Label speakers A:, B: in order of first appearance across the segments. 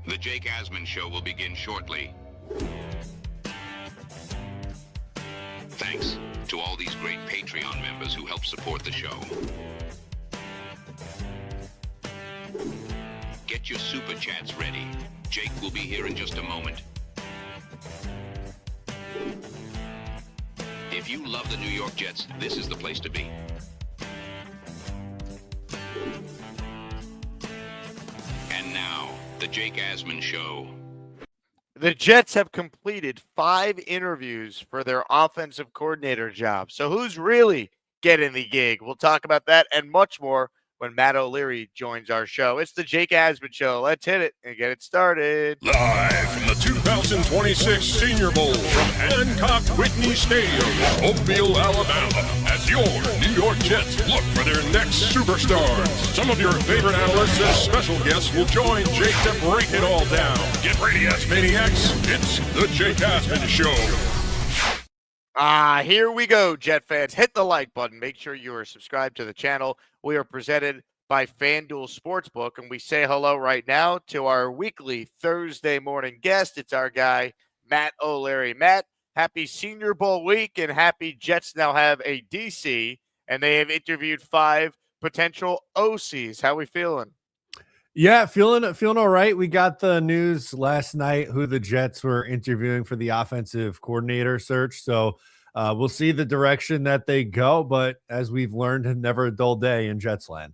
A: The Jake Asman Show will begin shortly. Thanks to all these great Patreon members who help support the show. Get your super chats ready. Jake will be here in just a moment. If you love the New York Jets, this is the place to be. And now, the Jake Asman Show.
B: The Jets have completed 5 interviews for their offensive coordinator job. So who's really getting the gig? We'll talk about that and much more when Matt O'Leary joins our show. It's the Jake Asman Show. Let's hit it and get it started.
C: Live from the 2026 Senior Bowl from Hancock Whitney Stadium in Mobile, Alabama, as your New York Jets look for their next superstars. Some of your favorite analysts and special guests will join Jake to break it all down. Get ready, Asmaniacs. It's the Jake Asman Show.
B: Here we go, Jet fans. Hit the like button. Make sure you are subscribed to the channel. We are presented by FanDuel Sportsbook, and we say hello right now to our weekly Thursday morning guest. It's our guy, Matt O'Leary. Matt, happy Senior Bowl week, and happy Jets now have a DC, and they have interviewed 5 potential OCs. How we feeling?
D: Yeah, feeling all right. We got the news last night who the Jets were interviewing for the offensive coordinator search. So we'll see the direction that they go. But as we've learned, never a dull day in Jets land.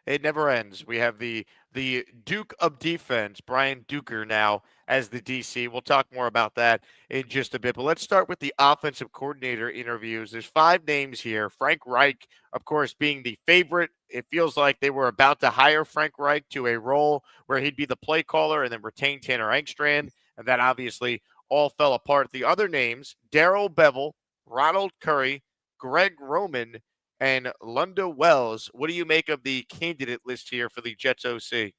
B: It never ends. We have the Duke of Defense, Brian Duker, now as the DC. We'll talk more about that in just a bit. But let's start with the offensive coordinator interviews. There's 5 names here. Frank Reich, of course, being the favorite. It feels like they were about to hire Frank Reich to a role where he'd be the play caller and then retain Tanner Engstrand. And that obviously all fell apart. The other names, Darrell Bevell, Ronald Curry, Greg Roman, and Lunda Wells. What do you make of the candidate list here for the Jets OC?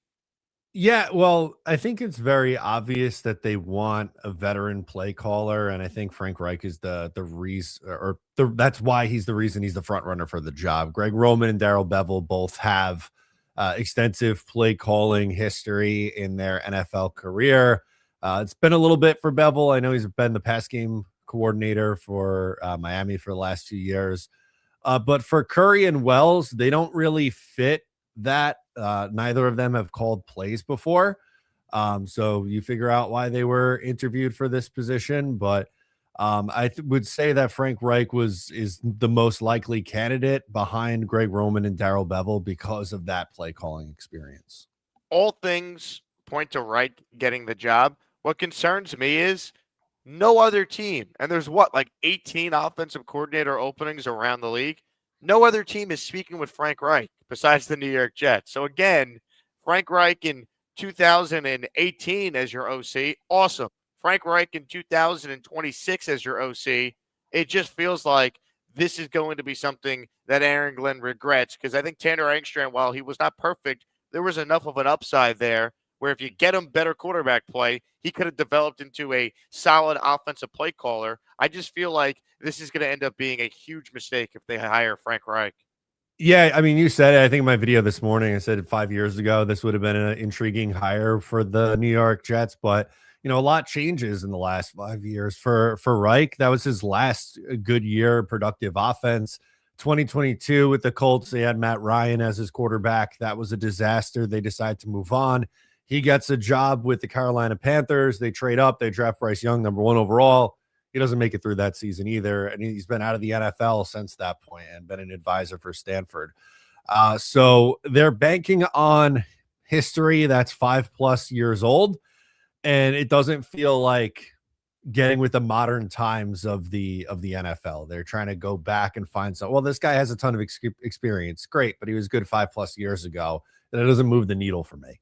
D: Yeah, well, I think it's very obvious that they want a veteran play caller, and I think Frank Reich is the reason, that's why he's the reason he's the front runner for the job. Greg Roman and Darrell Bevell both have extensive play calling history in their NFL career. It's been a little bit for Bevell. I know he's been the pass game coordinator for Miami for the last few years. But for Curry and Wells, they don't really fit that. Neither of them have called plays before. So you figure out why they were interviewed for this position. But I would say that Frank Reich is the most likely candidate behind Greg Roman and Darrell Bevell because of that play calling experience.
B: All things point to Reich getting the job. What concerns me is no other team, and there's like 18 offensive coordinator openings around the league. No other team is speaking with Frank Reich besides the New York Jets. So again, Frank Reich in 2018 as your OC, awesome. Frank Reich in 2026 as your OC, it just feels like this is going to be something that Aaron Glenn regrets, because I think Tanner Engstrand, while he was not perfect, there was enough of an upside there where if you get him better quarterback play, he could have developed into a solid offensive play caller. I just feel like this is going to end up being a huge mistake if they hire Frank Reich.
D: Yeah, I mean, you said it. I think in my video this morning, I said 5 years ago, this would have been an intriguing hire for the New York Jets. But, you know, a lot changes in the last 5 years for Reich. That was his last good year, productive offense. 2022 with the Colts, they had Matt Ryan as his quarterback. That was a disaster. They decided to move on. He gets a job with the Carolina Panthers. They trade up. They draft Bryce Young, number 1 overall. He doesn't make it through that season either. And he's been out of the NFL since that point and been an advisor for Stanford. So they're banking on history that's 5+ years old. And it doesn't feel like getting with the modern times of the NFL. They're trying to go back and find some. Well, this guy has a ton of experience. Great. But he was good 5+ years ago. And it doesn't move the needle for me.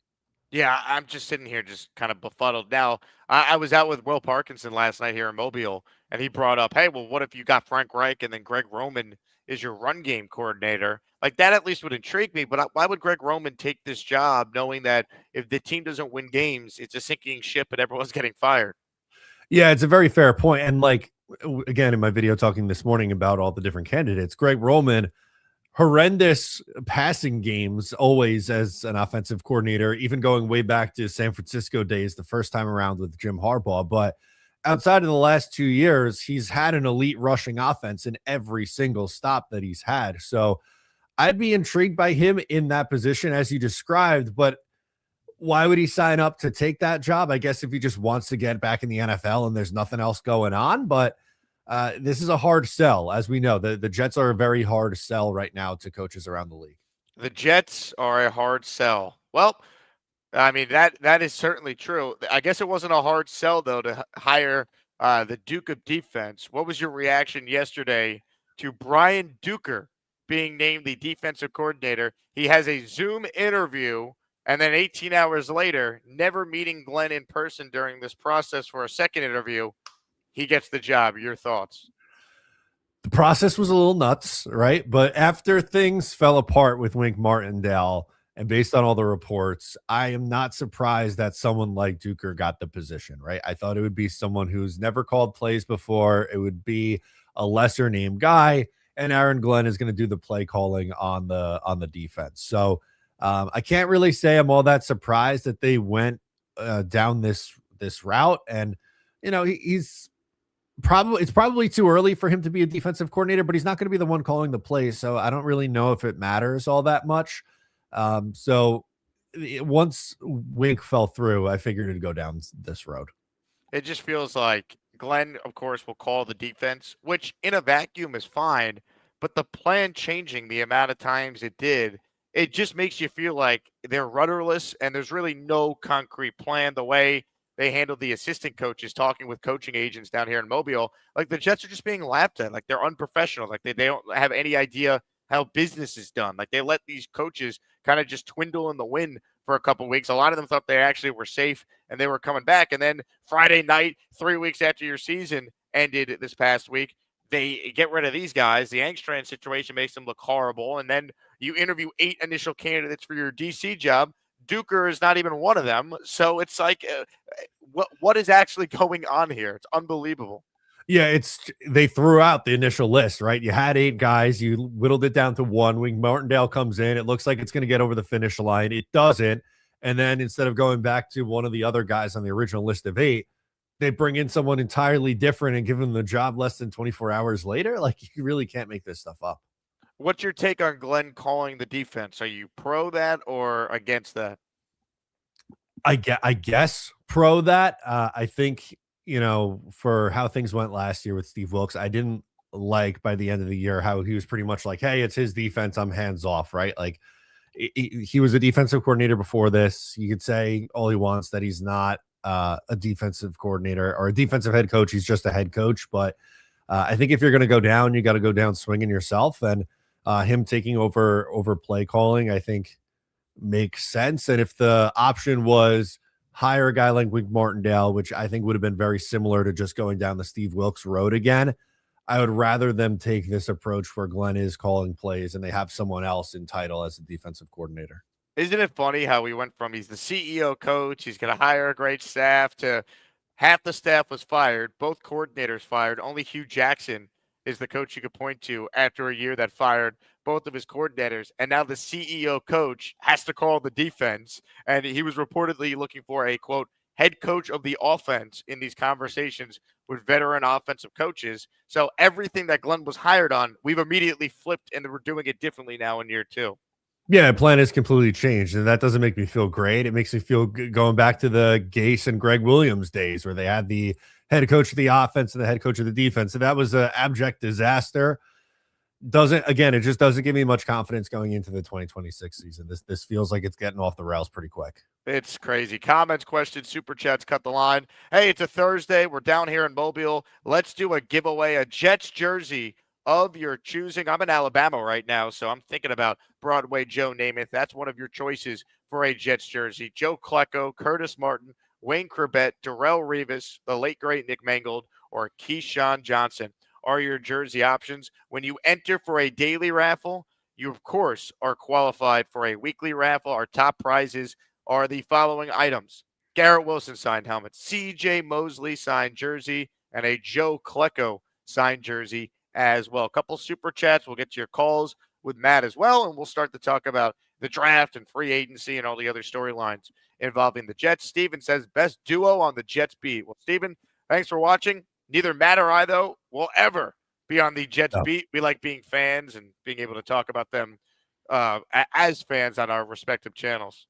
B: Yeah, I'm just sitting here just kind of befuddled. Now, I was out with Will Parkinson last night here in Mobile, and he brought up, hey, well, what if you got Frank Reich and then Greg Roman is your run game coordinator? Like, that at least would intrigue me, but why would Greg Roman take this job knowing that if the team doesn't win games, it's a sinking ship and everyone's getting fired?
D: Yeah, it's a very fair point. And like, again, in my video talking this morning about all the different candidates, Greg Roman horrendous passing games always as an offensive coordinator, even going way back to San Francisco days, the first time around with Jim Harbaugh. But outside of the last 2 years, he's had an elite rushing offense in every single stop that he's had. So I'd be intrigued by him in that position as you described, but why would he sign up to take that job? I guess if he just wants to get back in the NFL and there's nothing else going on, but this is a hard sell. As we know, the Jets are a very hard sell right now to coaches around the league.
B: The Jets are a hard sell. Well, I mean, that is certainly true. I guess it wasn't a hard sell, though, to hire the Duke of Defense. What was your reaction yesterday to Brian Duker being named the defensive coordinator? He has a Zoom interview, and then 18 hours later, never meeting Glenn in person during this process for a second interview, he gets the job. Your thoughts?
D: The process was a little nuts, right? But after things fell apart with Wink Martindale, and based on all the reports, I am not surprised that someone like Duker got the position, right? I thought it would be someone who's never called plays before. It would be a lesser named guy, and Aaron Glenn is going to do the play calling on the defense. So I can't really say I'm all that surprised that they went down this route. And it's probably too early for him to be a defensive coordinator, but he's not going to be the one calling the plays. So I don't really know if it matters all that much. So once Wink fell through, I figured it'd go down this road.
B: It just feels like Glenn, of course, will call the defense, which in a vacuum is fine, but the plan changing the amount of times it did, it just makes you feel like they're rudderless and there's really no concrete plan. The way they handled the assistant coaches talking with coaching agents down here in Mobile, like the Jets are just being laughed at, like they're unprofessional, like they don't have any idea how business is done. Like they let these coaches kind of just twindle in the wind for a couple of weeks. A lot of them thought they actually were safe and they were coming back. And then Friday night, 3 weeks after your season ended this past week, they get rid of these guys. The Angstrom situation makes them look horrible. And then you interview 8 initial candidates for your DC job. Duker is not even one of them. So it's like, what is actually going on here? It's unbelievable.
D: Yeah, they threw out the initial list, right? You had 8 guys, you whittled it down to 1. Wink Martindale comes in. It looks like it's going to get over the finish line. It doesn't. And then instead of going back to one of the other guys on the original list of 8, they bring in someone entirely different and give them the job less than 24 hours later. Like, you really can't make this stuff up.
B: What's your take on Glenn calling the defense? Are you pro that or against that?
D: I guess pro that. I think, for how things went last year with Steve Wilks, I didn't like by the end of the year how he was pretty much like, hey, it's his defense, I'm hands off, right? Like he was a defensive coordinator before this. You could say all he wants that he's not a defensive coordinator or a defensive head coach. He's just a head coach. But I think if you're going to go down, you got to go down swinging yourself. And him taking over play calling, I think makes sense. And if the option was hire a guy like Wink Martindale, which I think would have been very similar to just going down the Steve Wilks road again, I would rather them take this approach where Glenn is calling plays and they have someone else in title as a defensive coordinator.
B: Isn't it funny how we went from he's the CEO coach, he's going to hire a great staff, to half the staff was fired, both coordinators fired. Only Hugh Jackson is the coach you could point to after a year that fired both of his coordinators. And now the CEO coach has to call the defense. And he was reportedly looking for a, quote, head coach of the offense in these conversations with veteran offensive coaches. So everything that Glenn was hired on, we've immediately flipped and we're doing it differently now in year 2.
D: Yeah, plan has completely changed, and that doesn't make me feel great. It makes me feel good going back to the Gase and Greg Williams days where they had the head coach of the offense and the head coach of the defense. And that was an abject disaster. It just doesn't give me much confidence going into the 2026 season. This feels like it's getting off the rails pretty quick.
B: It's crazy. Comments, questions, super chats, cut the line. Hey, it's a Thursday. We're down here in Mobile. Let's do a giveaway, a Jets jersey of your choosing. I'm in Alabama right now, so I'm thinking about Broadway Joe Namath. That's one of your choices for a Jets jersey. Joe Klecko, Curtis Martin, Wayne Corbett, Darrell Revis, the late great Nick Mangold, or Keyshawn Johnson are your jersey options. When you enter for a daily raffle, you, of course, are qualified for a weekly raffle. Our top prizes are the following items: Garrett Wilson signed helmet, C.J. Mosley signed jersey, and a Joe Klecko signed jersey as well. A couple super chats. We'll get to your calls with Matt as well, and we'll start to talk about the draft and free agency and all the other storylines involving the Jets. Steven says, best duo on the Jets beat. Well, Steven, thanks for watching. Neither Matt or I, though, will ever be on the Jets beat. We like being fans and being able to talk about them as fans on our respective channels.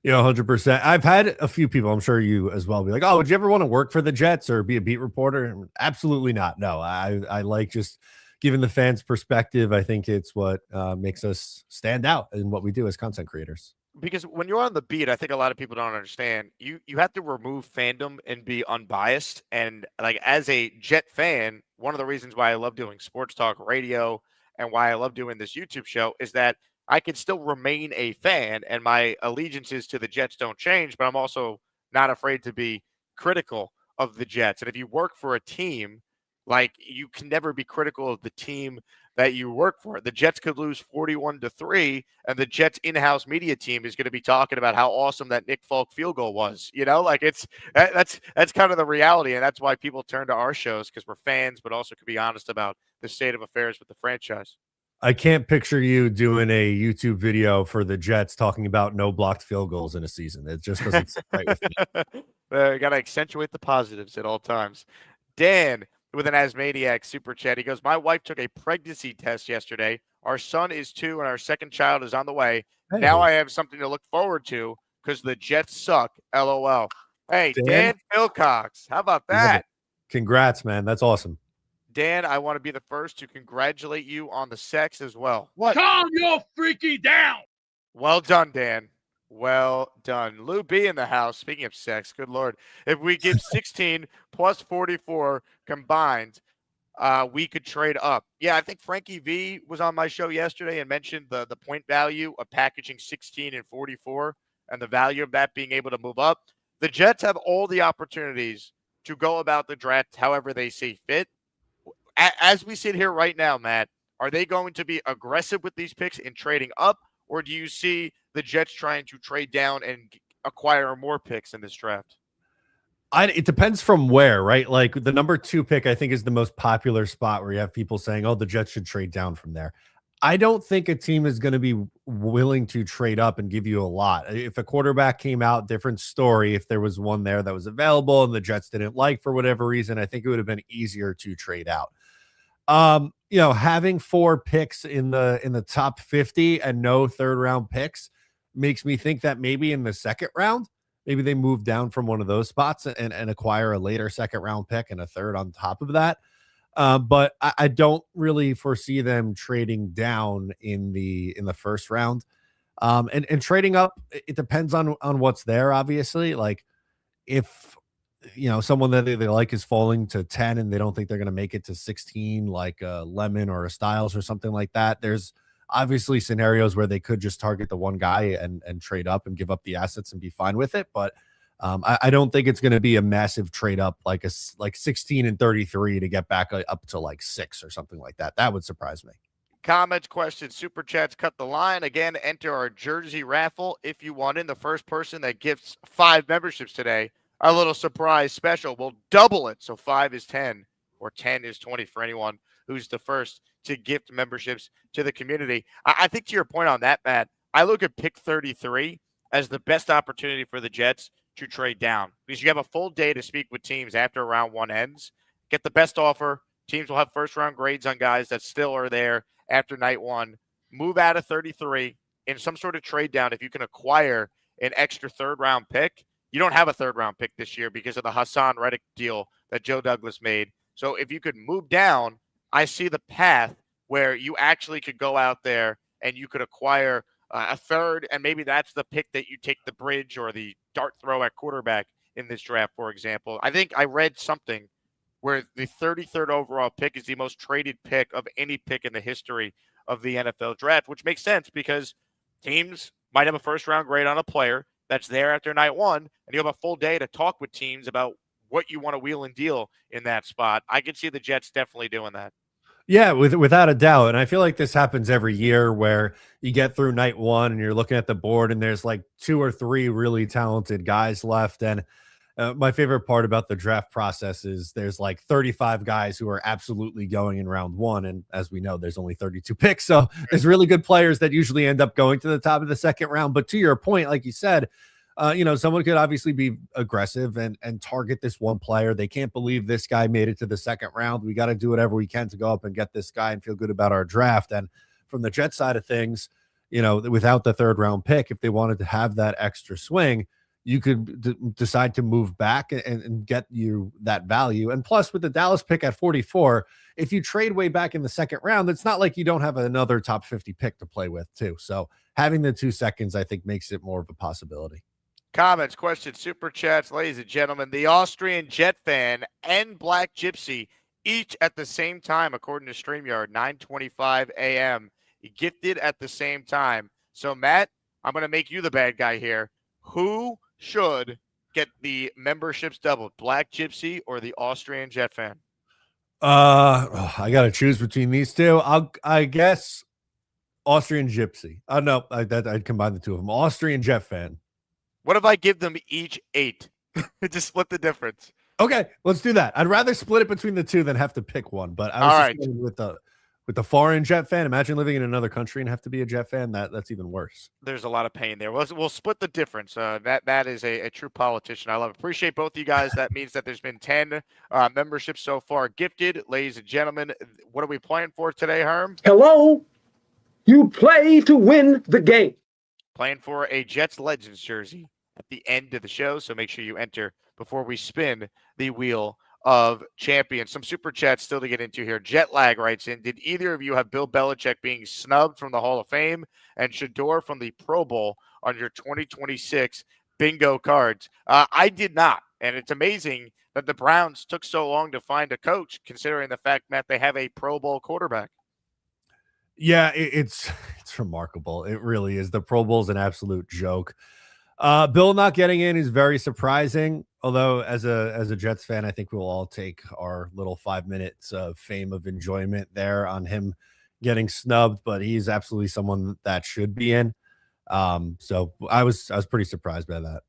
D: 100%. I've had a few people, I'm sure you as well, be like, oh, would you ever want to work for the Jets or be a beat reporter? Absolutely not. No, I like just giving the fans perspective. I think it's what makes us stand out in what we do as content creators.
B: Because when you're on the beat, I think a lot of people don't understand. You have to remove fandom and be unbiased. And like as a Jet fan, one of the reasons why I love doing sports talk radio and why I love doing this YouTube show is that I can still remain a fan and my allegiances to the Jets don't change, but I'm also not afraid to be critical of the Jets. And if you work for a team, like you can never be critical of the team that you work for. The Jets could lose 41-3, and the Jets in-house media team is going to be talking about how awesome that Nick Folk field goal was. Like that's kind of the reality, and that's why people turn to our shows, because we're fans, but also can be honest about the state of affairs with the franchise.
D: I can't picture you doing a YouTube video for the Jets talking about no blocked field goals in a season. It just doesn't sit right with me.
B: Got to accentuate the positives at all times. Dan with an Asmaniac super chat. He goes, my wife took a pregnancy test yesterday. Our son is 2 and our second child is on the way. Hey. Now I have something to look forward to because the Jets suck. LOL. Hey, Dan Philcox. How about that?
D: Congrats, man. That's awesome.
B: Dan, I want to be the first to congratulate you on the sex as well.
E: What? Calm your freaky down.
B: Well done, Dan. Well done. Lou B in the house. Speaking of sex, good Lord. If we give 16 plus 44 combined, we could trade up. Yeah, I think Frankie V was on my show yesterday and mentioned the point value of packaging 16 and 44 and the value of that being able to move up. The Jets have all the opportunities to go about the draft however they see fit. As we sit here right now, Matt, are they going to be aggressive with these picks in trading up, or do you see the Jets trying to trade down and acquire more picks in this draft?
D: It depends from where, right? Like the number 2 pick, I think, is the most popular spot where you have people saying, oh, the Jets should trade down from there. I don't think a team is going to be willing to trade up and give you a lot. If a quarterback came out, different story. If there was one there that was available and the Jets didn't like for whatever reason, I think it would have been easier to trade out. Having 4 picks in the top 50 and no 3rd round picks makes me think that maybe in the 2nd round, maybe they move down from one of those spots and acquire a later 2nd round pick and a 3rd on top of that. But I don't really foresee them trading down in the 1st round. And trading up, it depends on what's there, obviously. Like if someone that they like is falling to 10 and they don't think they're going to make it to 16, like a Lemon or a Styles or something like that. There's obviously scenarios where they could just target the one guy and trade up and give up the assets and be fine with it. But I don't think it's going to be a massive trade up like 16 and 33 to get back up to like 6 or something like that. That would surprise me.
B: Comments, questions, super chats, cut the line. Again, enter our jersey raffle if you want in. The first person that gifts 5 memberships today, our little surprise special, will double it. So 5 is 10 or 10 is 20 for anyone who's the first to gift memberships to the community. I think to your point on that, Matt, I look at pick 33 as the best opportunity for the Jets to trade down because you have a full day to speak with teams after round 1 ends, get the best offer. Teams will have 1st round grades on guys that still are there after night 1. Move out of 33 in some sort of trade down. If you can acquire an extra 3rd round pick, you don't have a 3rd round pick this year because of the Hassan Reddick deal that Joe Douglas made. So if you could move down, I see the path where you actually could go out there and you could acquire a 3rd, and maybe that's the pick that you take the bridge or the dart throw at quarterback in this draft, for example. I think I read something where the 33rd overall pick is the most traded pick of any pick in the history of the NFL draft, which makes sense because teams might have a 1st round grade on a player that's there after night 1, and you have a full day to talk with teams about what you want to wheel and deal in that spot. I could see the Jets definitely doing that.
D: Yeah, without a doubt. And I feel like this happens every year where you get through night 1 and you're looking at the board and there's like 2 or 3 really talented guys left. And My favorite part about the draft process is there's like 35 guys who are absolutely going in round 1. And as we know, there's only 32 picks. So there's really good players that usually end up going to the top of the second round. But to your point, like you said, someone could obviously be aggressive and target this one player. They can't believe this guy made it to the second round. We got to do whatever we can to go up and get this guy and feel good about our draft. And from the Jets side of things, without the third round pick, if they wanted to have that extra swing, you could decide to move back and get you that value. And plus, with the Dallas pick at 44, if you trade way back in the second round, it's not like you don't have another top 50 pick to play with too. So having the 2 seconds, I think, makes it more of a possibility.
B: Comments, questions, super chats, ladies and gentlemen. The Austrian Jet fan and Black Gypsy each at the same time, according to StreamYard, 9:25 a.m. Gifted at the same time. So, Matt, I'm going to make you the bad guy here. Who should get the memberships doubled, Black Gypsy or the Austrian Jet fan?
D: I got to choose between these two. I guess Austrian Gypsy. No, I'd combine the two of them. Austrian Jet fan.
B: What if I give them each 8? Just split the difference.
D: Okay, let's do that. I'd rather split it between the two than have to pick one. But I was just going with the foreign Jet fan. Imagine living in another country and have to be a Jet fan. That's even worse.
B: There's a lot of pain there. We'll split the difference. That is a true politician. I love it. Appreciate both of you guys. That means that there's been 10 memberships so far gifted. Ladies and gentlemen, what are we playing for today, Herm?
E: Hello. You play to win the game.
B: Playing for a Jets Legends jersey at the end of the show, so make sure you enter before we spin the wheel of champions. Some super chats still to get into here. Jet Lag writes in, did either of you have Bill Belichick being snubbed from the Hall of Fame and Shador from the Pro Bowl on your 2026 bingo cards? I did not, and it's amazing that the Browns took so long to find a coach, considering the fact that they have a Pro Bowl quarterback.
D: Yeah, it's remarkable. It really is. The Pro Bowl is an absolute joke. Bill not getting in is very surprising. Although, as a Jets fan, I think we'll all take our little 5 minutes of fame of enjoyment there on him getting snubbed. But he's absolutely someone that should be in. So I was pretty surprised by that.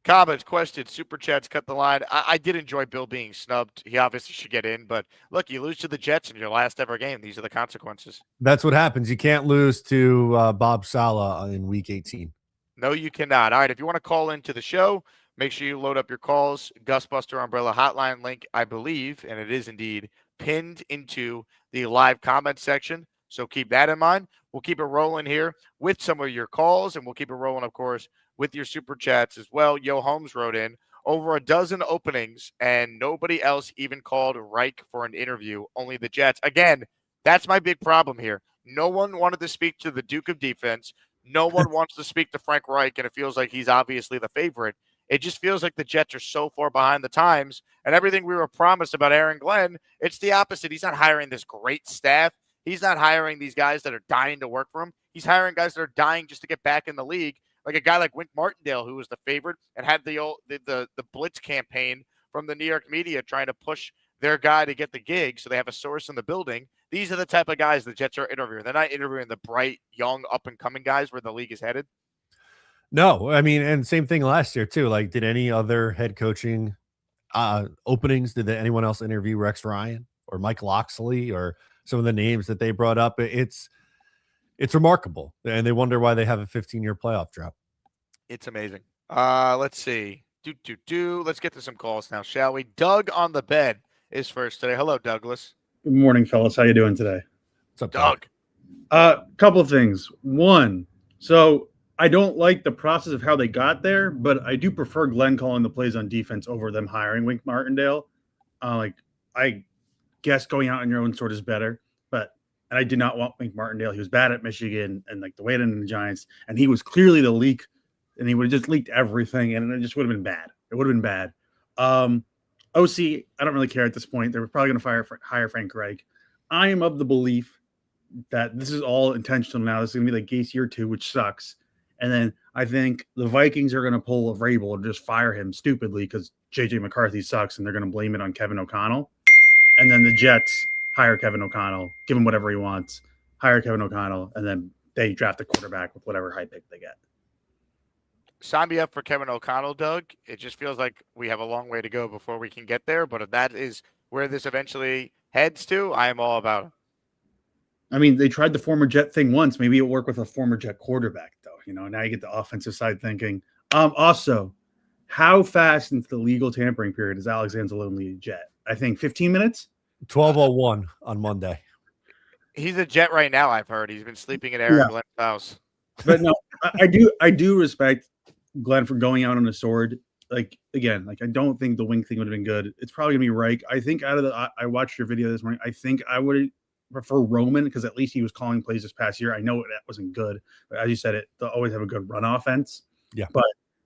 B: Comments, questions, super chats, cut the line. I did enjoy Bill being snubbed. He obviously should get in, but look, you lose to the Jets in your last ever game. These are the consequences.
D: That's what happens. You can't lose to Bob Saleh in Week 18.
B: No, you cannot. All right, if you want to call into the show, make sure you load up your calls. Gusbuster Umbrella Hotline link, I believe, and it is indeed pinned into the live comment section. So keep that in mind. We'll keep it rolling here with some of your calls, and we'll keep it rolling, of course, with your super chats as well. Yo Holmes wrote in, over a dozen openings, and nobody else even called Reich for an interview, only the Jets. Again, that's my big problem here. No one wanted to speak to the Duke of Defense. No one wants to speak to Frank Reich, and it feels like he's obviously the favorite. It just feels like the Jets are so far behind the times, and everything we were promised about Aaron Glenn, it's the opposite. He's not hiring this great staff. He's not hiring these guys that are dying to work for him. He's hiring guys that are dying just to get back in the league, like a guy like Wink Martindale, who was the favorite and had the blitz campaign from the New York media trying to push their guy to get the gig so they have a source in the building. These are the type of guys the Jets are interviewing. They're not interviewing the bright, young, up-and-coming guys where the league is headed.
D: No, I mean, and same thing last year, too. Like, did any other head coaching openings, did anyone else interview Rex Ryan or Mike Loxley or some of the names that they brought up? It's remarkable, and they wonder why they have a 15-year playoff drought.
B: It's amazing. Let's see. Let's get to some calls now, shall we? Doug on the bed is first today. Hello, Douglas.
F: Good morning, fellas. How you doing today?
D: What's up,
B: Doug?
F: Couple of things. One, so I don't like the process of how they got there, but I do prefer Glenn calling the plays on defense over them hiring Wink Martindale. I guess going out on your own sort is better, and I did not want Wink Martindale. He was bad at Michigan and like the way it ended in the Giants, and he was clearly the leak, and he would have just leaked everything, and it just would have been bad. It would have been bad. OC, I don't really care at this point. They were probably going to hire Frank Reich. I am of the belief that this is all intentional now. This is going to be like Gase year 2, which sucks. And then I think the Vikings are going to pull a Vrabel and just fire him stupidly because J.J. McCarthy sucks, and they're going to blame it on Kevin O'Connell. And then the Jets hire Kevin O'Connell, give him whatever he wants, hire Kevin O'Connell, and then they draft a quarterback with whatever high pick they get.
B: sign me up for Kevin O'Connell, Doug. It just feels like we have a long way to go before we can get there. But if that is where this eventually heads to, I am all about it.
F: I mean, they tried the former Jet thing once. Maybe it'll work with a former Jet quarterback, though. Now you get the offensive side thinking. Also, how fast into the legal tampering period is Alex Anzalone a Jet? I think 15 minutes.
D: 12:01 on Monday.
B: He's a Jet right now. I've heard he's been sleeping at Aaron Glenn's house.
F: But no, I do respect Glenn for going out on a sword. I don't think the wing thing would have been good. It's probably gonna be Reich. I think I watched your video this morning. I think I would prefer Roman because at least he was calling plays this past year. I know that wasn't good, but as you said, they'll always have a good run offense.
D: Yeah.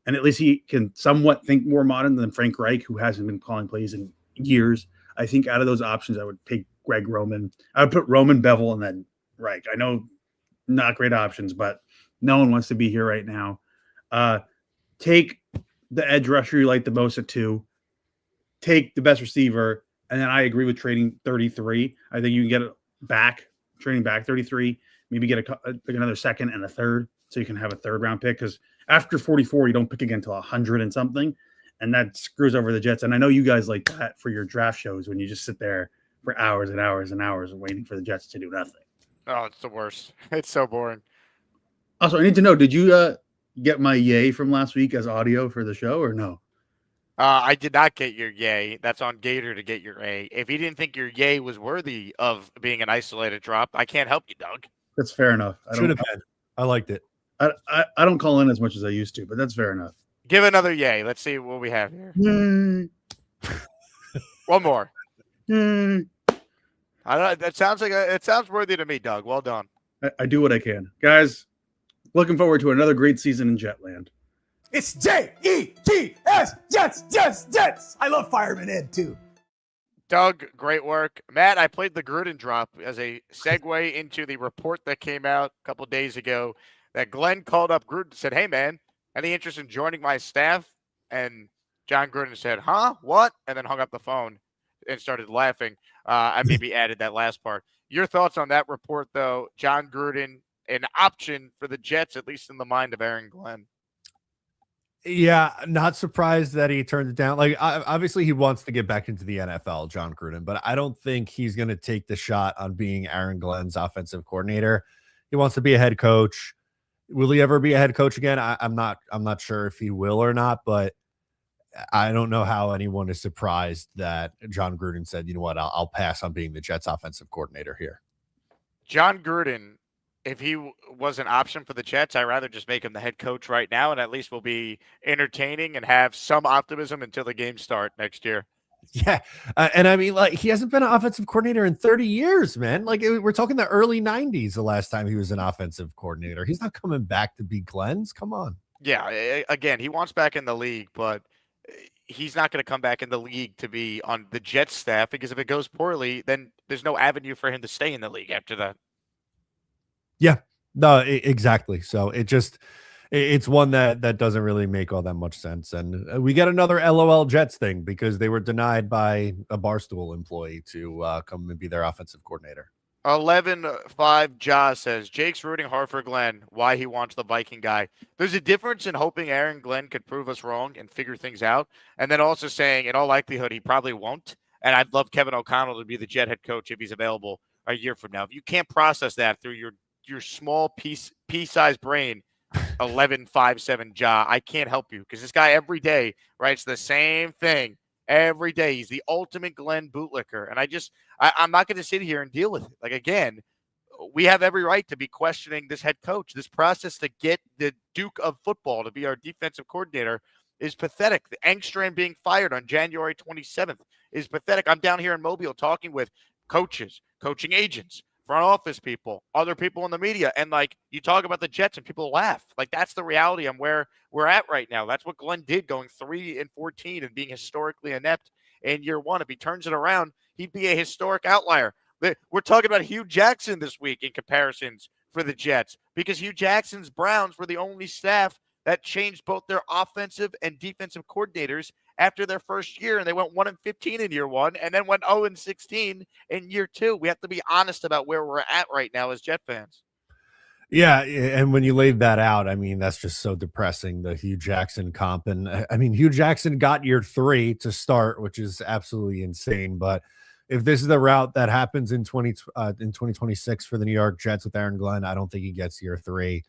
F: And at least he can somewhat think more modern than Frank Reich, who hasn't been calling plays in years. I think out of those options, I would pick Greg Roman. I would put Roman, Bevell, and then Reich. I know not great options, but no one wants to be here right now. Take the edge rusher you like the most at 2. Take the best receiver, and then I agree with trading 33. I think you can get it back, trading back 33, maybe get another second and a third, so you can have a third-round pick, because after 44, you don't pick again until 100 and something, and that screws over the Jets. And I know you guys like that for your draft shows when you just sit there for hours and hours and hours waiting for the Jets to do nothing.
B: Oh, it's the worst. It's so boring.
F: Also, I need to know, did you get my yay from last week as audio for the show or no?
B: I did not get your yay. That's on Gator to get your A. If you didn't think your yay was worthy of being an isolated drop, I can't help you, Doug.
F: That's fair enough.
D: Should have been. I liked it.
F: I don't call in as much as I used to, but that's fair enough.
B: Give another yay. Let's see what we have here.
F: Yay.
B: One more.
F: Yay.
B: I don't. That sounds like it sounds worthy to me, Doug. Well done.
F: I do what I can, guys. Looking forward to another great season in Jetland.
G: It's Jets, Jets. I love Fireman Ed too.
B: Doug, great work. Matt, I played the Gruden drop as a segue into the report that came out a couple days ago that Glenn called up Gruden and said, "Hey, man, any interest in joining my staff?" And John Gruden said, "Huh? What?" And then hung up the phone and started laughing. I maybe added that last part. Your thoughts on that report, though? John Gruden, an option for the Jets, at least in the mind of Aaron Glenn.
D: Yeah, not surprised that he turned it down. Obviously he wants to get back into the NFL, John Gruden, but I don't think he's going to take the shot on being Aaron Glenn's offensive coordinator. He wants to be a head coach. Will he ever be a head coach again? I'm not sure if he will or not, but I don't know how anyone is surprised that John Gruden said, you know what, I'll pass on being the Jets offensive coordinator here.
B: John Gruden, if he was an option for the Jets, I'd rather just make him the head coach right now, and at least we'll be entertaining and have some optimism until the games start next year.
D: Yeah. And I mean, he hasn't been an offensive coordinator in 30 years, man. We're talking the early 90s, the last time he was an offensive coordinator. He's not coming back to be Glenn's. Come on.
B: Yeah. Again, he wants back in the league, but he's not going to come back in the league to be on the Jets staff, because if it goes poorly, then there's no avenue for him to stay in the league after that.
D: Yeah, no, exactly. So it's one that doesn't really make all that much sense. And we get another LOL Jets thing because they were denied by a Barstool employee to come and be their offensive coordinator.
B: 11-5 Jaws says, Jake's rooting hard for Glenn. Why he wants the Viking guy. There's a difference in hoping Aaron Glenn could prove us wrong and figure things out, and then also saying in all likelihood he probably won't. And I'd love Kevin O'Connell to be the Jet head coach if he's available a year from now. If you can't process that through your small pea-sized brain, 11-5-7 Ja, I can't help you, because this guy every day writes the same thing. Every day. He's the ultimate Glenn bootlicker. And I'm not going to sit here and deal with it. Like, again, we have every right to be questioning this head coach. This process to get the Duke of football to be our defensive coordinator is pathetic. The Engstrand being fired on January 27th is pathetic. I'm down here in Mobile talking with coaches, coaching agents, front office people, other people in the media. And you talk about the Jets and people laugh. That's the reality on where we're at right now. That's what Glenn did, going 3-14 and being historically inept in year one. If he turns it around, he'd be a historic outlier. We're talking about Hugh Jackson this week in comparisons for the Jets, because Hugh Jackson's Browns were the only staff that changed both their offensive and defensive coordinators after their first year, and they went 1-15 in year one and then went 0-16 in year two. We have to be honest about where we're at right now as Jet fans.
D: Yeah, and when you laid that out, I mean, that's just so depressing, the Hugh Jackson comp. And I mean, Hugh Jackson got year 3 to start, which is absolutely insane. But if this is the route that happens in 2026 for the New York Jets with Aaron Glenn, I don't think he gets year 3.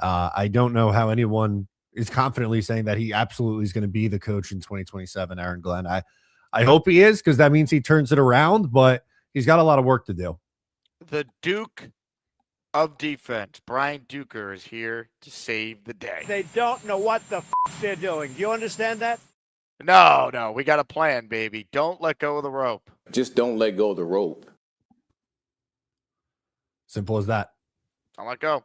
D: I don't know how anyone is confidently saying that he absolutely is going to be the coach in 2027, Aaron Glenn. I hope he is, because that means he turns it around, but he's got a lot of work to do.
B: The Duke of defense, Brian Duker, is here to save the day.
H: They don't know what the they're doing. Do you understand that?
B: No, we got a plan, baby. Don't let go of the rope.
I: Just don't let go of the rope.
D: Simple as that.
B: Don't let go.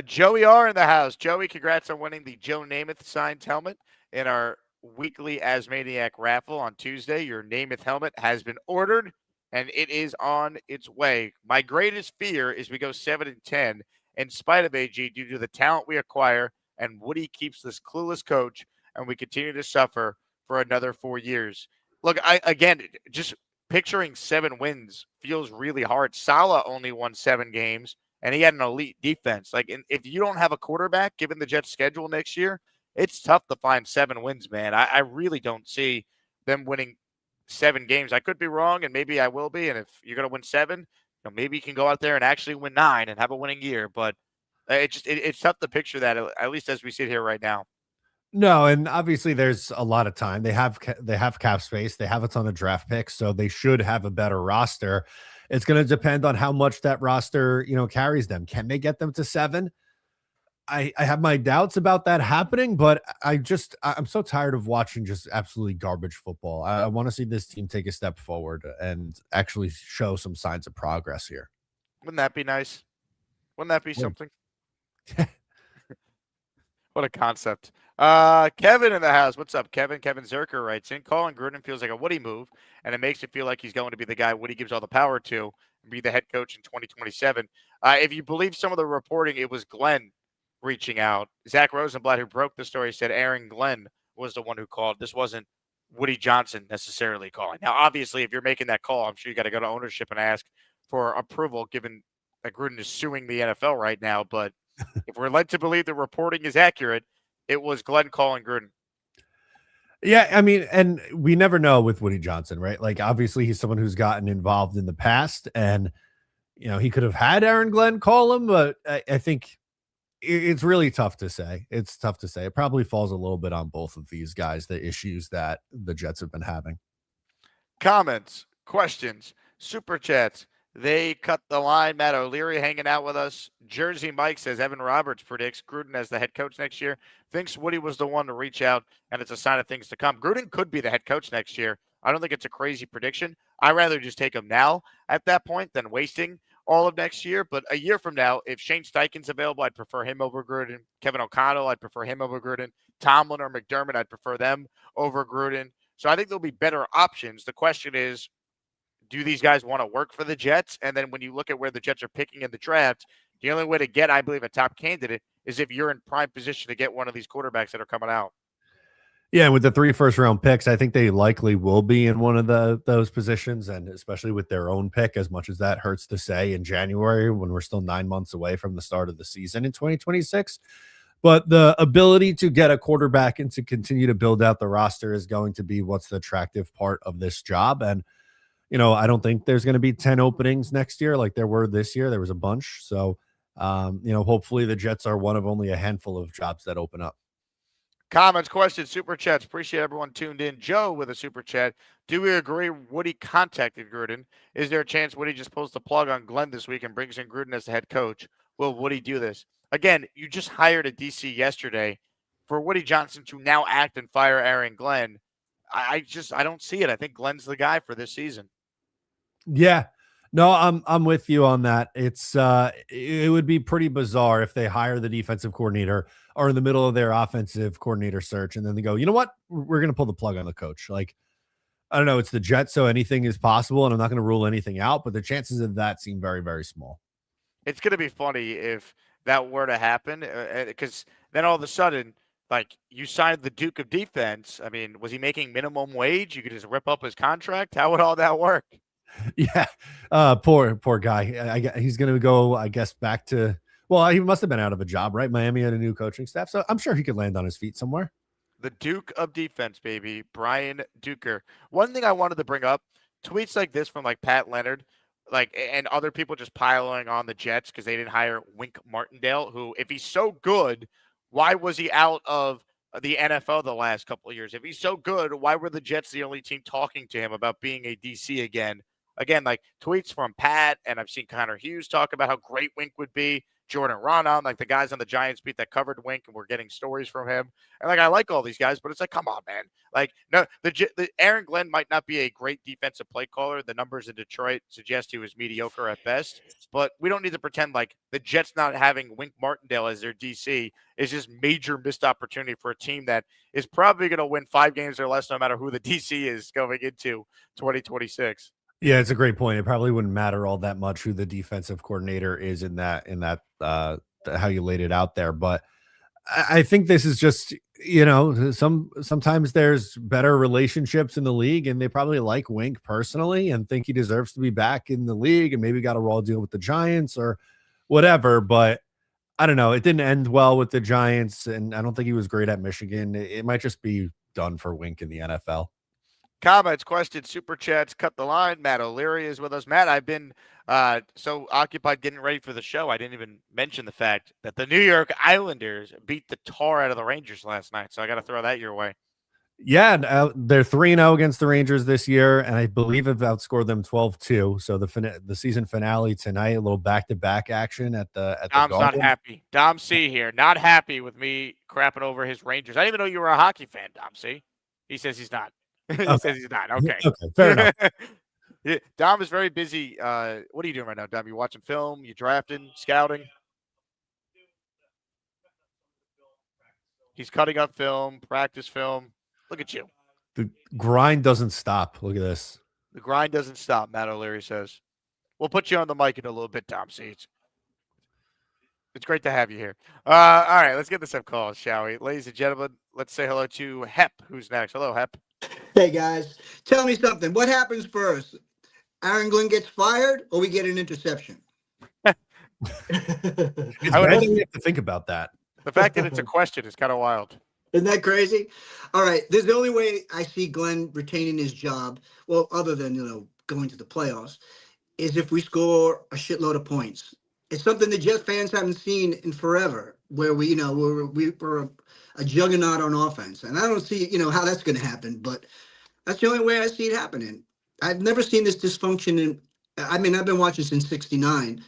B: Joey R in the house. Joey, congrats on winning the Joe Namath signed helmet in our weekly Asmaniac raffle on Tuesday. Your Namath helmet has been ordered, and it is on its way. My greatest fear is we go 7-10 in spite of AG due to the talent we acquire, and Woody keeps this clueless coach, and we continue to suffer for another 4 years. Look, again, just picturing 7 wins feels really hard. Salah only won 7 games, and he had an elite defense. Like, if you don't have a quarterback, given the Jets' schedule next year, it's tough to find 7 wins, man. I really don't see them winning 7 games. I could be wrong, and maybe I will be. And if you're going to win 7, maybe you can go out there and actually win 9 and have a winning year. But it's tough to picture that, at least as we sit here right now.
D: No, and obviously there's a lot of time. They have cap space. They have a ton of draft picks, so they should have a better roster. It's going to depend on how much that roster, carries them. Can they get them to 7? I have my doubts about that happening, but I'm so tired of watching just absolutely garbage football. I want to see this team take a step forward and actually show some signs of progress here.
B: Wouldn't that be nice? Wouldn't that be something? What a concept. Kevin in the house. What's up, Kevin? Kevin Zerker writes in, Colin Gruden feels like a Woody move, and it makes it feel like he's going to be the guy Woody gives all the power to and be the head coach in 2027. If you believe some of the reporting, it was Glenn reaching out. Zach Rosenblatt, who broke the story, said Aaron Glenn was the one who called. This wasn't Woody Johnson necessarily calling. Now, obviously, if you're making that call, I'm sure you got to go to ownership and ask for approval, given that Gruden is suing the NFL right now. But if we're led to believe the reporting is accurate, it was Glenn calling Gruden.
D: Yeah, I mean, and we never know with Woody Johnson, right? Like, obviously, he's someone who's gotten involved in the past, and, he could have had Aaron Glenn call him, but I think it's really tough to say. It's tough to say. It probably falls a little bit on both of these guys, the issues that the Jets have been having.
B: Comments, questions, super chats. They cut the line. Matt O'Leary hanging out with us. Jersey Mike says Evan Roberts predicts Gruden as the head coach next year. Thinks Woody was the one to reach out, and it's a sign of things to come. Gruden could be the head coach next year. I don't think it's a crazy prediction. I'd rather just take him now at that point than wasting all of next year. But a year from now, if Shane Steichen's available, I'd prefer him over Gruden. Kevin O'Connell, I'd prefer him over Gruden. Tomlin or McDermott, I'd prefer them over Gruden. So I think there'll be better options. The question is, do these guys want to work for the Jets? And then when you look at where the Jets are picking in the draft, the only way to get, I believe, a top candidate is if you're in prime position to get one of these quarterbacks that are coming out.
D: Yeah, with the 3 first-round picks, I think they likely will be in one of those positions, and especially with their own pick, as much as that hurts to say in January when we're still 9 months away from the start of the season in 2026. But the ability to get a quarterback and to continue to build out the roster is going to be what's the attractive part of this job. And I don't think there's going to be 10 openings next year like there were this year. There was a bunch. So, hopefully the Jets are one of only a handful of jobs that open up.
B: Comments, questions, super chats. Appreciate everyone tuned in. Joe with a super chat. Do we agree Woody contacted Gruden? Is there a chance Woody just pulls the plug on Glenn this week and brings in Gruden as the head coach? Will Woody do this? Again, you just hired a DC yesterday. For Woody Johnson to now act and fire Aaron Glenn, I don't see it. I think Glenn's the guy for this season.
D: Yeah, no, I'm with you on that. It would be pretty bizarre if they hire the defensive coordinator or in the middle of their offensive coordinator search, and then they go, you know what, we're going to pull the plug on the coach. Like, I don't know, it's the Jets, so anything is possible, and I'm not going to rule anything out, but the chances of that seem very, very small.
B: It's going to be funny if that were to happen, because then all of a sudden, like, you signed the Duke of Defense. I mean, was he making minimum wage? You could just rip up his contract. How would all that work?
D: Yeah, poor guy. He's going to go, I guess, back to Well, he must have been out of a job, right? Miami had a new coaching staff, so I'm sure he could land on his feet somewhere.
B: The Duke of defense, baby, Brian Duker. One thing I wanted to bring up: tweets like this from like Pat Leonard, and other people just piling on the Jets because they didn't hire Wink Martindale. Who, if he's so good, why was he out of the NFL the last couple of years? If he's so good, why were the Jets the only team talking to him about being a DC again? Again, like tweets from Pat, and I've seen Connor Hughes talk about how great Wink would be. Jordan Ronan, like the guys on the Giants beat that covered Wink, and we're getting stories from him. And like I like all these guys, but it's like, come on, man. Like, no, the Aaron Glenn might not be a great defensive play caller. The numbers in Detroit suggest he was mediocre at best. But we don't need to pretend like the Jets not having Wink Martindale as their DC is just major missed opportunity for a team that is probably going to win 5 games or less, no matter who the DC is going into 2026.
D: Yeah, it's a great point. It probably wouldn't matter all that much who the defensive coordinator is in that how you laid it out there. But I think this is just, sometimes there's better relationships in the league, and they probably like Wink personally and think he deserves to be back in the league and maybe got a raw deal with the Giants or whatever. But I don't know. It didn't end well with the Giants, and I don't think he was great at Michigan. It might just be done for Wink in the NFL.
B: Comments, questions, super chats, cut the line. Matt O'Leary is with us. Matt, I've been so occupied getting ready for the show, I didn't even mention the fact that the New York Islanders beat the tar out of the Rangers last night. So I got to throw that your way.
D: Yeah, they're 3-0 against the Rangers this year, and I believe have outscored them 12-2. So the season finale tonight, a little back-to-back action at the
B: Dom's
D: Garden.
B: not happy. Dom C here, not happy with me crapping over his Rangers. I didn't even know you were a hockey fan, Dom C. He says he's not. He says he's not. Okay.
D: Okay, fair enough.
B: Yeah, Dom is very busy. What are you doing right now, Dom? You watching film? You drafting? Scouting? He's cutting up film, practice film. Look at you.
D: The grind doesn't stop. Look at this.
B: The grind doesn't stop, Matt O'Leary says. We'll put you on the mic in a little bit, Dom C. It's great to have you here. All right, let's get this up call, shall we? Ladies and gentlemen, let's say hello to Hep, who's next. Hello, Hep.
J: Hey, guys. Tell me something. What happens first? Aaron Glenn gets fired or we get an interception?
D: I would have to think about that.
B: The fact that it's a question is kind of wild.
J: Isn't that crazy? All right. There's the only way I see Glenn retaining his job, well, other than, going to the playoffs, is if we score a shitload of points. It's something the Jet fans haven't seen in forever, where we're a juggernaut on offense. And I don't see, how that's going to happen, but that's the only way I see it happening. I've never seen this dysfunction I've been watching since '69,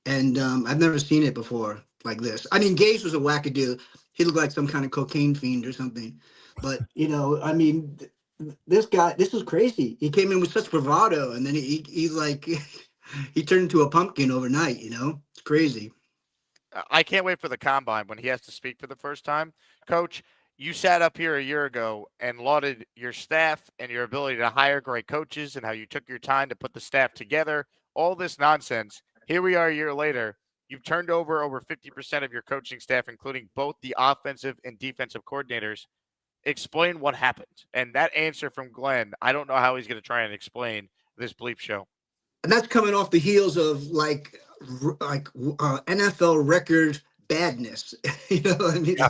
J: and I've never seen it before like this. Gage was a wackadoo. He looked like some kind of cocaine fiend or something. But, this guy, this is crazy. He came in with such bravado, and then he's like, he turned into a pumpkin overnight, It's crazy.
B: I can't wait for the combine when he has to speak for the first time. Coach, you sat up here a year ago and lauded your staff and your ability to hire great coaches and how you took your time to put the staff together. All this nonsense. Here we are a year later. You've turned over 50% of your coaching staff, including both the offensive and defensive coordinators. Explain what happened. And that answer from Glenn, I don't know how he's going to try and explain this bleep show.
J: And that's coming off the heels of NFL record badness.
B: Yeah.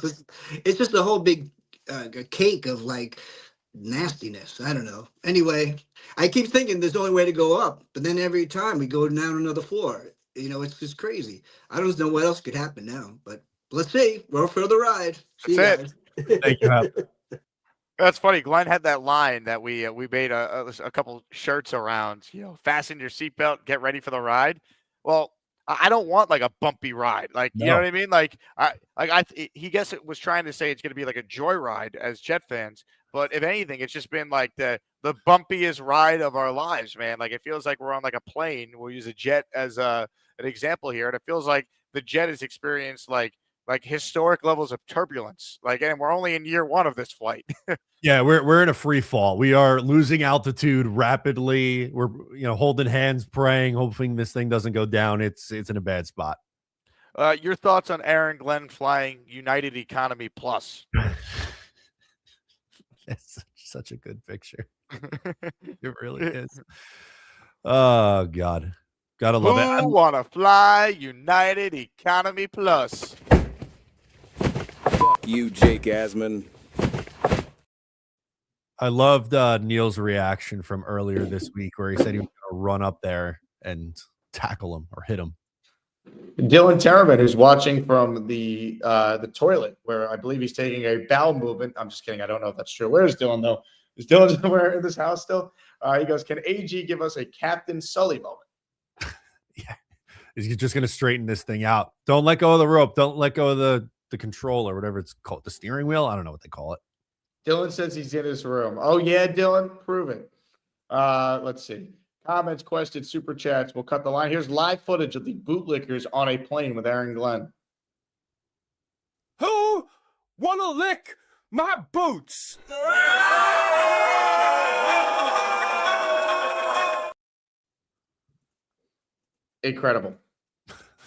J: It's just a whole big cake of nastiness. I don't know. Anyway, I keep thinking there's the only way to go up, but then every time we go down another floor. It's just crazy. I don't know what else could happen now, but let's see. We're for the ride. See
B: That's
J: it.
D: Thank you, Hep.
B: That's funny. Glenn had that line that we made a couple shirts around. Fasten your seatbelt, get ready for the ride. Well, I don't want a bumpy ride. You know what I mean? He guess it was trying to say it's going to be like a joyride as Jet fans. But if anything, it's just been the bumpiest ride of our lives, man. It feels like we're on a plane. We'll use a jet as an example here, and it feels like the jet has experienced historic levels of turbulence. And we're only in year 1 of this flight.
D: Yeah, we're in a free fall. We are losing altitude rapidly. We're holding hands, praying, hoping this thing doesn't go down. It's in a bad spot.
B: Your thoughts on Aaron Glenn flying United Economy Plus?
D: It's such a good picture. It really is. Oh God. Gotta love it.
B: Who wanna fly United Economy Plus?
K: Fuck you, Jake Asman.
D: I loved Neil's reaction from earlier this week where he said he was going to run up there and tackle him or hit him.
L: Dylan Terraman, who's watching from the toilet, where I believe he's taking a bowel movement. I'm just kidding. I don't know if that's true. Where is Dylan, though? Is Dylan somewhere in this house still? He goes, can AG give us a Captain Sully moment?
D: Yeah. He's just going to straighten this thing out. Don't let go of the rope. Don't let go of the control or whatever it's called. The steering wheel? I don't know what they call it.
L: Dylan says he's in his room. Oh, yeah, Dylan, prove it. Let's see. Comments, questions, super chats. We'll cut the line. Here's live footage of the bootlickers on a plane with Aaron Glenn.
G: Who wanna lick my boots?
L: Incredible.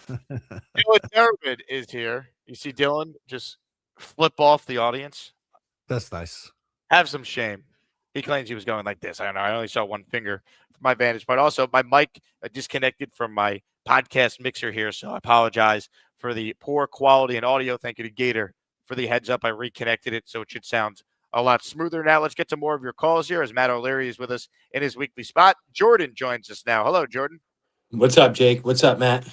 B: Dylan Terraman is here. You see Dylan just flip off the audience.
D: That's nice.
B: Have some shame. He claims he was going like this. I don't know. I only saw one finger from my vantage point. Also, my mic disconnected from my podcast mixer here, so I apologize for the poor quality and audio. Thank you to Gator for the heads up. I reconnected it, so it should sound a lot smoother now. Let's get to more of your calls here as Matt O'Leary is with us in his weekly spot. Jordan joins us now. Hello, Jordan.
M: What's up, Jake? What's up, Matt?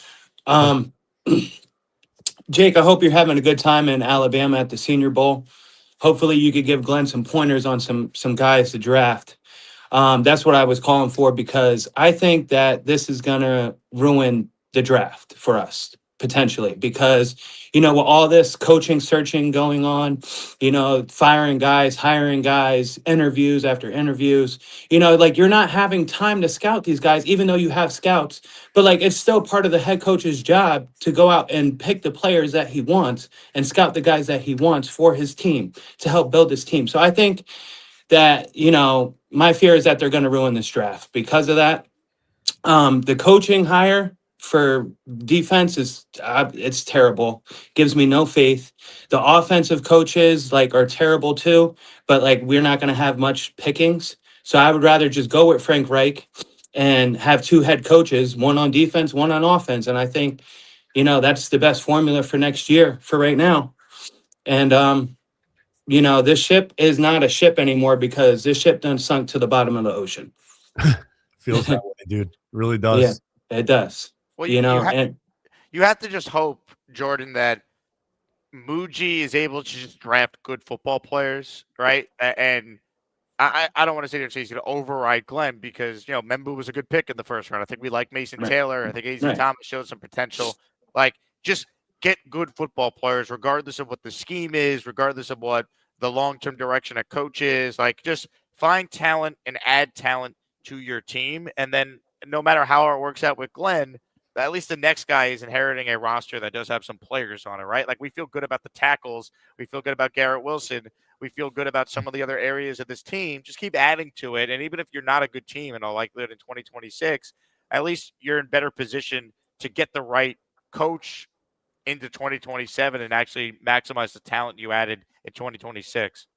M: Jake, I hope you're having a good time in Alabama at the Senior Bowl. Hopefully you could give Glenn some pointers on some guys to draft. That's what I was calling for because I think that this is going to ruin the draft for us potentially because, with all this coaching searching going on, firing guys, hiring guys, interviews after interviews, you're not having time to scout these guys, even though you have scouts, but it's still part of the head coach's job to go out and pick the players that he wants and scout the guys that he wants for his team to help build his team. So I think that, my fear is that they're going to ruin this draft because of that. The coaching hire for defense is it's terrible. Gives me no faith. The offensive coaches are terrible too, but we're not going to have much pickings. So I would rather just go with Frank Reich and have two head coaches, one on defense, one on offense. And I think, that's the best formula for next year for right now. And this ship is not a ship anymore because this ship done sunk to the bottom of the ocean.
D: Feels that way, dude. Really does.
M: Yeah, it does.
B: Well,
M: you
B: have to just hope, Jordan, that Muji is able to just draft good football players, right? And I don't want to sit here and say he's going to override Glenn because, Membu was a good pick in the first round. I think we like Mason Taylor. I think AZ Thomas showed some potential. Just get good football players, regardless of what the scheme is, regardless of what the long-term direction a coach is. Just find talent and add talent to your team. And then no matter how it works out with Glenn, at least the next guy is inheriting a roster that does have some players on it, right? We feel good about the tackles. We feel good about Garrett Wilson. We feel good about some of the other areas of this team. Just keep adding to it. And even if you're not a good team in all likelihood in 2026, at least you're in better position to get the right coach into 2027 and actually maximize the talent you added in 2026.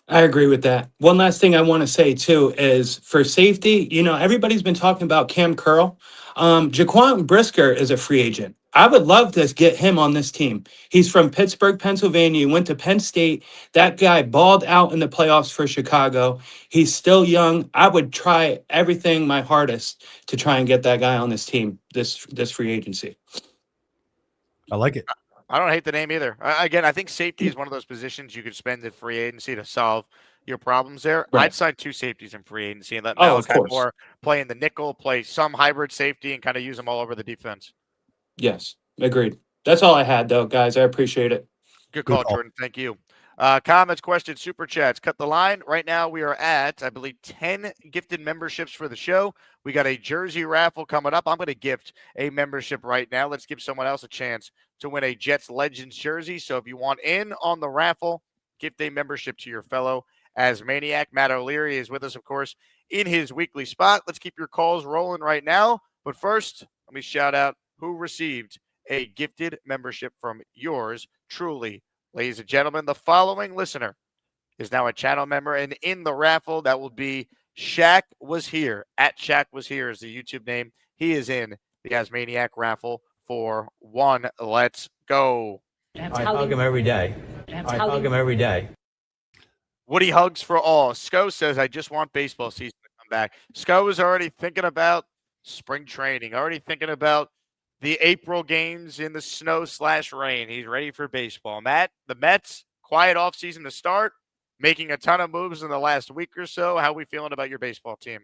M: I agree with that. One last thing I want to say, too, is for safety, everybody's been talking about Cam Curl. Jaquan Brisker is a free agent. I would love to get him on this team. He's from Pittsburgh, Pennsylvania. He went to Penn State. That guy balled out in the playoffs for Chicago. He's still young. I would try everything my hardest to try and get that guy on this team, this free agency.
D: I like it.
B: I don't hate the name either. Again, I think safety is one of those positions you could spend in free agency to solve your problems there.
M: Right.
B: I'd sign two safeties in free agency and let Malachi Moore play in the nickel, play some hybrid safety, and kind of use them all over the defense.
M: Yes, agreed. That's all I had, though, guys. I appreciate it.
B: Good call, Jordan. Thank you. Comments, questions, super chats. Cut the line. Right now we are at, I believe, 10 gifted memberships for the show. We got a jersey raffle coming up. I'm going to gift a membership right now. Let's give someone else a chance to win a Jets Legends jersey. So if you want in on the raffle, gift a membership to your fellow Asmaniac. Matt O'Leary is with us, of course, in his weekly spot. Let's keep your calls rolling right now. But first, let me shout out who received a gifted membership from yours truly. Ladies and gentlemen, the following listener is now a channel member, and in the raffle, that will be Shaq Was Here. At Shaq Was Here is the YouTube name. He is in the Asmaniac raffle for one. Let's go.
K: I hug him every day. I hug him every day.
B: Woody hugs for all. Sco says, I just want baseball season to come back. Sco is already thinking about spring training, already thinking about the April games in the snow/rain. He's ready for baseball. Matt, the Mets, quiet offseason to start, making a ton of moves in the last week or so. How are we feeling about your baseball team?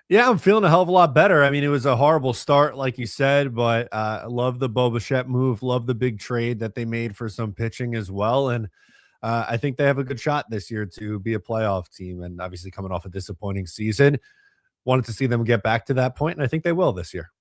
D: Yeah, I'm feeling a hell of a lot better. I mean, it was a horrible start, like you said, but I love the Bo Bichette move, love the big trade that they made for some pitching as well. And I think they have a good shot this year to be a playoff team. And obviously coming off a disappointing season, wanted to see them get back to that point, and I think they will this year.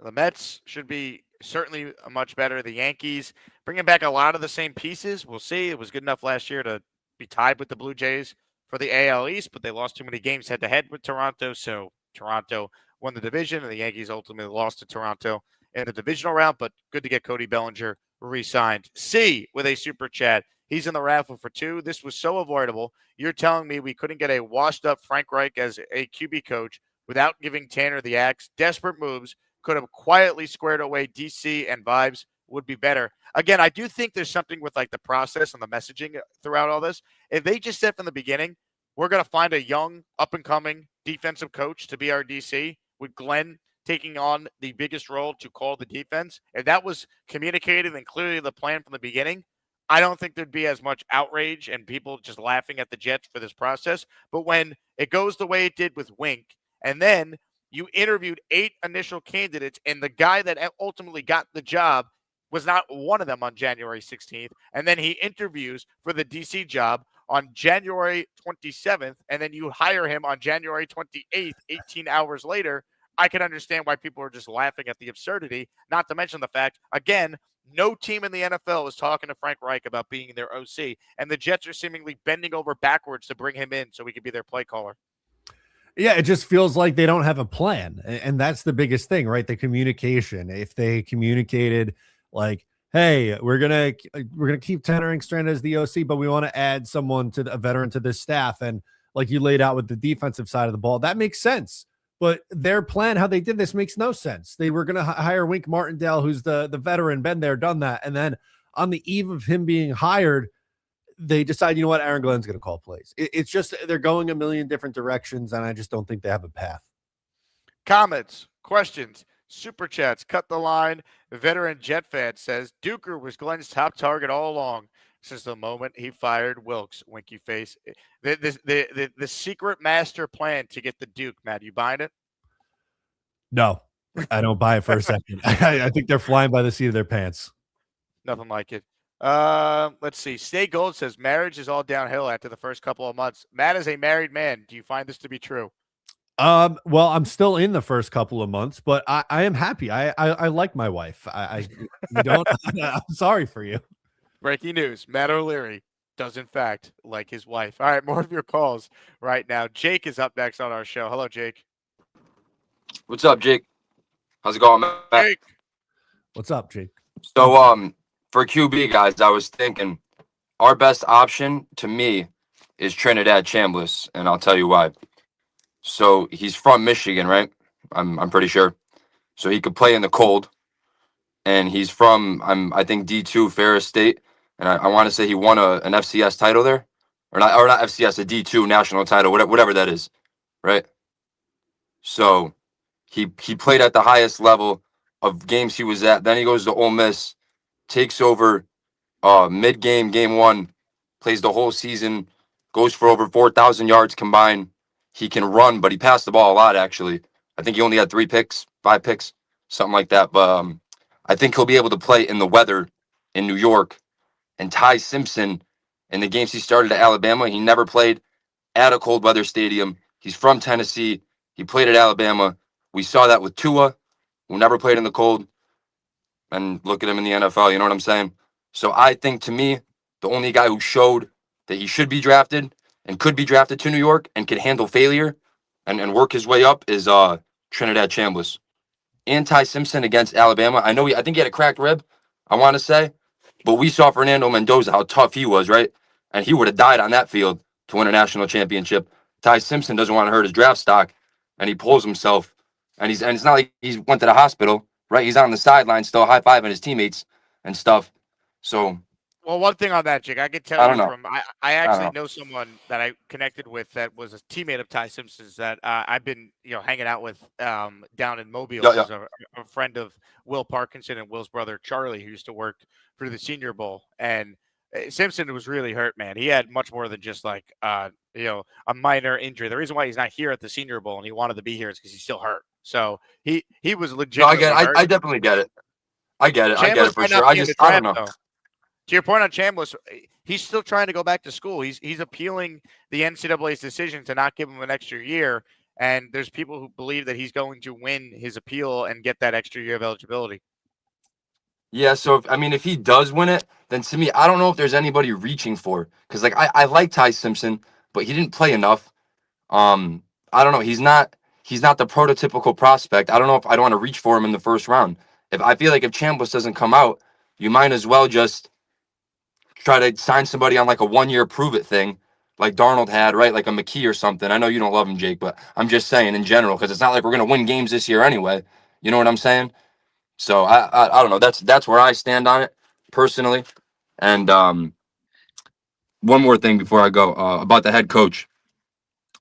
B: The Mets should be certainly much better. The Yankees bringing back a lot of the same pieces. We'll see. It was good enough last year to be tied with the Blue Jays for the AL East, but they lost too many games head-to-head with Toronto, so Toronto won the division, and the Yankees ultimately lost to Toronto in the divisional round, but good to get Cody Bellinger re-signed. C with a super chat. He's in the raffle for 2. This was so avoidable. You're telling me we couldn't get a washed-up Frank Reich as a QB coach without giving Tanner the axe? Desperate moves could have quietly squared away DC, and vibes would be better. Again, I do think there's something with like the process and the messaging throughout all this. If they just said from the beginning, we're going to find a young, up-and-coming defensive coach to be our DC, with Glenn taking on the biggest role to call the defense, if that was communicated and clearly the plan from the beginning, I don't think there'd be as much outrage and people just laughing at the Jets for this process. But when it goes the way it did with Wink, and then you interviewed 8 initial candidates, and the guy that ultimately got the job was not one of them on January 16th, and then he interviews for the DC job on January 27th, and then you hire him on January 28th, 18 hours later, I can understand why people are just laughing at the absurdity, not to mention the fact, again, no team in the NFL is talking to Frank Reich about being their OC, and the Jets are seemingly bending over backwards to bring him in so he could be their play caller.
D: Yeah, it just feels like they don't have a plan, and that's the biggest thing, right? The communication. If they communicated like, hey, we're gonna keep Tanner Engstrand as the OC, but we want to add someone a veteran to this staff, and like you laid out with the defensive side of the ball, that makes sense. But their plan, how they did this, makes no sense. They were going to hire Wink Martindale, who's the veteran, been there, done that. And then on the eve of him being hired, they decide, you know what, Aaron Glenn's going to call plays. It's just they're going a million different directions, and I just don't think they have a path.
B: Comments, questions, super chats, cut the line. Veteran Jet fan says, Duker was Glenn's top target all along since the moment he fired Wilkes, winky face. The secret master plan to get the Duke, Matt, you buying it?
D: No, I don't buy it for a second. I think they're flying by the seat of their pants.
B: Nothing like it. Let's see. Stay Gold says marriage is all downhill after the first couple of months. Matt is a married man. Do you find this to be true?
D: Well, I'm still in the first couple of months, but I am happy. I like my wife. You don't. I'm sorry for you.
B: Breaking news. Matt O'Leary does, in fact, like his wife. All right, more of your calls right now. Jake is up next on our show. Hello, Jake.
N: What's up, Jake? How's it going, Matt?
B: Jake.
D: What's up, Jake?
N: So, for QB, guys, I was thinking our best option, to me, is Trinidad Chambliss, and I'll tell you why. So, he's from Michigan, right? I'm pretty sure. So, he could play in the cold. And he's from, I think, D2 Ferris State. And I want to say he won an FCS title there. Or not FCS, a D2 national title, whatever that is. Right? So he played at the highest level of games he was at. Then he goes to Ole Miss, takes over mid-game, game 1, plays the whole season, goes for over 4,000 yards combined. He can run, but he passed the ball a lot, actually. I think he only had 5 picks, something like that. But I think he'll be able to play in the weather in New York. And Ty Simpson, in the games he started at Alabama, he never played at a cold weather stadium. He's from Tennessee. He played at Alabama. We saw that with Tua, who never played in the cold. And look at him in the NFL, you know what I'm saying? So I think, to me, the only guy who showed that he should be drafted and could be drafted to New York and could handle failure and work his way up is Trinidad Chambliss. And Ty Simpson against Alabama. I think he had a cracked rib, I want to say. But we saw Fernando Mendoza, how tough he was, right? And he would have died on that field to win a national championship. Ty Simpson doesn't want to hurt his draft stock, and he pulls himself and it's not like he's went to the hospital, right? He's on the sideline still high-fiving his teammates and stuff. So
B: Well, one thing on that, Jake, I could tell
N: I
B: you
N: don't know.
B: from I actually know someone that I connected with that was a teammate of Ty Simpson's that I've been hanging out with down in Mobile.
N: Yeah, yeah.
B: He's a friend of Will Parkinson and Will's brother Charlie, who used to work for the Senior Bowl. And Simpson was really hurt, man. He had much more than just like a minor injury. The reason why he's not here at the Senior Bowl and he wanted to be here is because he's still hurt. So he was
N: No,
B: legitimately hurt.
N: I definitely get it. I get it
B: Chambliss
N: for
B: might
N: sure.
B: not be in the
N: I don't
B: draft,
N: know.
B: though. To your point on Chambliss, he's still trying to go back to school. He's appealing the NCAA's decision to not give him an extra year. And there's people who believe that he's going to win his appeal and get that extra year of eligibility.
N: Yeah, so if he does win it, then to me, I don't know if there's anybody reaching for, because like I like Ty Simpson, but he didn't play enough. I don't know. He's not the prototypical prospect. I don't know if I don't want to reach for him in the first round. If I feel like if Chambliss doesn't come out, you might as well just try to sign somebody on like a 1-year prove it thing, like Darnold had, right? Like a McKee or something. I know you don't love him, Jake, but I'm just saying in general, because it's not like we're gonna win games this year anyway. You know what I'm saying? So I don't know. That's where I stand on it personally. And one more thing before I go about the head coach.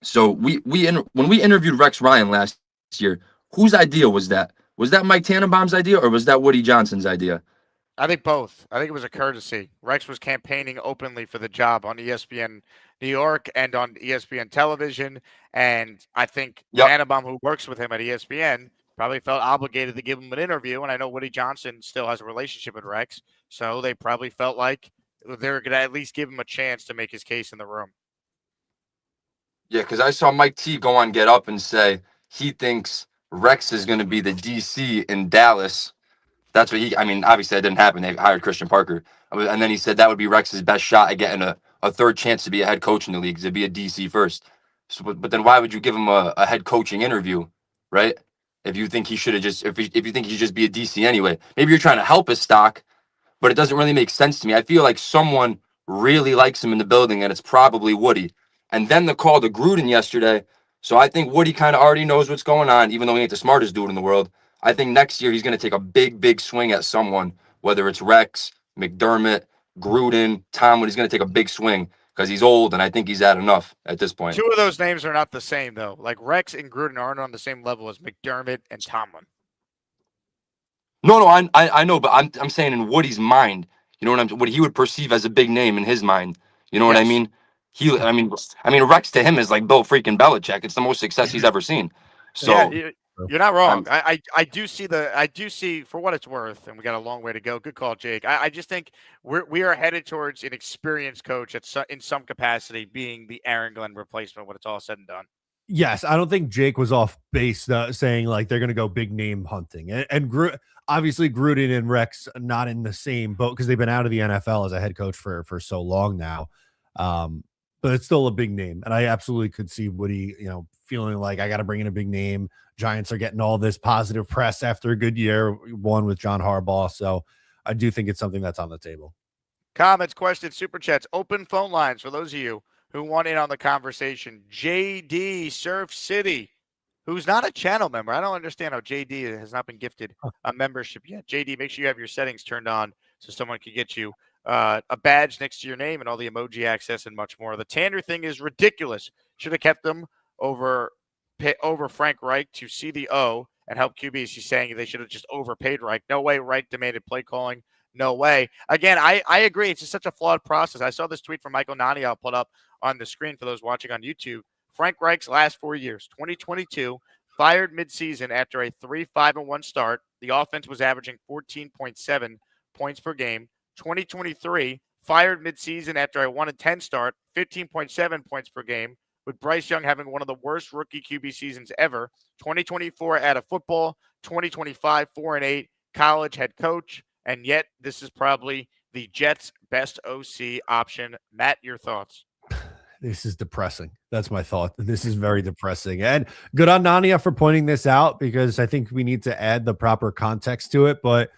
N: So when we interviewed Rex Ryan last year, whose idea was that? Was that Mike Tannenbaum's idea or was that Woody Johnson's idea?
B: I think both. I think it was a courtesy. Rex was campaigning openly for the job on ESPN New York and on ESPN television. And I think Tannenbaum, who works with him at ESPN, probably felt obligated to give him an interview. And I know Woody Johnson still has a relationship with Rex. So they probably felt like they were going to at least give him a chance to make his case in the room.
N: Yeah, because I saw Mike T go on Get Up and say he thinks Rex is going to be the DC in Dallas. That's what obviously that didn't happen. They hired Christian Parker. And then he said that would be Rex's best shot at getting a third chance to be a head coach in the league, to be a DC first. So, but then why would you give him a head coaching interview, right? If you think he should have just, if you think he should just be a DC anyway. Maybe you're trying to help his stock, but it doesn't really make sense to me. I feel like someone really likes him in the building, and it's probably Woody. And then the call to Gruden yesterday. So I think Woody kind of already knows what's going on, even though he ain't the smartest dude in the world. I think next year he's going to take a big, big swing at someone, whether it's Rex, McDermott, Gruden, Tomlin. He's going to take a big swing because he's old, and I think he's had enough at this point.
B: Two of those names are not the same, though. Like Rex and Gruden aren't on the same level as McDermott and Tomlin.
N: No, I know, but I'm saying in Woody's mind, you know what he would perceive as a big name in his mind. You know what I mean? Rex to him is like Bill freaking Belichick. It's the most success he's ever seen. So
B: yeah, you're not wrong. I do see for what it's worth, and we got a long way to go. Good call, Jake. I just think we are headed towards an experienced coach in some capacity being the Aaron Glenn replacement when it's all said and done.
D: Yes, I don't think Jake was off base saying like they're going to go big name hunting. And obviously Gruden and Rex not in the same boat because they've been out of the NFL as a head coach for so long now. But it's still a big name. And I absolutely could see Woody, feeling like I got to bring in a big name. Giants are getting all this positive press after a good year, one with John Harbaugh. So I do think it's something that's on the table.
B: Comments, questions, super chats, open phone lines for those of you who want in on the conversation. JD Surf City, who's not a channel member. I don't understand how JD has not been gifted a membership yet. JD, make sure you have your settings turned on so someone can get you a badge next to your name and all the emoji access and much more. The Tanner thing is ridiculous. Should have kept them over Frank Reich to see the O and help QBs. He's saying they should have just overpaid Reich. No way Reich demanded play calling. No way. Again, I agree. It's just such a flawed process. I saw this tweet from Michael Nani. I'll put up on the screen for those watching on YouTube. Frank Reich's last 4 years, 2022, fired midseason after a 3-5-1 start. The offense was averaging 14.7 points per game. 2023, fired midseason after a 1-10 start, 15.7 points per game, with Bryce Young having one of the worst rookie QB seasons ever. 2024 out of football, 2025 4-8 college head coach, and yet this is probably the Jets' best OC option. Matt, your thoughts?
D: This is depressing. That's my thought. This is very depressing. And good on Nania for pointing this out because I think we need to add the proper context to it. But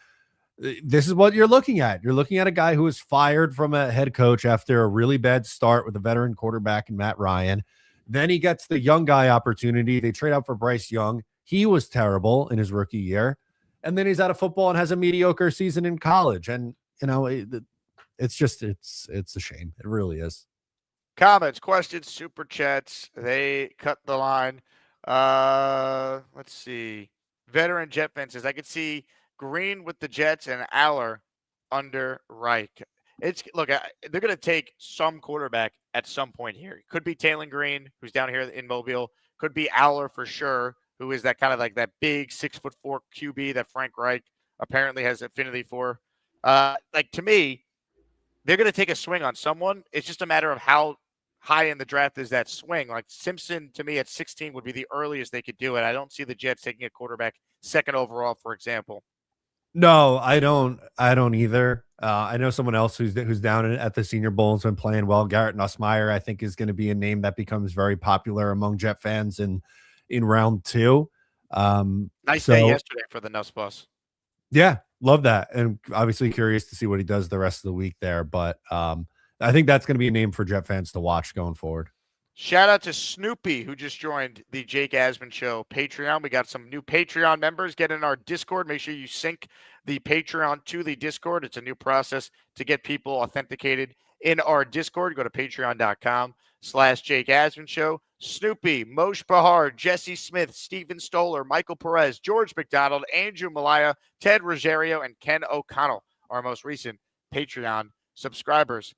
D: this is what you're looking at. You're looking at a guy who was fired from a head coach after a really bad start with a veteran quarterback in Matt Ryan. Then he gets the young guy opportunity. They trade out for Bryce Young. He was terrible in his rookie year. And then he's out of football and has a mediocre season in college. And, it's a shame. It really is.
B: Comments, questions, super chats. They cut the line. Let's see. Veteran Jet fan says, I could see Green with the Jets and Aller under Reich. They're going to take some quarterback at some point here. Could be Taylor Green, who's down here in Mobile. Could be Aller for sure, who is that kind of like that big 6'4" QB that Frank Reich apparently has affinity for. To me, they're going to take a swing on someone. It's just a matter of how high in the draft is that swing. Like Simpson, to me, at 16 would be the earliest they could do it. I don't see the Jets taking a quarterback second overall, for example.
D: No, I don't either. I know someone else who's down at the Senior Bowl has been playing well. Garrett Nussmeier, I think, is going to be a name that becomes very popular among Jet fans in round 2.
B: Nice day yesterday for the Nuss Bus.
D: Yeah, love that. And obviously curious to see what he does the rest of the week there. But I think that's going to be a name for Jet fans to watch going forward.
B: Shout out to Snoopy, who just joined the Jake Asman Show Patreon. We got some new Patreon members. Get in our Discord. Make sure you sync the Patreon to the Discord. It's a new process to get people authenticated in our Discord. Go to patreon.com/Jake Asman Show. Snoopy, Moshe Bahar, Jesse Smith, Steven Stoller, Michael Perez, George McDonald, Andrew Malaya, Ted Rogerio, and Ken O'Connell, our most recent Patreon subscribers.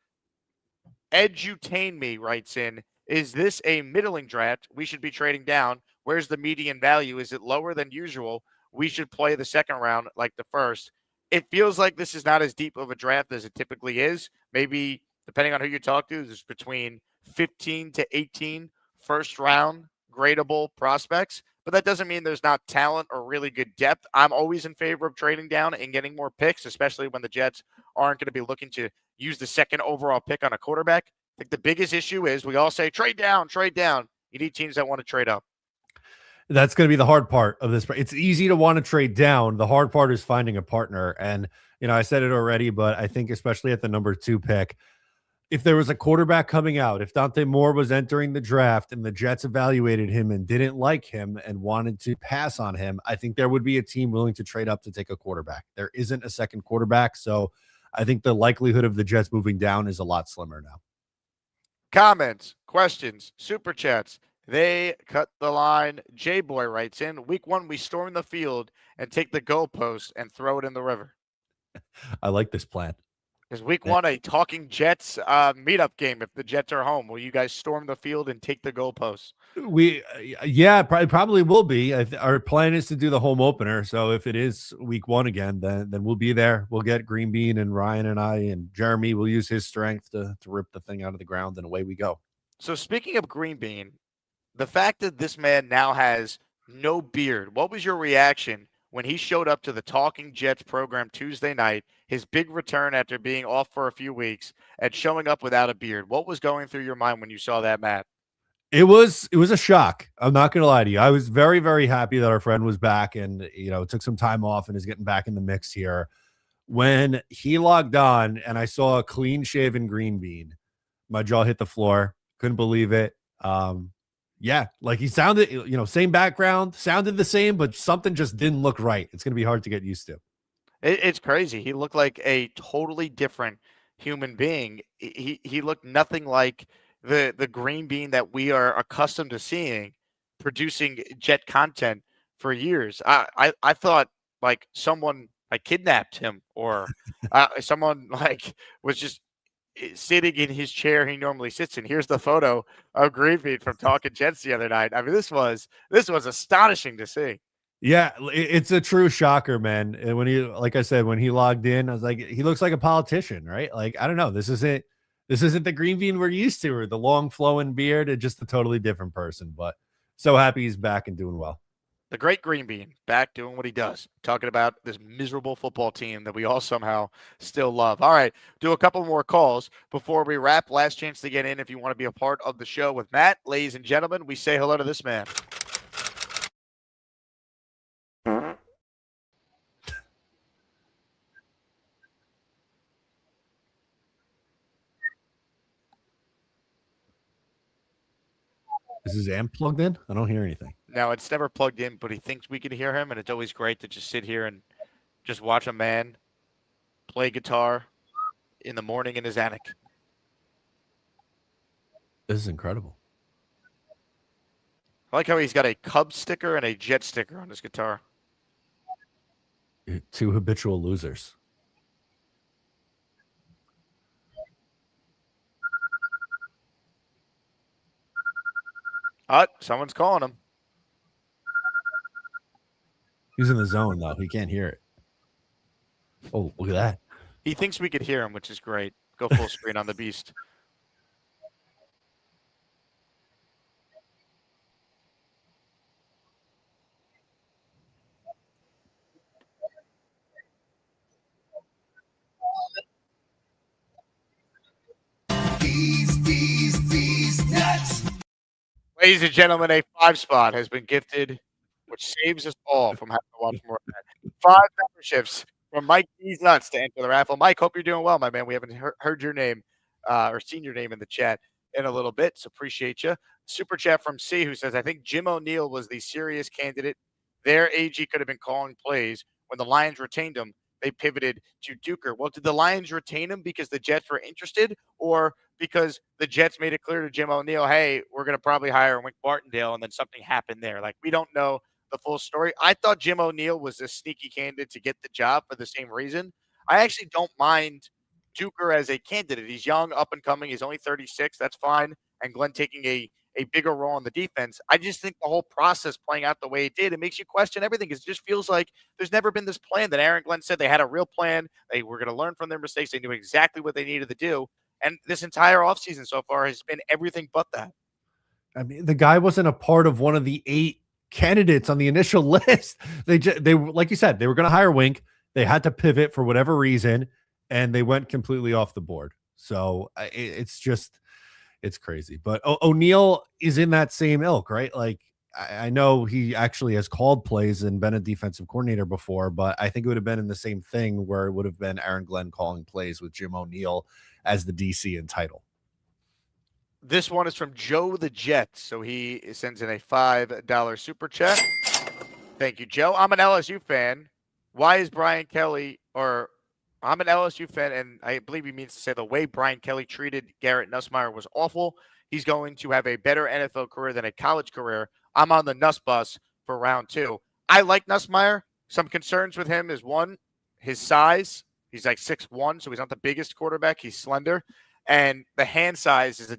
B: Edutain Me writes in, is this a middling draft? We should be trading down. Where's the median value? Is it lower than usual? We should play the second round like the first. It feels like this is not as deep of a draft as it typically is. Maybe, depending on who you talk to, there's between 15 to 18 first-round gradable prospects. But that doesn't mean there's not talent or really good depth. I'm always in favor of trading down and getting more picks, especially when the Jets aren't going to be looking to use the second overall pick on a quarterback. I think the biggest issue is we all say trade down, trade down. You need teams that want to trade up.
D: That's going to be the hard part of this. It's easy to want to trade down. The hard part is finding a partner. And, I said it already, but I think especially at the number 2 pick, if there was a quarterback coming out, if Dante Moore was entering the draft and the Jets evaluated him and didn't like him and wanted to pass on him, I think there would be a team willing to trade up to take a quarterback. There isn't a second quarterback. So I think the likelihood of the Jets moving down is a lot slimmer now.
B: Comments, questions, super chats. They cut the line. J-Boy writes in, week 1, we storm the field and take the goalpost and throw it in the river.
D: I like this plan.
B: Is week 1 a Talking Jets meetup game? If the Jets are home, will you guys storm the field and take the goalposts?
D: Probably will be. Our plan is to do the home opener. So if it is week 1 again, then we'll be there. We'll get Green Bean and Ryan and I and Jeremy will use his strength to rip the thing out of the ground, and away we go.
B: So speaking of Green Bean, the fact that this man now has no beard, what was your reaction when he showed up to the Talking Jets program Tuesday night, his big return after being off for a few weeks and showing up without a beard? What was going through your mind when you saw that, Matt?
D: It was a shock. I'm not going to lie to you. I was very, very happy that our friend was back and, took some time off and is getting back in the mix here. When he logged on and I saw a clean shaven Green Bean, my jaw hit the floor. Couldn't believe it. Yeah, like he sounded, same background, sounded the same, but something just didn't look right. It's going to be hard to get used to.
B: It's crazy. He looked like a totally different human being. He looked nothing like the Green Bean that we are accustomed to seeing producing Jet content for years. I thought like someone like kidnapped him or someone like was just sitting in his chair he normally sits in. Here's the photo of Green Bean from Talking Jets the other night. I mean, this was astonishing to see.
D: Yeah, it's a true shocker, man. And when like I said, when he logged in, I was like, he looks like a politician, right? Like, I don't know. This isn't the Green Bean we're used to, or the long flowing beard. It's just a totally different person. But so happy he's back and doing well.
B: The great Green Bean back doing what he does, talking about this miserable football team that we all somehow still love. All right, do a couple more calls before we wrap. Last chance to get in if you want to be a part of the show with Matt. Ladies and gentlemen, we say hello to this man.
D: Is his amp plugged in? I don't hear anything.
B: Now, it's never plugged in, but he thinks we can hear him, and it's always great to just sit here and just watch a man play guitar in the morning in his attic.
D: This is incredible.
B: I like how he's got a Cubs sticker and a Jet sticker on his guitar.
D: Two habitual losers.
B: Someone's calling him.
D: He's in the zone, though. He can't hear it. Oh, look at that.
B: He thinks we could hear him, which is great. Go full screen on the beast.
G: These nuts.
B: Ladies and gentlemen, a 5 spot has been gifted, which saves us all from having to watch more of that. 5 memberships from Mike D's Nuts to enter the raffle. Mike, hope you're doing well, my man. We haven't heard your name or seen your name in the chat in a little bit, so appreciate you. Super chat from C, who says, I think Jim O'Neill was the serious candidate. Their AG could have been calling plays. When the Lions retained him, they pivoted to Duker. Well, did the Lions retain him because the Jets were interested, or because the Jets made it clear to Jim O'Neill, hey, we're going to probably hire Wink Martindale, and then something happened there? Like, we don't know the full story. I thought Jim O'Neill was a sneaky candidate to get the job for the same reason. I actually don't mind Duker as a candidate. He's young, up and coming. He's only 36. That's fine. And Glenn taking a bigger role on the defense. I just think the whole process playing out the way it did, it makes you question everything. It just feels like there's never been this plan that Aaron Glenn said they had a real plan. They were going to learn from their mistakes. They knew exactly what they needed to do. And this entire offseason so far has been everything but that.
D: I mean, the guy wasn't a part of one of the 8 candidates on the initial list. They like you said, they were going to hire Wink. They had to pivot for whatever reason, and they went completely off the board. So it's crazy. But O'Neill is in that same ilk, right? Like, I know he actually has called plays and been a defensive coordinator before, but I think it would have been in the same thing where it would have been Aaron Glenn calling plays with Jim O'Neill as the DC in title.
B: This one is from Joe the Jet. So he sends in a $5 super chat. Thank you, Joe. I'm an LSU fan. Why is Brian Kelly, or I'm an LSU fan, and I believe he means to say the way Brian Kelly treated Garrett Nussmeier was awful. He's going to have a better NFL career than a college career. I'm on the Nuss bus for round 2. I like Nussmeier. Some concerns with him is, one, his size. He's like 6'1", so he's not the biggest quarterback. He's slender. And the hand size is a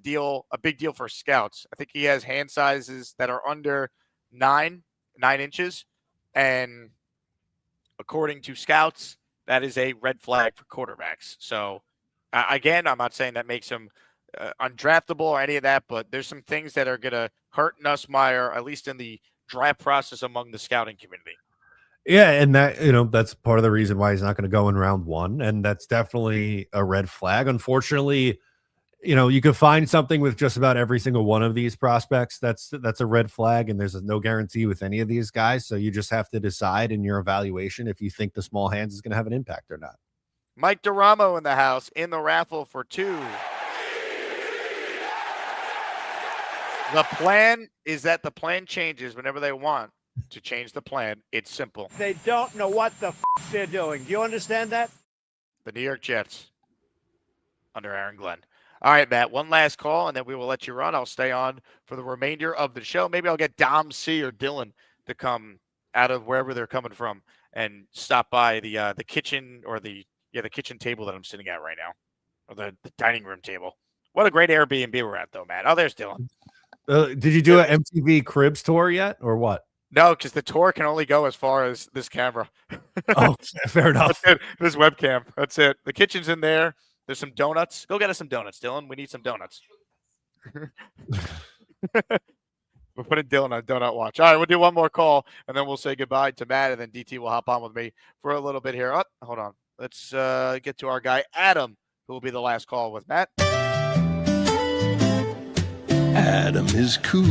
B: big deal for scouts. I think he has hand sizes that are under 9 inches. And according to scouts, that is a red flag for quarterbacks. So, again, I'm not saying that makes him undraftable or any of that, but there's some things that are going to hurt Nussmeier, at least in the draft process among the scouting community.
D: Yeah, and that, that's part of the reason why he's not going to go in round 1, and that's definitely a red flag. Unfortunately, you could find something with just about every single one of these prospects. That's a red flag, and there's no guarantee with any of these guys. So you just have to decide in your evaluation if you think the small hands is going to have an impact or not.
B: Mike DeRamo in the house in the raffle for 2. The plan is that the plan changes whenever they want to change the plan. It's simple.
H: They don't know what the they're doing. Do you understand that?
B: The New York Jets under Aaron Glenn. All right, Matt, one last call, and then we will let you run. I'll stay on for the remainder of the show. Maybe I'll get Dom C or Dylan to come out of wherever they're coming from and stop by the kitchen, or the kitchen table that I'm sitting at right now, or the dining room table. What a great Airbnb we're at, though, Matt. Oh, there's Dylan.
D: Did you do an MTV Cribs tour yet, or what?
B: No, because the tour can only go as far as this camera.
D: Oh, fair enough.
B: That's it. This webcam. That's it. The kitchen's in there. There's some donuts. Go get us some donuts, Dylan. We need some donuts. We're putting Dylan on donut watch. All right, we'll do one more call, and then we'll say goodbye to Matt, and then DT will hop on with me for a little bit here. Oh, hold on. Let's get to our guy, Adam, who will be the last call with Matt.
O: Adam is cool,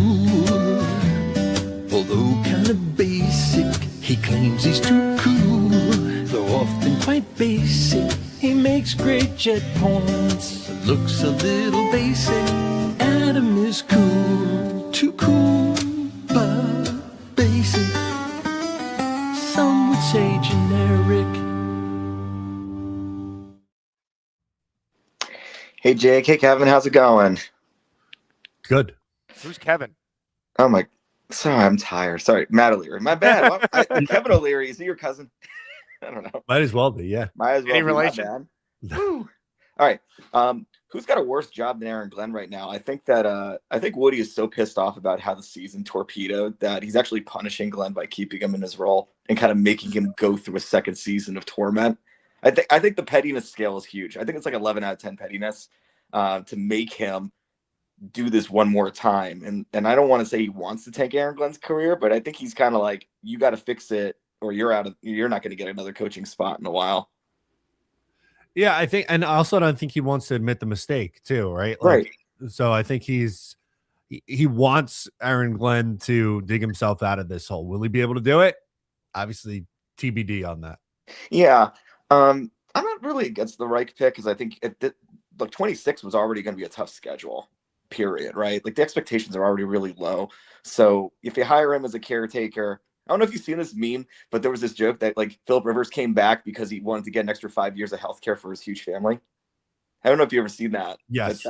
O: although kind of basic. He claims he's too cool, though often quite basic. He makes great jet points, looks a little basic. Adam is cool, too cool, but generic.
P: Hey Jake, hey Kevin, how's it going?
D: Good.
B: Who's Kevin?
P: Oh my, sorry, I'm tired. Sorry, Matt O'Leary. My bad. Kevin O'Leary, is he your cousin? I don't know.
D: Might as well be, yeah.
P: Might as well
B: Any
P: be.
B: relation?
P: My bad. Woo. All right. Who's got a worse job than Aaron Glenn right now? I think Woody is so pissed off about how the season torpedoed that he's actually punishing Glenn by keeping him in his role and kind of making him go through a second season of torment. I think the pettiness scale is huge. I think it's like 11 out of 10 pettiness to make him do this one more time. And I don't want to say he wants to take Aaron Glenn's career, but I think he's kind of like, you got to fix it or you're not going to get another coaching spot in a while.
D: Yeah, I think, and also I don't think he wants to admit the mistake too, right?
P: Right.
D: So I think he wants Aaron Glenn to dig himself out of this hole. Will he be able to do it? Obviously, TBD on that.
P: Yeah. I'm not really against the Reich pick because I think 26 was already going to be a tough schedule, period, right? Like the expectations are already really low. So if you hire him as a caretaker, I don't know if you've seen this meme, but there was this joke that like Philip Rivers came back because he wanted to get an extra 5 years of healthcare for his huge family. I don't know if you ever seen that.
D: Yes.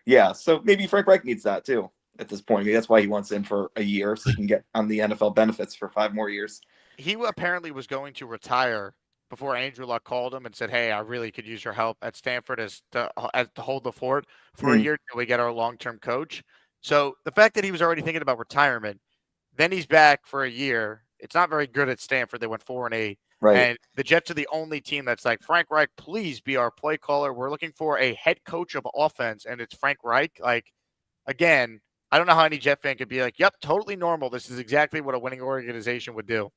P: Yeah. So maybe Frank Reich needs that too at this point. Maybe that's why he wants in for a year so he can get on the NFL benefits for 5 more years.
B: He apparently was going to retire before Andrew Luck called him and said, "Hey, I really could use your help at Stanford as to hold the fort for a year till we get our long-term coach." So the fact that he was already thinking about retirement, then he's back for a year. It's not very good at Stanford. They went 4-8.
P: Right.
B: And the Jets are the only team that's like, Frank Reich, please be our play caller. We're looking for a head coach of offense, and it's Frank Reich. Like, again, I don't know how any Jet fan could be like, yep, totally normal. This is exactly what a winning organization would do.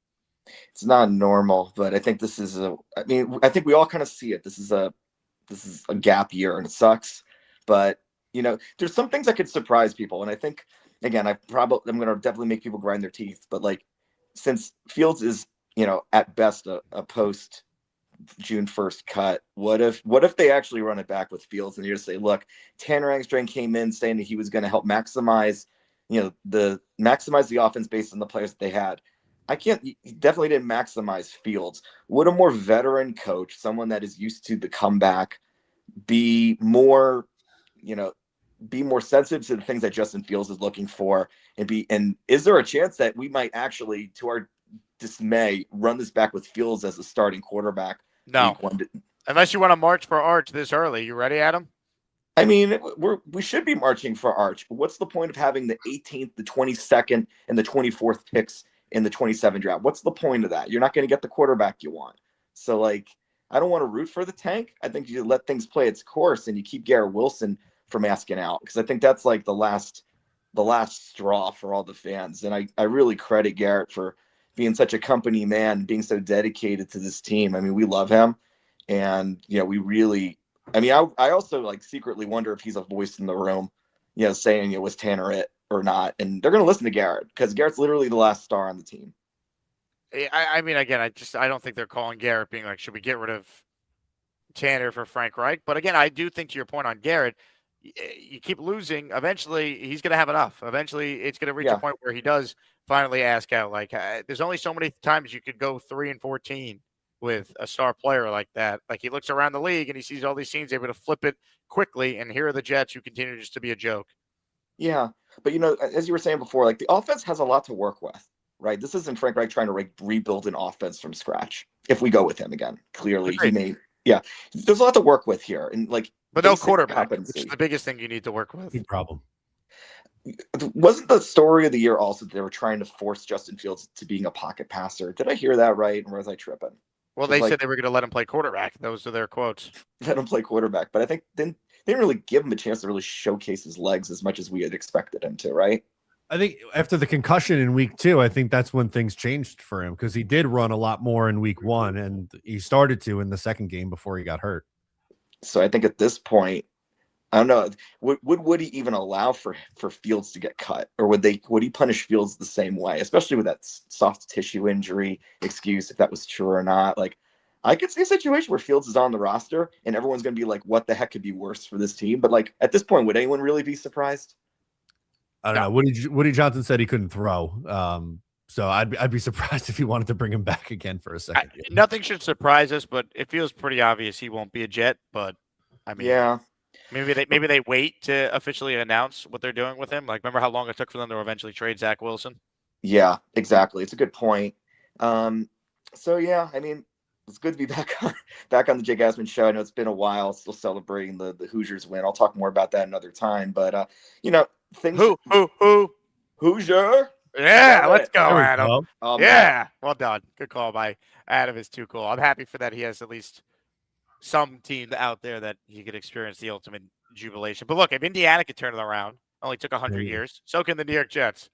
P: It's not normal, but I think this is I think we all kind of see it. This is a gap year and it sucks, but there's some things that could surprise people. And I think, again, I'm going to definitely make people grind their teeth, but like, since Fields is, at best a post June 1st cut, what if they actually run it back with Fields and you just say, look, Tanner Angstrom came in saying that he was going to help maximize the offense based on the players that they had. He definitely didn't maximize Fields. Would a more veteran coach, someone that is used to the comeback, be more sensitive to the things that Justin Fields is looking for, and is there a chance that we might actually, to our dismay, run this back with Fields as a starting quarterback?
B: No, unless you want to march for Arch this early. You ready, Adam?
P: I mean, we should be marching for Arch. What's the point of having the 18th, the 22nd, and the 24th picks in the 27 draft? What's the point of that? You're not going to get the quarterback you want. So, like, I don't want to root for the tank. I think you let things play its course and you keep Garrett Wilson from asking out, because I think that's like the last straw for all the fans. And I really credit Garrett for being such a company man, being so dedicated to this team. I mean, we love him, and we really. I mean, I also like secretly wonder if he's a voice in the room, saying was Tanner it or not, and they're going to listen to Garrett because Garrett's literally the last star on the team.
B: I mean, again, I don't think they're calling Garrett being like, should we get rid of Tanner for Frank Reich? But again, I do think to your point on Garrett, you keep losing. Eventually, he's going to have enough. Eventually, it's going to reach a point where he does finally ask out. Like, there's only so many times you could go 3-14 with a star player like that. Like, he looks around the league and he sees all these teams able to flip it quickly, and here are the Jets who continue just to be a joke. Yeah,
P: but as you were saying before, like the offense has a lot to work with, right? This isn't Frank Reich trying to rebuild an offense from scratch. If we go with him again, clearly he may. Yeah, there's a lot to work with here, and like,
B: but no quarterback, which is the biggest thing you need to work with.
D: Big problem.
P: Wasn't the story of the year also that they were trying to force Justin Fields to being a pocket passer? Did I hear that right, or was I tripping?
B: Well, they said they were going to let him play quarterback. Those are their quotes.
P: Let him play quarterback, but I think they didn't really give him a chance to really showcase his legs as much as we had expected him to, right?
D: I think after the concussion in week 2, I think that's when things changed for him, because he did run a lot more in week 1, and he started to in the second game before he got hurt.
P: So I think at this point, I don't know, would he even allow for Fields to get cut, or would he punish Fields the same way, especially with that soft tissue injury excuse, if that was true or not? Like, I could see a situation where Fields is on the roster and everyone's going to be like, what the heck could be worse for this team? But like, at this point, would anyone really be surprised?
D: I don't know. Woody Johnson said he couldn't throw. So I'd be surprised if he wanted to bring him back again for a second.
B: Nothing should surprise us, but it feels pretty obvious he won't be a Jet. But I mean,
P: Yeah.
B: maybe they wait to officially announce what they're doing with him. Like, remember how long it took for them to eventually trade Zach Wilson?
P: Yeah, exactly. It's a good point. So yeah, I mean, it's good to be back on the Jake Asman show. I know it's been a while, still celebrating the Hoosiers win. I'll talk more about that another time. But things.
B: Who?
P: Hoosier.
B: Yeah, let's go, Adam.
P: Oh,
B: yeah, well done. Good call by Adam. Is too cool. I'm happy for that. He has at least some team out there that he could experience the ultimate jubilation. But look, if Indiana could turn it around, only took 100 years. So can the New York Jets.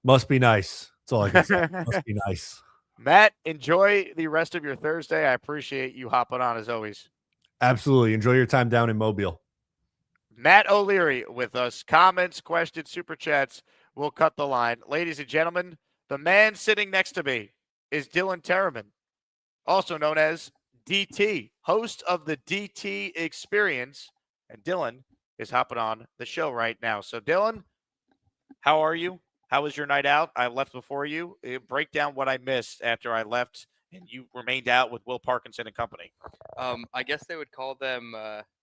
D: Must be nice. That's all I can say. Must be nice.
B: Matt, enjoy the rest of your Thursday. I appreciate you hopping on as always.
D: Absolutely. Enjoy your time down in Mobile.
B: Matt O'Leary with us. Comments, questions, super chats. We'll cut the line. Ladies and gentlemen, the man sitting next to me is Dylan Terraman, also known as DT, host of the DT Experience. And Dylan is hopping on the show right now. So, Dylan, how are you? How was your night out? I left before you. Break down what I missed after I left and you remained out with Will Parkinson and company.
Q: I guess they would call them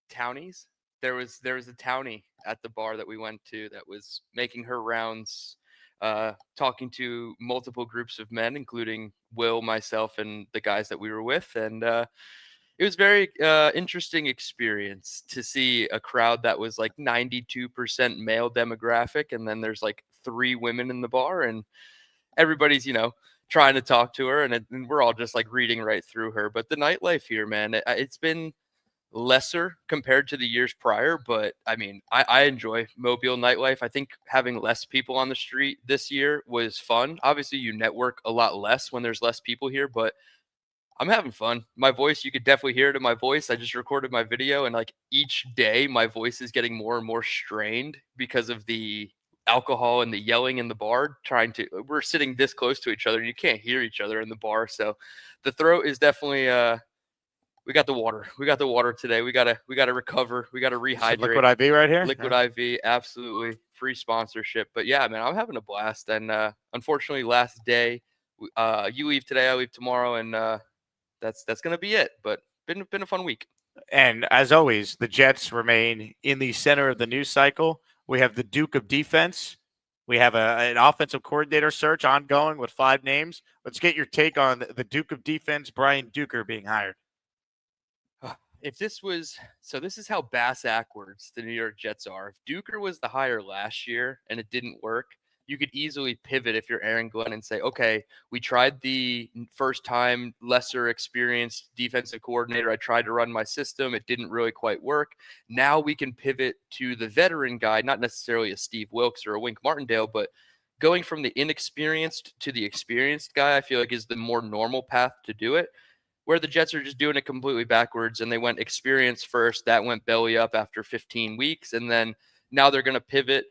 Q: townies. There was a townie at the bar that we went to that was making her rounds, talking to multiple groups of men, including Will, myself, and the guys that we were with. And it was very interesting experience to see a crowd that was like 92% male demographic. And then there's like 3 women in the bar and everybody's, trying to talk to her. And we're all just like reading right through her. But the nightlife here, man, it's been lesser compared to the years prior, but I mean, I enjoy Mobile nightlife. I think having less people on the street this year was fun. Obviously, you network a lot less when there's less people here, but I'm having fun. My voice, you could definitely hear it in my voice. I just recorded my video, and like each day, my voice is getting more and more strained because of the alcohol and the yelling in the bar. We're sitting this close to each other, and you can't hear each other in the bar. So the throat is definitely we got the water. We got the water today. We gotta recover. We gotta rehydrate.
B: Liquid IV right here.
Q: Liquid IV, absolutely free sponsorship. But yeah, man, I'm having a blast. And unfortunately, last day. You leave today. I leave tomorrow, and that's gonna be it. But been a fun week.
B: And as always, the Jets remain in the center of the news cycle. We have the Duke of Defense. We have an offensive coordinator search ongoing with 5 names. Let's get your take on the Duke of Defense, Brian Duker, being hired.
Q: If this is how bass-ackwards the New York Jets are. If Duker was the hire last year and it didn't work, you could easily pivot if you're Aaron Glenn and say, okay, we tried the first time lesser experienced defensive coordinator. I tried to run my system. It didn't really quite work. Now we can pivot to the veteran guy, not necessarily a Steve Wilkes or a Wink Martindale, but going from the inexperienced to the experienced guy, I feel like is the more normal path to do it. Where the Jets are just doing it completely backwards, and they went experience first. That went belly up after 15 weeks, and then now they're going to pivot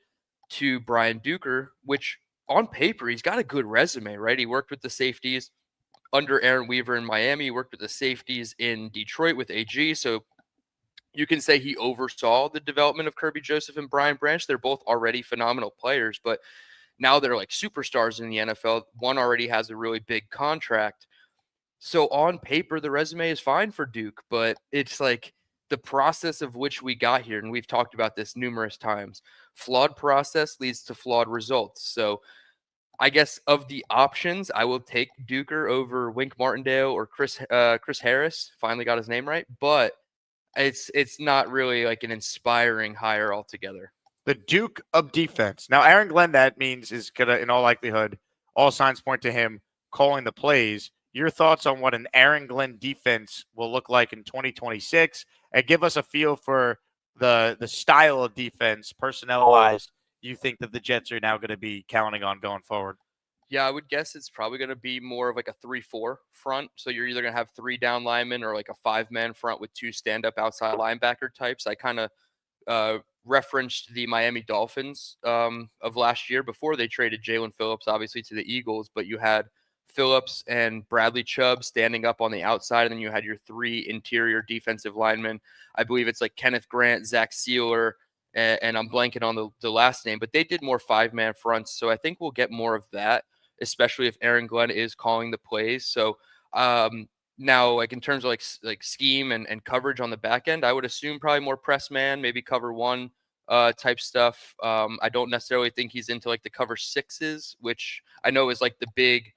Q: to Brian Duker, which on paper, he's got a good resume, right? He worked with the safeties under Aaron Weaver in Miami. He worked with the safeties in Detroit with AG, so you can say he oversaw the development of Kirby Joseph and Brian Branch. They're both already phenomenal players, but now they're like superstars in the NFL. One already has a really big contract. So on paper, the resume is fine for Duke, but it's like the process of which we got here, and we've talked about this numerous times. Flawed process leads to flawed results. So I guess of the options, I will take Duker over Wink Martindale or Chris Harris. Finally got his name right, but it's not really like an inspiring hire altogether.
B: The Duke of Defense. Now, Aaron Glenn, that means is gonna, in all likelihood, all signs point to him calling the plays. Your thoughts on what an Aaron Glenn defense will look like in 2026, and give us a feel for the style of defense, personnel-wise, you think that the Jets are now going to be counting on going forward.
Q: Yeah, I would guess it's probably going to be more of like a 3-4 front. So you're either going to have 3 down linemen or like a 5-man front with 2 stand-up outside linebacker types. I kind of referenced the Miami Dolphins of last year before they traded Jalen Phillips, obviously, to the Eagles, but you had Phillips and Bradley Chubb standing up on the outside, and then you had your 3 interior defensive linemen. I believe it's like Kenneth Grant, Zach Sealer, and I'm blanking on the last name, but they did more 5-man fronts, so I think we'll get more of that. especially if Aaron Glenn is calling the plays. So now, like in terms of like scheme and coverage on the back end, I would assume probably more press man, maybe cover one type stuff. I don't necessarily think he's into like the cover sixes, which I know is like the big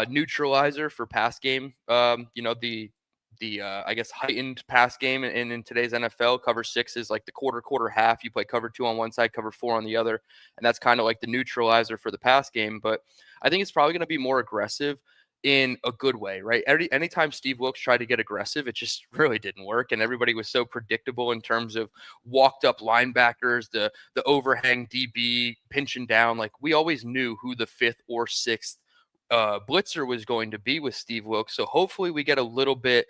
Q: neutralizer for pass game. The I guess heightened pass game in today's NFL. Cover six is like the quarter half. You play cover two on one side, cover four on the other, and that's kind of like the neutralizer for the pass game. But I think it's probably going to be more aggressive in a good way, right? Anytime Steve Wilkes tried to get aggressive, it just really didn't work, and everybody was so predictable in terms of walked up linebackers, the overhang DB pinching down. Like we always knew who the fifth or sixth blitzer was going to be with Steve Wilkes. So hopefully we get a little bit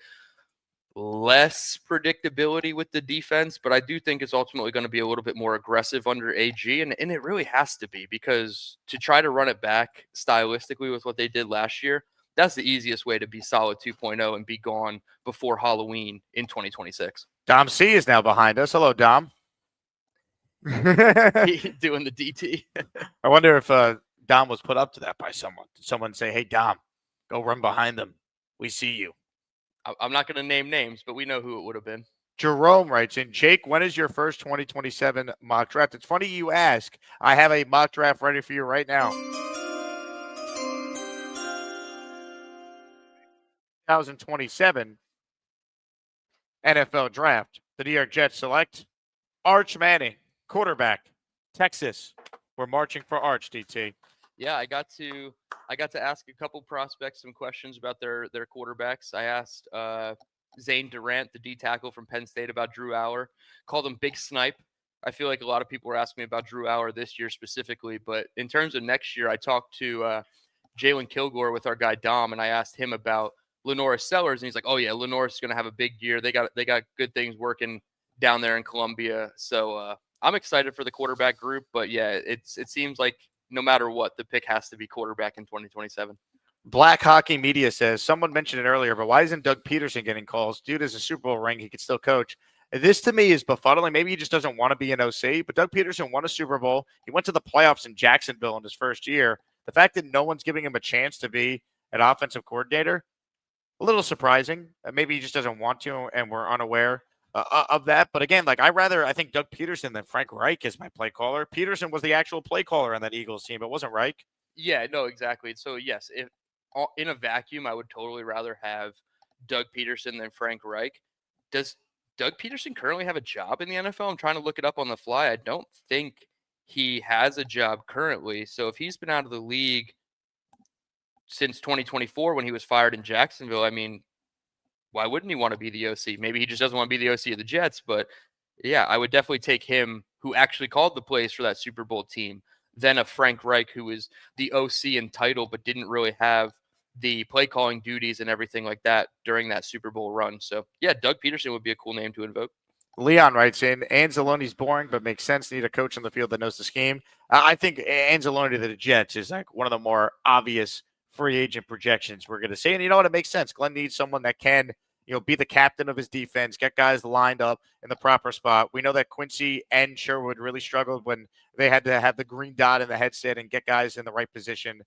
Q: less predictability with the defense, but I do think it's ultimately going to be a little bit more aggressive under AG, and it really has to be, because to try to run it back stylistically with what they did last year, that's the easiest way to be solid 2.0 and be gone before Halloween in 2026.
B: Dom C is now behind us. Hello, Dom.
Q: Doing the DT.
B: I wonder if Dom was put up to that by someone. Did someone say, hey, Dom, go run behind them. We see you.
Q: I'm not going to name names, but we know who it would have been.
B: Jerome writes in, Jake, when is your first 2027 mock draft? It's funny you ask. I have a mock draft ready for you right now. 2027 NFL draft. The New York Jets select Arch Manning, quarterback, Texas. We're marching for Arch, DT.
Q: Yeah, I got to ask a couple prospects some questions about their quarterbacks. I asked Zane Durant, the D tackle from Penn State, about Drew Aller. Called him Big Snipe. I feel like a lot of people were asking me about Drew Aller this year specifically, but in terms of next year, I talked to Jalen Kilgore with our guy Dom, and I asked him about Lenoris Sellers, and he's like, "Oh yeah, Lenoris is going to have a big year. They got good things working down there in Columbia." So I'm excited for the quarterback group, but yeah, it seems like no matter what, the pick has to be quarterback in 2027.
B: Black Hockey Media says, someone mentioned it earlier, but why isn't Doug Peterson getting calls? Dude has a Super Bowl ring. He could still coach. This to me is befuddling. Maybe he just doesn't want to be an OC, but Doug Peterson won a Super Bowl. He went to the playoffs in Jacksonville in his first year. The fact that no one's giving him a chance to be an offensive coordinator, a little surprising. Maybe he just doesn't want to, and we're unaware of that. But again, like I think Doug Peterson than Frank Reich is my play caller. Peterson was the actual play caller on that Eagles team. It wasn't Reich.
Q: Yeah, no, exactly. So yes, if in a vacuum, I would totally rather have Doug Peterson than Frank Reich. Does Doug Peterson currently have a job in the NFL? I'm trying to look it up on the fly. I don't think he has a job currently. So if he's been out of the league since 2024 when he was fired in Jacksonville, I mean, why wouldn't he want to be the OC? Maybe he just doesn't want to be the OC of the Jets. But yeah, I would definitely take him, who actually called the plays for that Super Bowl team, than a Frank Reich, who was the OC in title but didn't really have the play calling duties and everything like that during that Super Bowl run. So yeah, Doug Peterson would be a cool name to invoke.
B: Leon writes in, Anzalone's boring, but makes sense. Need a coach on the field that knows the scheme. I think Anzalone to the Jets is like one of the more obvious free agent projections we're going to see. And you know what? It makes sense. Glenn needs someone that can, be the captain of his defense, get guys lined up in the proper spot. We know that Quincy and Sherwood really struggled when they had to have the green dot in the headset and get guys in the right position.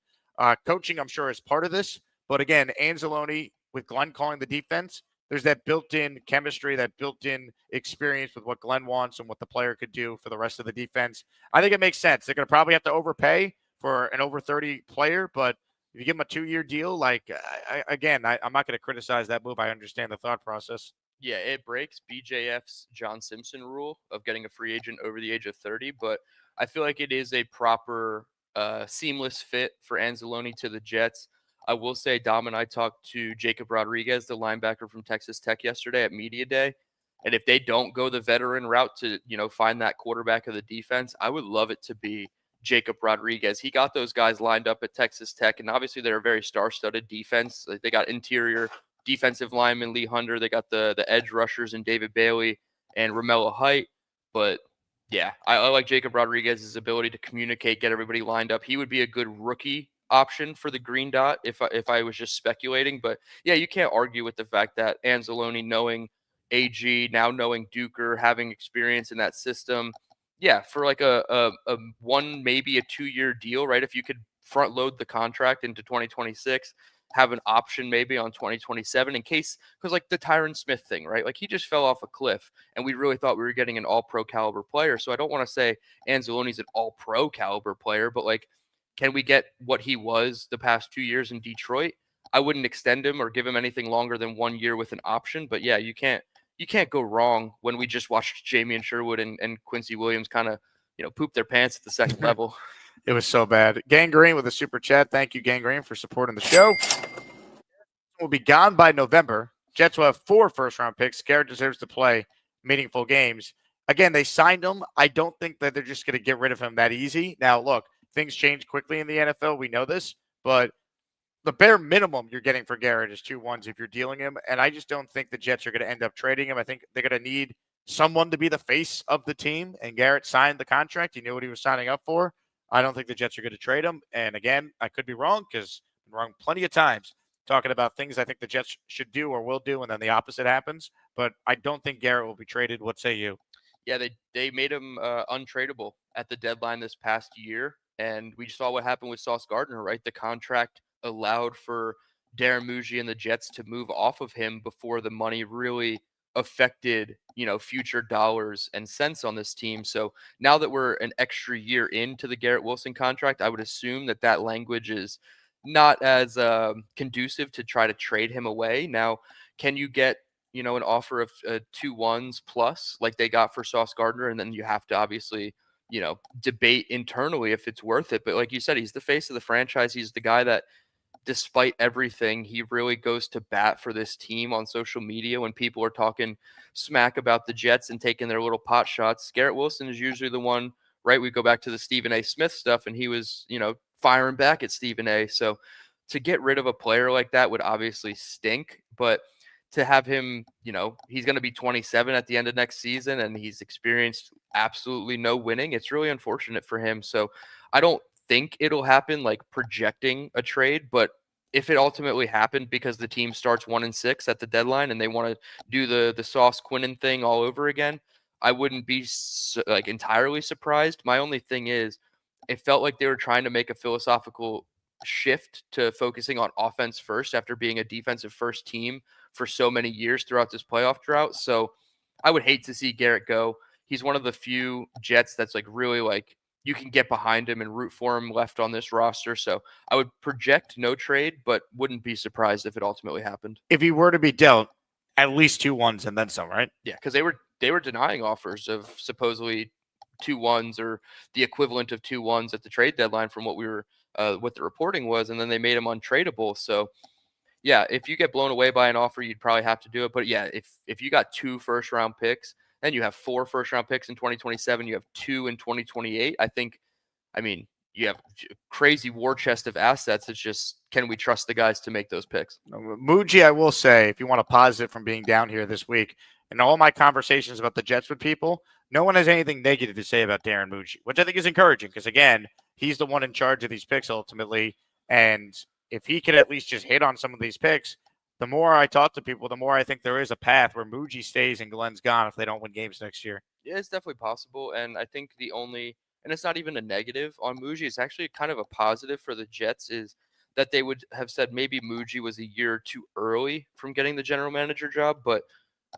B: Coaching, I'm sure, is part of this. But again, Anzalone, with Glenn calling the defense, there's that built-in chemistry, that built-in experience with what Glenn wants and what the player could do for the rest of the defense. I think it makes sense. They're going to probably have to overpay for an over 30 player, but if you give him a 2-year deal, I'm not going to criticize that move. I understand the thought process.
Q: Yeah, it breaks BJF's John Simpson rule of getting a free agent over the age of 30, but I feel like it is a proper, seamless fit for Anzalone to the Jets. I will say Dom and I talked to Jacob Rodriguez, the linebacker from Texas Tech, yesterday at Media Day. And if they don't go the veteran route to, find that quarterback of the defense, I would love it to be Jacob Rodriguez. He got those guys lined up at Texas Tech, and obviously they're a very star-studded defense. They got interior defensive lineman Lee Hunter. They got the edge rushers and David Bailey and Romello Height. But yeah, I like Jacob Rodriguez's ability to communicate, get everybody lined up. He would be a good rookie option for the green dot if I was just speculating. But yeah, you can't argue with the fact that Anzalone, knowing AG, now knowing Duker, having experience in that system, yeah, for like a 1, maybe a 2-year deal, right? If you could front load the contract into 2026, have an option maybe on 2027 in case, because like the Tyron Smith thing, right? Like he just fell off a cliff and we really thought we were getting an all-pro caliber player. So I don't want to say Anzalone's an all-pro caliber player, but like, can we get what he was the past 2 years in Detroit? I wouldn't extend him or give him anything longer than 1 year with an option, but yeah, you can't go wrong when we just watched Jamie Sherwood and Quincy Williams kind of, poop their pants at the second level.
B: It was so bad. Gangrene with a super chat. Thank you, Gangrene, for supporting the show. Will be gone by November. Jets will have 4 first-round picks. Garrett deserves to play meaningful games. Again, they signed him. I don't think that they're just going to get rid of him that easy. Now, look, things change quickly in the NFL. We know this, but the bare minimum you're getting for Garrett is 2-1s if you're dealing him, and I just don't think the Jets are going to end up trading him. I think they're going to need someone to be the face of the team, and Garrett signed the contract. He knew what he was signing up for. I don't think the Jets are going to trade him, and again, I could be wrong because I've been wrong plenty of times talking about things I think the Jets should do or will do, and then the opposite happens, but I don't think Garrett will be traded. What say you?
Q: Yeah, they made him untradeable at the deadline this past year, and we saw what happened with Sauce Gardner, right? The contract allowed for Darren Muji and the Jets to move off of him before the money really affected, future dollars and cents on this team. So now that we're an extra year into the Garrett Wilson contract, I would assume that language is not as conducive to try to trade him away. Now, can you get, an offer of 2-1s plus like they got for Sauce Gardner? And then you have to obviously, debate internally if it's worth it. But like you said, he's the face of the franchise. He's the guy that, despite everything, he really goes to bat for this team on social media when people are talking smack about the Jets and taking their little pot shots. Garrett Wilson is usually the one, right? We go back to the Stephen A. Smith stuff, and he was, firing back at Stephen A. So to get rid of a player like that would obviously stink, but to have him, he's going to be 27 at the end of next season, and he's experienced absolutely no winning. It's really unfortunate for him. So I don't think it'll happen like projecting a trade, but if it ultimately happened because the team starts 1-6 at the deadline and they want to do the Sauce Quinnen thing all over again, I wouldn't be entirely surprised. My only thing is, it felt like they were trying to make a philosophical shift to focusing on offense first after being a defensive first team for so many years throughout this playoff drought. So I would hate to see Garrett go. He's one of the few Jets that's really you can get behind him and root for him left on this roster. So I would project no trade, but wouldn't be surprised if it ultimately happened.
B: If he were to be dealt, at least 2-1s and then some, right?
Q: Yeah, because they were denying offers of supposedly 2-1s or the equivalent of 2-1s at the trade deadline from what the reporting was, and then they made him untradeable. So yeah, if you get blown away by an offer, you'd probably have to do it. But yeah, if you got 2 first-round picks, then you have 4 first-round picks in 2027, you have 2 in 2028. You have a crazy war chest of assets. It's just, can we trust the guys to make those picks?
B: Muji, I will say, if you want to pause it from being down here this week, in all my conversations about the Jets with people, no one has anything negative to say about Darren Muji, which I think is encouraging because, again, he's the one in charge of these picks ultimately. And if he could at least just hit on some of these picks, the more I talk to people, the more I think there is a path where Muji stays and Glenn's gone if they don't win games next year.
Q: Yeah, it's definitely possible. And I think and it's not even a negative on Muji, it's actually kind of a positive for the Jets, is that they would have said maybe Muji was a year or 2 early from getting the general manager job. But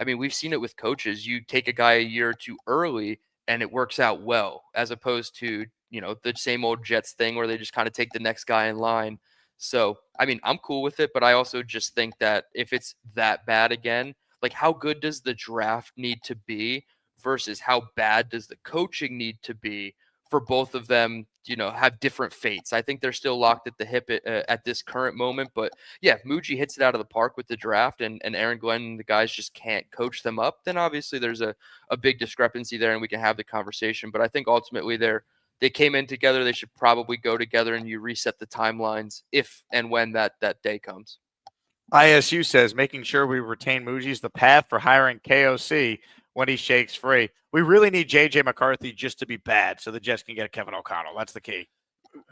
Q: we've seen it with coaches. You take a guy a year or 2 early and it works out well, as opposed to, the same old Jets thing where they just kind of take the next guy in line. So, I'm cool with it, but I also just think that if it's that bad again, how good does the draft need to be versus how bad does the coaching need to be for both of them, have different fates? I think they're still locked at the hip at this current moment. But yeah, if Muji hits it out of the park with the draft and Aaron Glenn and the guys just can't coach them up, then obviously there's a big discrepancy there and we can have the conversation. But I think ultimately they came in together. They should probably go together, and you reset the timelines if and when that day comes.
B: ISU says, making sure we retain Muji is the path for hiring KOC when he shakes free. We really need J.J. McCarthy just to be bad so the Jets can get Kevin O'Connell. That's the key.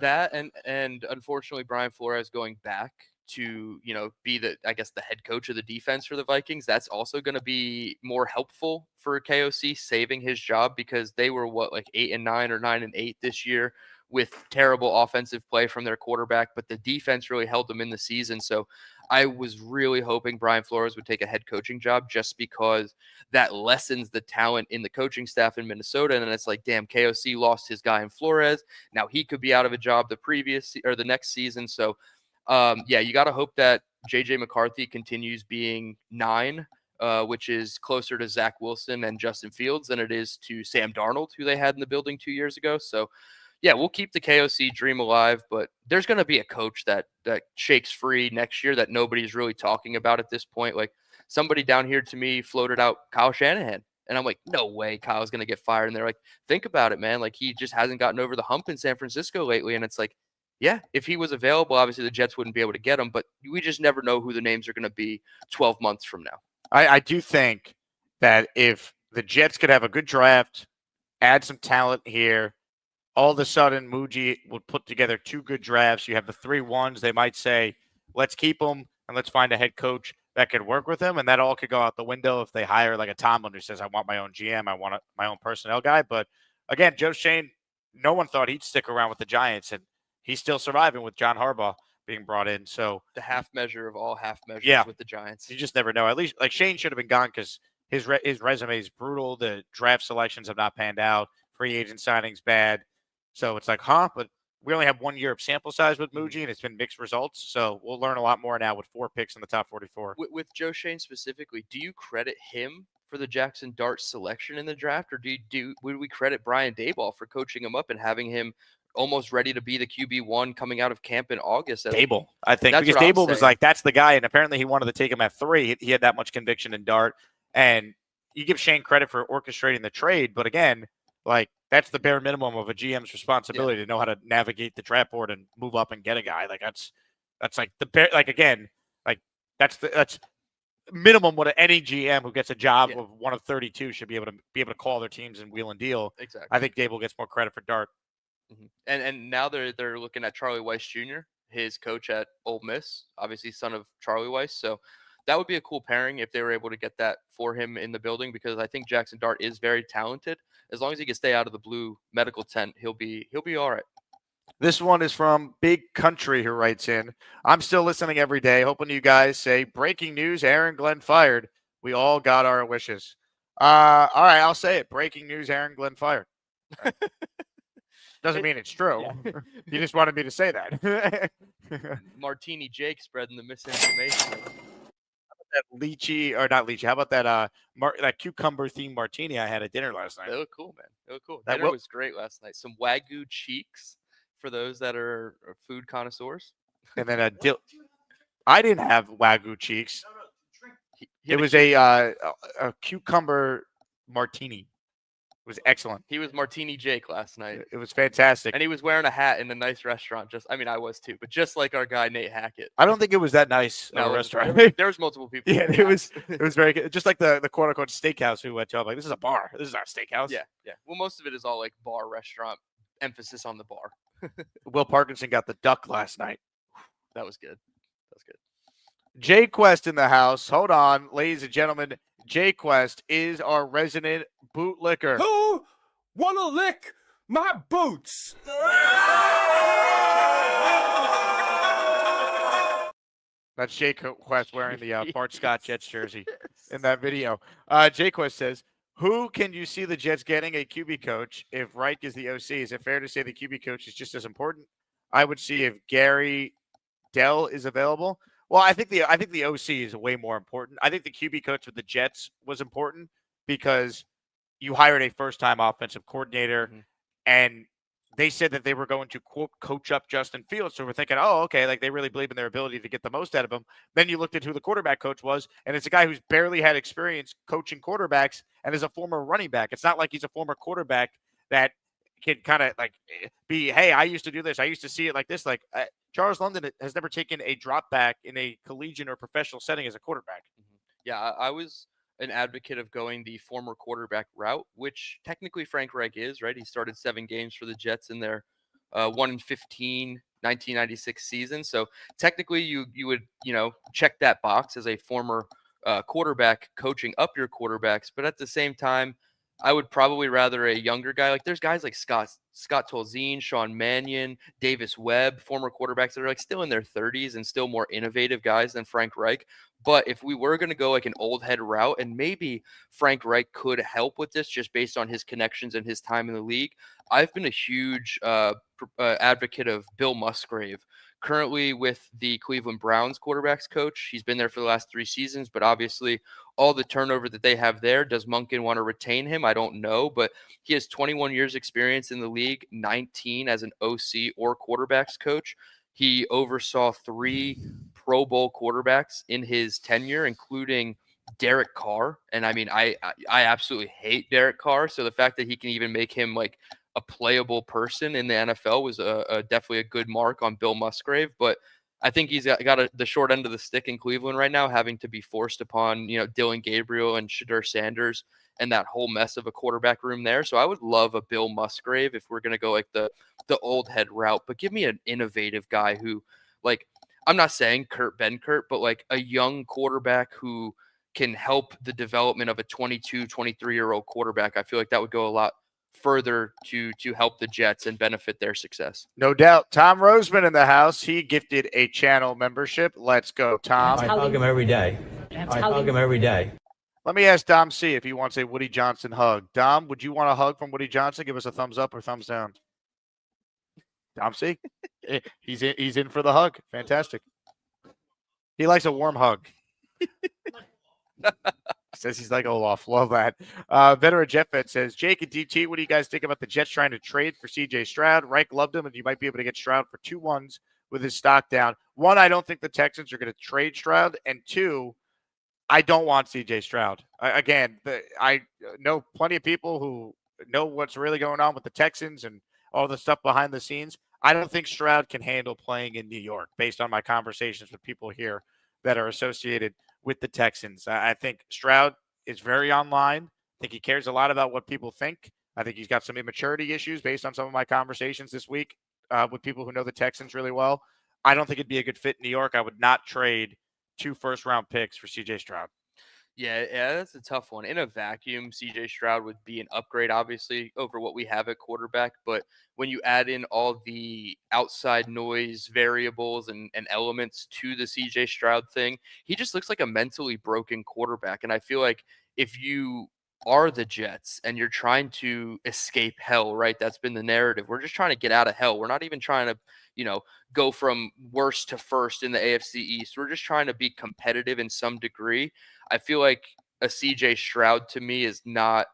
Q: That and unfortunately Brian Flores going back to, be the head coach of the defense for the Vikings. That's also going to be more helpful for KOC saving his job, because they were 8-9 or 9-8 this year with terrible offensive play from their quarterback, but the defense really held them in the season. So I was really hoping Brian Flores would take a head coaching job just because that lessens the talent in the coaching staff in Minnesota. And then it's like, damn, KOC lost his guy in Flores. Now he could be out of a job the next season. So yeah, you got to hope that JJ McCarthy continues being 9, which is closer to Zach Wilson and Justin Fields than it is to Sam Darnold, who they had in the building 2 years ago. So yeah, we'll keep the KOC dream alive, but there's going to be a coach that shakes free next year that nobody's really talking about at this point. Like somebody down here to me floated out Kyle Shanahan, and I'm like, no way Kyle's going to get fired. And they're like, think about it, man. Like he just hasn't gotten over the hump in San Francisco lately. And it's like, yeah, if he was available, obviously the Jets wouldn't be able to get him, but we just never know who the names are going to be 12 months from now.
B: I do think that if the Jets could have a good draft, add some talent here, all of a sudden, Muji would put together 2 good drafts. You have the 3 ones. They might say, let's keep them and let's find a head coach that could work with him. And that all could go out the window if they hire like a Tomlin who says, I want my own GM. I want my own personnel guy. But again, Joe Schoen, no one thought he'd stick around with the Giants. And he's still surviving with John Harbaugh being brought in. So
Q: the half measure of all half measures with the Giants.
B: You just never know. At least like Schoen should have been gone because his resume is brutal. The draft selections have not panned out. Free agent signings bad. So it's like, but we only have 1 year of sample size with Muji, and it's been mixed results. So we'll learn a lot more now with 4 picks in the top 44.
Q: With Joe Schoen specifically, do you credit him for the Jackson Dart selection in the draft, or would we credit Brian Daboll for coaching him up and having him almost ready to be the QB1 coming out of camp in August?
B: Daboll, I think, because Daboll was like, that's the guy, and apparently he wanted to take him at 3. He had that much conviction in Dart, and you give Schoen credit for orchestrating the trade, but again, like, that's the bare minimum of a GM's responsibility to know how to navigate the draft board and move up and get a guy. Like that's like the bare, like again, like that's minimum what any GM who gets a job of one of 32 should be able to call their teams and wheel and deal.
Q: Exactly.
B: I think Daboll gets more credit for Dart.
Q: Mm-hmm. And now they're looking at Charlie Weiss Jr., his coach at Ole Miss, obviously son of Charlie Weiss. So that would be a cool pairing if they were able to get that for him in the building, because I think Jackson Dart is very talented. As long as he can stay out of the blue medical tent, he'll be all right.
B: This one is from Big Country, who writes in, I'm still listening every day, hoping you guys say, breaking news, Aaron Glenn fired. We all got our wishes. All right, I'll say it. Breaking news, Aaron Glenn fired. Right. Doesn't mean it's true. Yeah. You just wanted me to say that.
Q: Martini Jake spreading the misinformation.
B: That lychee, or not lychee, how about that that cucumber themed martini I had at dinner last night?
Q: They look cool, man. They look cool. Dinner was great last night. Some Wagyu cheeks for those that are food connoisseurs.
B: And then I didn't have Wagyu cheeks. It was a cucumber martini. It was excellent.
Q: He was Martini Jake last night.
B: It was fantastic.
Q: And he was wearing a hat in a nice restaurant. I was too, but just like our guy Nate Hackett.
B: I don't think it was that nice a restaurant.
Q: There was multiple people.
B: Yeah, it was very good. Just like the quote unquote steakhouse who went to. I'm like, this is a bar. This is not a steakhouse.
Q: Yeah. Well, most of it is all like bar restaurant, emphasis on the bar.
B: Will Parkinson got the duck last night.
Q: That was good.
B: Jay Quest in the house. Hold on, ladies and gentlemen. Jay Quest is our resident bootlicker.
G: Who wanna lick my boots?
B: That's Jay Quest wearing the Bart Scott Jets jersey in that video. Jay Quest says, who can you see the Jets getting a QB coach if Reich is the OC? Is it fair to say the QB coach is just as important? I would see if Gary Dell is available. Well, I think the OC is way more important. I think the QB coach with the Jets was important because you hired a first-time offensive coordinator, and they said that they were going to, quote, coach up Justin Fields. So we're thinking, oh, okay, like they really believe in their ability to get the most out of him. Then you looked at who the quarterback coach was, and it's a guy who's barely had experience coaching quarterbacks and is a former running back. It's not like he's a former quarterback that can kind of like be, hey, I used to do this. I used to see it like this. Like Charles London has never taken a drop back in a collegiate or professional setting as a quarterback.
Q: Yeah, I was an advocate of going the former quarterback route, which technically Frank Reich is, right? He started 7 games for the Jets in their 1-15 1996 season. So technically you would, check that box as a former quarterback coaching up your quarterbacks. But at the same time, I would probably rather a younger guy. Like there's guys like Scott Tolzien, Sean Mannion, Davis Webb, former quarterbacks that are like still in their 30s and still more innovative guys than Frank Reich. But if we were going to go like an old head route, and maybe Frank Reich could help with this just based on his connections and his time in the league, I've been a huge advocate of Bill Musgrave, currently with the Cleveland Browns quarterbacks coach. He's been there for the last 3 seasons, but obviously all the turnover that they have there, does Monken want to retain him? I don't know, but he has 21 years experience in the league, 19 as an OC or quarterbacks coach. He oversaw 3 Pro Bowl quarterbacks in his tenure, including Derek Carr. And I mean, I absolutely hate Derek Carr. So the fact that he can even make him like a playable person in the NFL was definitely a good mark on Bill Musgrave. But I think he's got the short end of the stick in Cleveland right now, having to be forced upon, Dylan Gabriel and Shedeur Sanders and that whole mess of a quarterback room there. So I would love a Bill Musgrave if we're going to go like the old head route, but give me an innovative guy who, like, I'm not saying Kurt Benkert, but like a young quarterback who can help the development of a 22, 23-year-old quarterback. I feel like that would go a lot further to help the Jets and benefit their success.
B: No doubt. Tom Roseman in the house. He gifted a channel membership. Let's go, Tom.
K: I hug him every day. I hug him every day.
B: Let me ask Dom C if he wants a Woody Johnson hug. Dom, would you want a hug from Woody Johnson? Give us a thumbs up or thumbs down. Dom C, he's in for the hug. Fantastic. He likes a warm hug. Says he's like Olaf. Love that. Veteran Jetvet says, Jake and DT, what do you guys think about the Jets trying to trade for CJ Stroud? Reich loved him, and you might be able to get Stroud for 2 1s with his stock down. 1, I don't think the Texans are going to trade Stroud. And 2, I don't want CJ Stroud. I know plenty of people who know what's really going on with the Texans and all the stuff behind the scenes. I don't think Stroud can handle playing in New York based on my conversations with people here that are associated with the Texans. I think Stroud is very online. I think he cares a lot about what people think. I think he's got some immaturity issues based on some of my conversations this week with people who know the Texans really well. I don't think it'd be a good fit in New York. I would not trade 2 first-round picks for CJ Stroud.
Q: Yeah, that's a tough one. In a vacuum, CJ Stroud would be an upgrade, obviously, over what we have at quarterback. But when you add in all the outside noise variables and elements to the CJ Stroud thing, he just looks like a mentally broken quarterback. And I feel like if you are the Jets and you're trying to escape hell, right? That's been the narrative. We're just trying to get out of hell. We're not even trying to, go from worst to first in the AFC East. We're just trying to be competitive in some degree. I feel like a CJ Stroud to me is not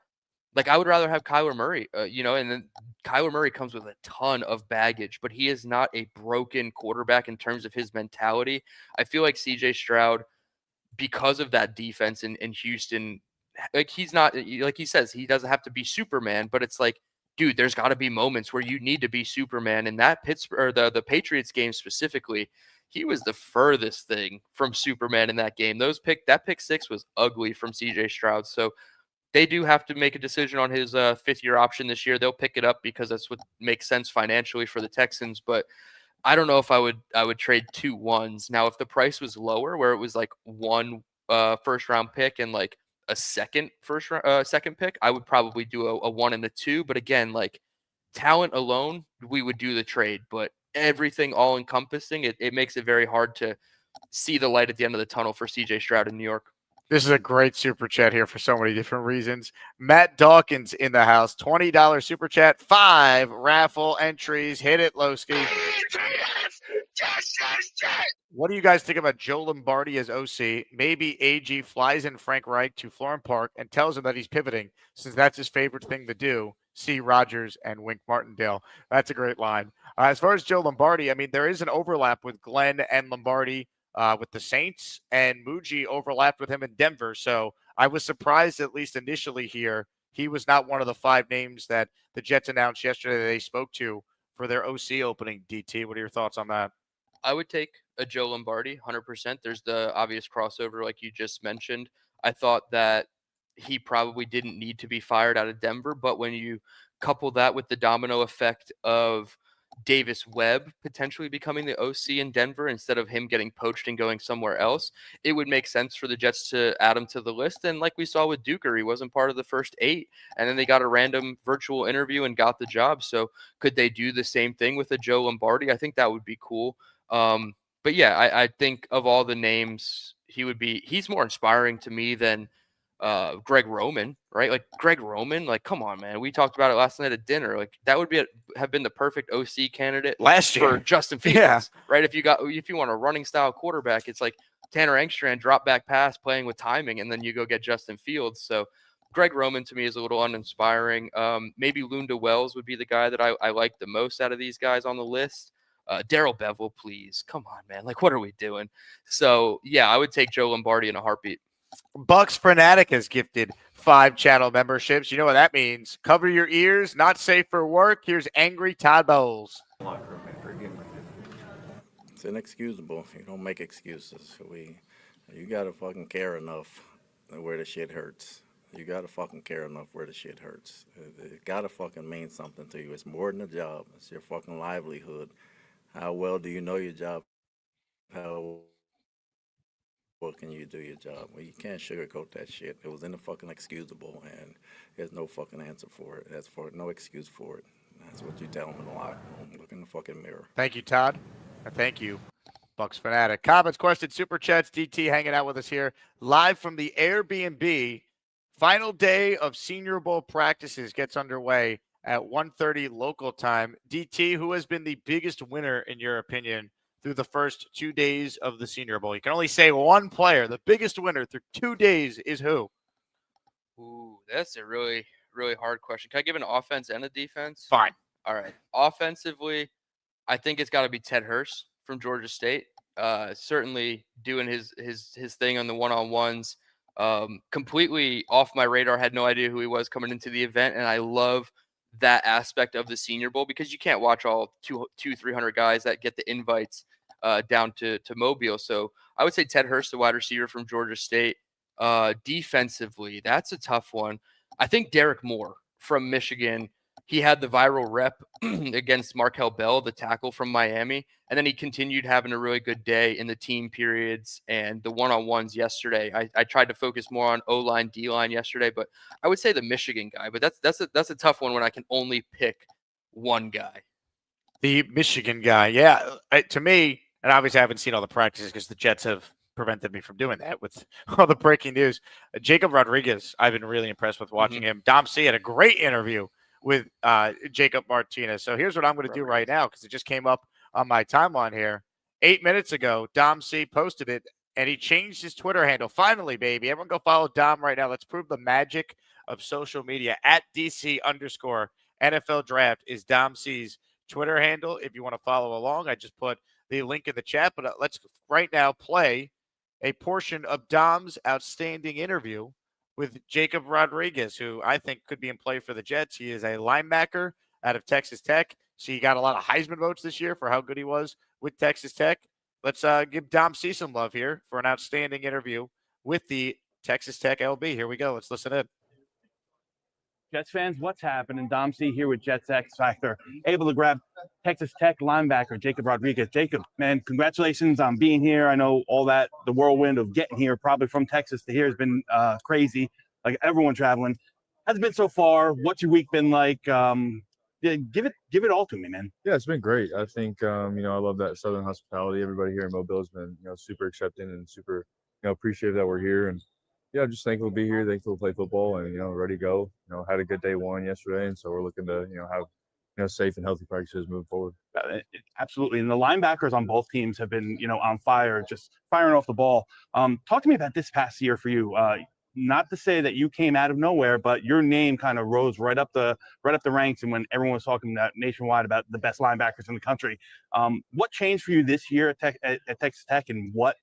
Q: like, I would rather have Kyler Murray, and then Kyler Murray comes with a ton of baggage, but he is not a broken quarterback in terms of his mentality. I feel like CJ Stroud, because of that defense in Houston, like he's not, like he says, he doesn't have to be Superman, but it's like, dude, there's got to be moments where you need to be Superman. And that Pittsburgh, or the Patriots game specifically, he was the furthest thing from Superman in that game. That pick 6 was ugly from CJ Stroud. So they do have to make a decision on his 5th-year option this year. They'll pick it up because that's what makes sense financially for the Texans. But I don't know if I would trade 2 1s. Now, if the price was lower, where it was like 1 first-round pick and like a second pick, I would probably do a 1 and a 2. But again, like talent alone, we would do the trade. But everything all encompassing, it makes it very hard to see the light at the end of the tunnel for CJ Stroud in New York.
B: This is a great super chat here for so many different reasons. Matt Dawkins in the house, $20 super chat, 5 raffle entries. Hit it, Lowski. What do you guys think about Joe Lombardi as OC? Maybe AG flies in Frank Reich to Florham Park and tells him that he's pivoting since that's his favorite thing to do. See Rodgers and Wink Martindale. That's a great line. As far as Joe Lombardi, I mean, there is an overlap with Glenn and Lombardi with the Saints, and Muji overlapped with him in Denver. So I was surprised, at least initially here, he was not one of the 5 names that the Jets announced yesterday that they spoke to for their OC opening. DT, what are your thoughts on that?
Q: I would take a Joe Lombardi, 100%. There's the obvious crossover, like you just mentioned. I thought that he probably didn't need to be fired out of Denver, but when you couple that with the domino effect of, Davis Webb potentially becoming the OC in Denver instead of him getting poached and going somewhere else, it would make sense for the Jets to add him to the list. And like we saw with Duker, he wasn't part of the first 8, and then they got a random virtual interview and got the job. So could they do the same thing with a Joe Lombardi? I think that would be cool. But yeah, I think of all the names, he's more inspiring to me than Greg Roman, right? Like Greg Roman, like come on, man. We talked about it last night at dinner. Like that would have been the perfect OC candidate
B: last year
Q: for Justin Fields,
B: Yeah.
Q: right? If you want a running style quarterback, it's like Tanner Engstrand drop back pass playing with timing, and then you go get Justin Fields. So Greg Roman to me is a little uninspiring. Maybe Lunda Wells would be the guy that I like the most out of these guys on the list. Darrell Bevell, please. Come on, man. Like, what are we doing? So, yeah, I would take Joe Lombardi in a heartbeat.
B: Bucks Fanatic has gifted 5 channel memberships. You know what that means. Cover your ears. Not safe for work. Here's Angry Todd Bowles.
R: It's inexcusable. You don't make excuses. You gotta fucking care enough where the shit hurts. You gotta fucking care enough where the shit hurts. It gotta fucking mean something to you. It's more than a job. It's your fucking livelihood. How well do you know your job? How well can you do your job? Well, you can't sugarcoat that shit. It was in the fucking excusable, and there's no fucking answer for it. That's no excuse for it. That's what you tell them in the locker room. Look in the fucking mirror.
B: Thank you, Todd. Thank you, Bucks Fanatic. Comments, questions, super chats. DT hanging out with us here live from the Airbnb. Final day of Senior Bowl practices gets underway at 1:30 local time. DT, who has been the biggest winner in your opinion through the first 2 days of the Senior Bowl? You can only say one player. The biggest winner through 2 days is who?
Q: Ooh, that's a really, really hard question. Can I give an offense and a defense?
B: Fine.
Q: All right. Offensively, I think it's got to be Ted Hurst from Georgia State. Certainly doing his thing on the one-on-ones. Completely off my radar. Had no idea who he was coming into the event, and I love that aspect of the Senior Bowl because you can't watch all 300 guys that get the invites down to Mobile. So I would say Ted Hurst, the wide receiver from Georgia State. Defensively, that's a tough one. I think Derek Moore from Michigan. He had the viral rep against Markel Bell, the tackle from Miami, and then he continued having a really good day in the team periods and the one-on-ones yesterday. I tried to focus more on O-line, D-line yesterday, but I would say the Michigan guy. But that's a tough one when I can only pick one guy.
B: The Michigan guy, yeah. To me, and obviously I haven't seen all the practices because the Jets have prevented me from doing that with all the breaking news. Jacob Rodriguez, I've been really impressed with watching him. Dom C had a great interview with Jacob Martinez. So here's what I'm going to do right now because it just came up on my timeline here. 8 minutes ago, Dom C posted it, and he changed his Twitter handle. Finally, baby. Everyone go follow Dom right now. Let's prove the magic of social media. At DC_NFL Draft is Dom C's Twitter handle. If you want to follow along, I just put the link in the chat. But let's right now play a portion of Dom's outstanding interview with Jacob Rodriguez, who I think could be in play for the Jets. He is a linebacker out of Texas Tech. So he got a lot of Heisman votes this year for how good he was with Texas Tech. Let's give Dom C some love here for an outstanding interview with the Texas Tech LB. Here we go. Let's listen in.
S: Jets fans, what's happening? Dom C here with Jets X Factor. Able to grab Texas Tech linebacker Jacob Rodriguez. Jacob, man, congratulations on being here. I know all that, the whirlwind of getting here, probably from Texas to here, has been crazy. Like everyone traveling. How's it been so far? What's your week been like? Yeah, give it all to me, man.
T: Yeah, it's been great. I think I love that Southern hospitality. Everybody here in Mobile has been super accepting and super appreciative that we're here, and yeah, just thankful to be here, thankful to play football, and ready to go. Had a good day one yesterday, and so we're looking to have safe and healthy practices moving forward.
S: Absolutely, and the linebackers on both teams have been on fire, just firing off the ball. Talk to me about this past year for you. Not to say that you came out of nowhere, but your name kind of rose right up the ranks, and when everyone was talking nationwide about the best linebackers in the country, what changed for you this year at Texas Tech, and what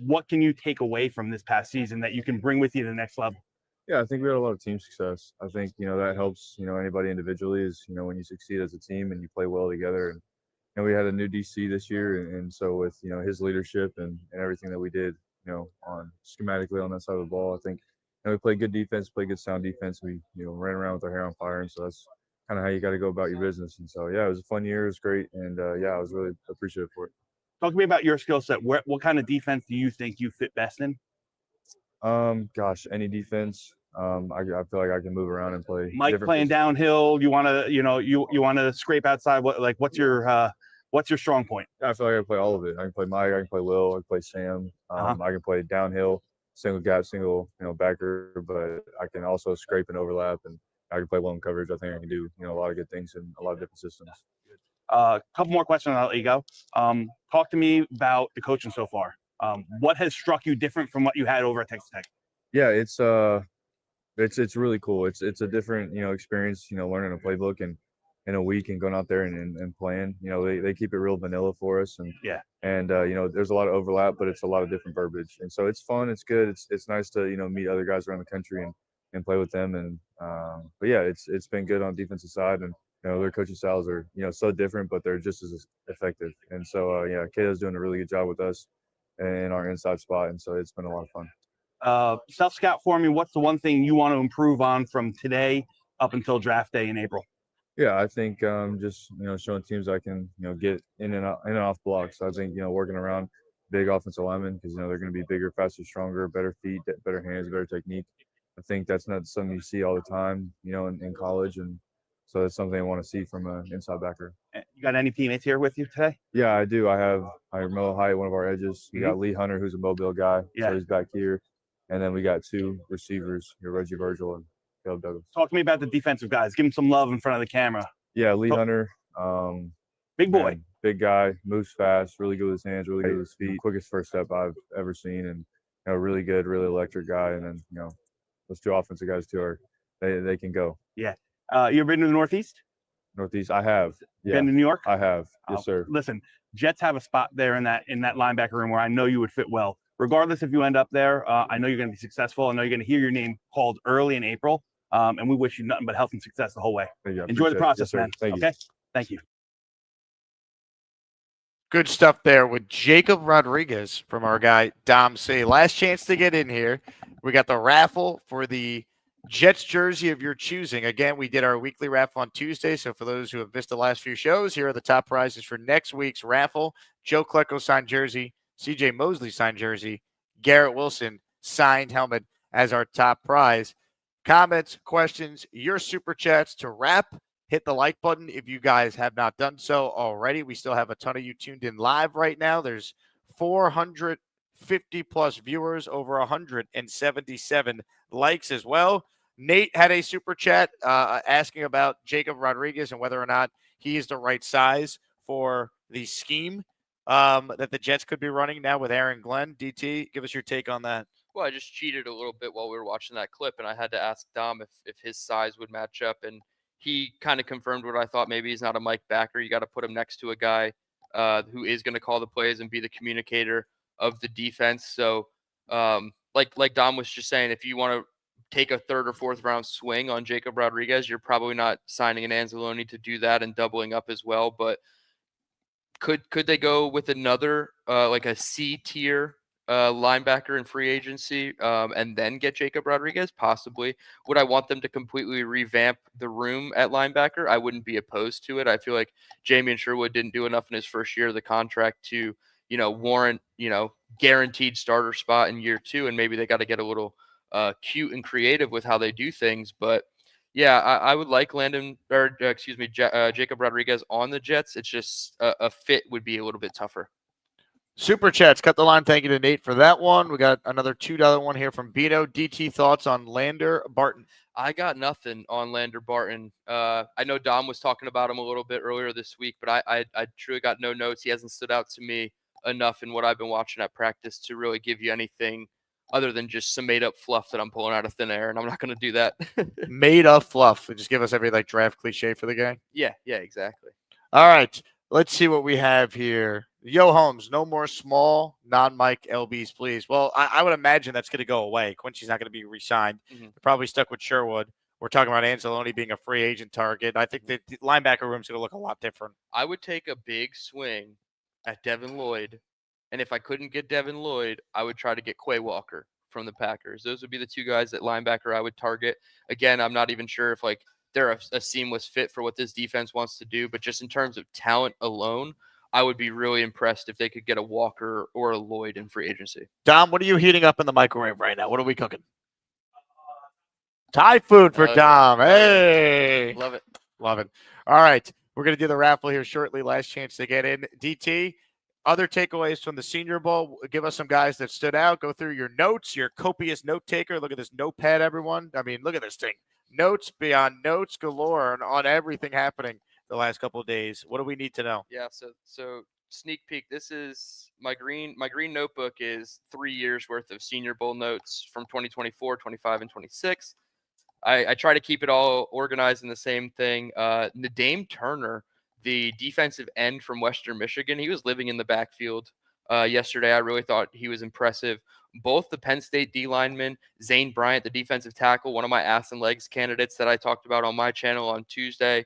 S: what can you take away from this past season that you can bring with you to the next level?
T: Yeah, I think we had a lot of team success. I think that helps anybody individually is when you succeed as a team and you play well together. And we had a new DC this year, and so with his leadership and everything that we did on schematically on that side of the ball, I think we played good defense, played good sound defense. We ran around with our hair on fire, and so that's kind of how you got to go about your business. And so, yeah, it was a fun year. It was great. And yeah, I was really appreciative for it.
S: Talk to me about your skill set. What kind of defense do you think you fit best in?
T: Gosh, any defense. I feel like I can move around and play.
S: Mike playing downhill. You want to, you want to scrape outside. What's your strong point?
T: I feel like I can play all of it. I can play Mike. I can play Will. I can play Sam. I can play downhill, single gap, single backer. But I can also scrape and overlap, and I can play lone coverage. I think I can do a lot of good things in a lot of different systems.
S: A couple more questions, and I'll let you go. Talk to me about the coaching so far. What has struck you different from what you had over at Texas Tech?
T: Yeah, it's really cool. It's a different experience. Learning a playbook in a week and going out there and playing. They keep it real vanilla for us, and there's a lot of overlap, but it's a lot of different verbiage, and so it's fun. It's good. It's nice to meet other guys around the country and play with them. And but yeah, it's been good on the defensive side, and their coaching styles are so different, but they're just as effective. And so yeah, Cato's doing a really good job with us in our inside spot, and so it's been a lot of fun.
S: Self-scout for me, what's the one thing you want to improve on from today up until draft day in April?
T: Yeah, I think just showing teams I can get in and off blocks. I think working around big offensive linemen, because they're going to be bigger, faster, stronger, better feet, better hands, better technique. I think that's not something you see all the time in college, and so that's something I want to see from an inside backer.
S: You got any teammates here with you today?
T: Yeah, I do. I have Melo Hyatt, one of our edges. We got Lee Hunter, who's a Mobile guy, so he's back here. And then we got two receivers, Reggie Virgil and Caleb Douglas.
S: Talk to me about the defensive guys. Give them some love in front of the camera.
T: Yeah, Lee Hunter.
S: Big boy.
T: Man, big guy, moves fast, really good with his hands, really good with his feet. Quickest first step I've ever seen, and really good, really electric guy. And then those two offensive guys too they can go.
S: Yeah. You ever been to the Northeast?
T: Northeast, I have. Yeah.
S: Been to New York?
T: I have. Yes, sir.
S: Listen, Jets have a spot there in that linebacker room where I know you would fit well. Regardless if you end up there, I know you're going to be successful. I know you're going to hear your name called early in April, and we wish you nothing but health and success the whole way. Enjoy the process, man.
T: Thank you.
S: Okay? Thank you.
B: Good stuff there with Jacob Rodriguez from our guy Dom C. Last chance to get in here. We got the raffle for the Jets jersey of your choosing. Again, we did our weekly raffle on Tuesday, so for those who have missed the last few shows, here are the top prizes for next week's raffle. Joe Klecko signed jersey, CJ Mosley signed jersey, Garrett Wilson signed helmet as our top prize. Comments, questions, your super chats to wrap. Hit the like button if you guys have not done so already. We still have a ton of you tuned in live right now. There's 450 plus viewers, over 177 likes as well. Nate had a super chat asking about Jacob Rodriguez and whether or not he is the right size for the scheme that the Jets could be running now with Aaron Glenn. DT, give us your take on that.
Q: Well, I just cheated a little bit while we were watching that clip, and I had to ask Dom if his size would match up, and he kind of confirmed what I thought. Maybe he's not a Mike backer. You got to put him next to a guy who is going to call the plays and be the communicator of the defense. So, like Dom was just saying, if you want to take a third or fourth round swing on Jacob Rodriguez, you're probably not signing an Anzalone to do that and doubling up as well. But could they go with another like a C tier linebacker in free agency and then get Jacob Rodriguez? Possibly. Would I want them to completely revamp the room at linebacker? I wouldn't be opposed to it. I feel like Jamie and Sherwood didn't do enough in his first year of the contract to, warrant, guaranteed starter spot in year two. And maybe they got to get a little cute and creative with how they do things. But yeah, I would like Jacob Rodriguez on the Jets. It's just a fit would be a little bit tougher.
B: Super chats, cut the line. Thank you to Nate for that one. We got another $2 one here from Bino. DT, thoughts on Lander Barton?
Q: I got nothing on Lander Barton. I know Dom was talking about him a little bit earlier this week, but I truly got no notes. He hasn't stood out to me enough in what I've been watching at practice to really give you anything other than just some made-up fluff that I'm pulling out of thin air, and I'm not going to do that.
B: Made-up fluff. Just give us every draft cliche for the guy.
Q: Yeah, exactly.
B: All right, let's see what we have here. Yo, Holmes, no more small, non-Mike LBs, please. Well, I would imagine that's going to go away. Quincy's not going to be re-signed. They're probably stuck with Sherwood. We're talking about Anzalone being a free agent target. I think the linebacker room's going to look a lot different.
Q: I would take a big swing at Devin Lloyd, and if I couldn't get Devin Lloyd, I would try to get Quay Walker from the Packers. Those would be the two guys at linebacker I would target. Again, I'm not even sure if they're a seamless fit for what this defense wants to do. But just in terms of talent alone, I would be really impressed if they could get a Walker or a Lloyd in free agency.
B: Dom, what are you heating up in the microwave right now? What are we cooking? Thai food for Dom. Hey.
Q: Love it.
B: Love it. All right. We're going to do the raffle here shortly. Last chance to get in. DT, other takeaways from the Senior Bowl. Give us some guys that stood out. Go through your notes, your copious note taker. Look at this notepad, everyone. I mean, look at this thing. Notes beyond notes galore on everything happening the last couple of days. What do we need to know?
Q: Yeah, so sneak peek. This is my green notebook is 3 years worth of Senior Bowl notes from 2024, 25, and 26. I try to keep it all organized in the same thing. Nadeem Turner, the defensive end from Western Michigan, he was living in the backfield yesterday. I really thought he was impressive. Both the Penn State D linemen, Zane Bryant, the defensive tackle, one of my ass and legs candidates that I talked about on my channel on Tuesday,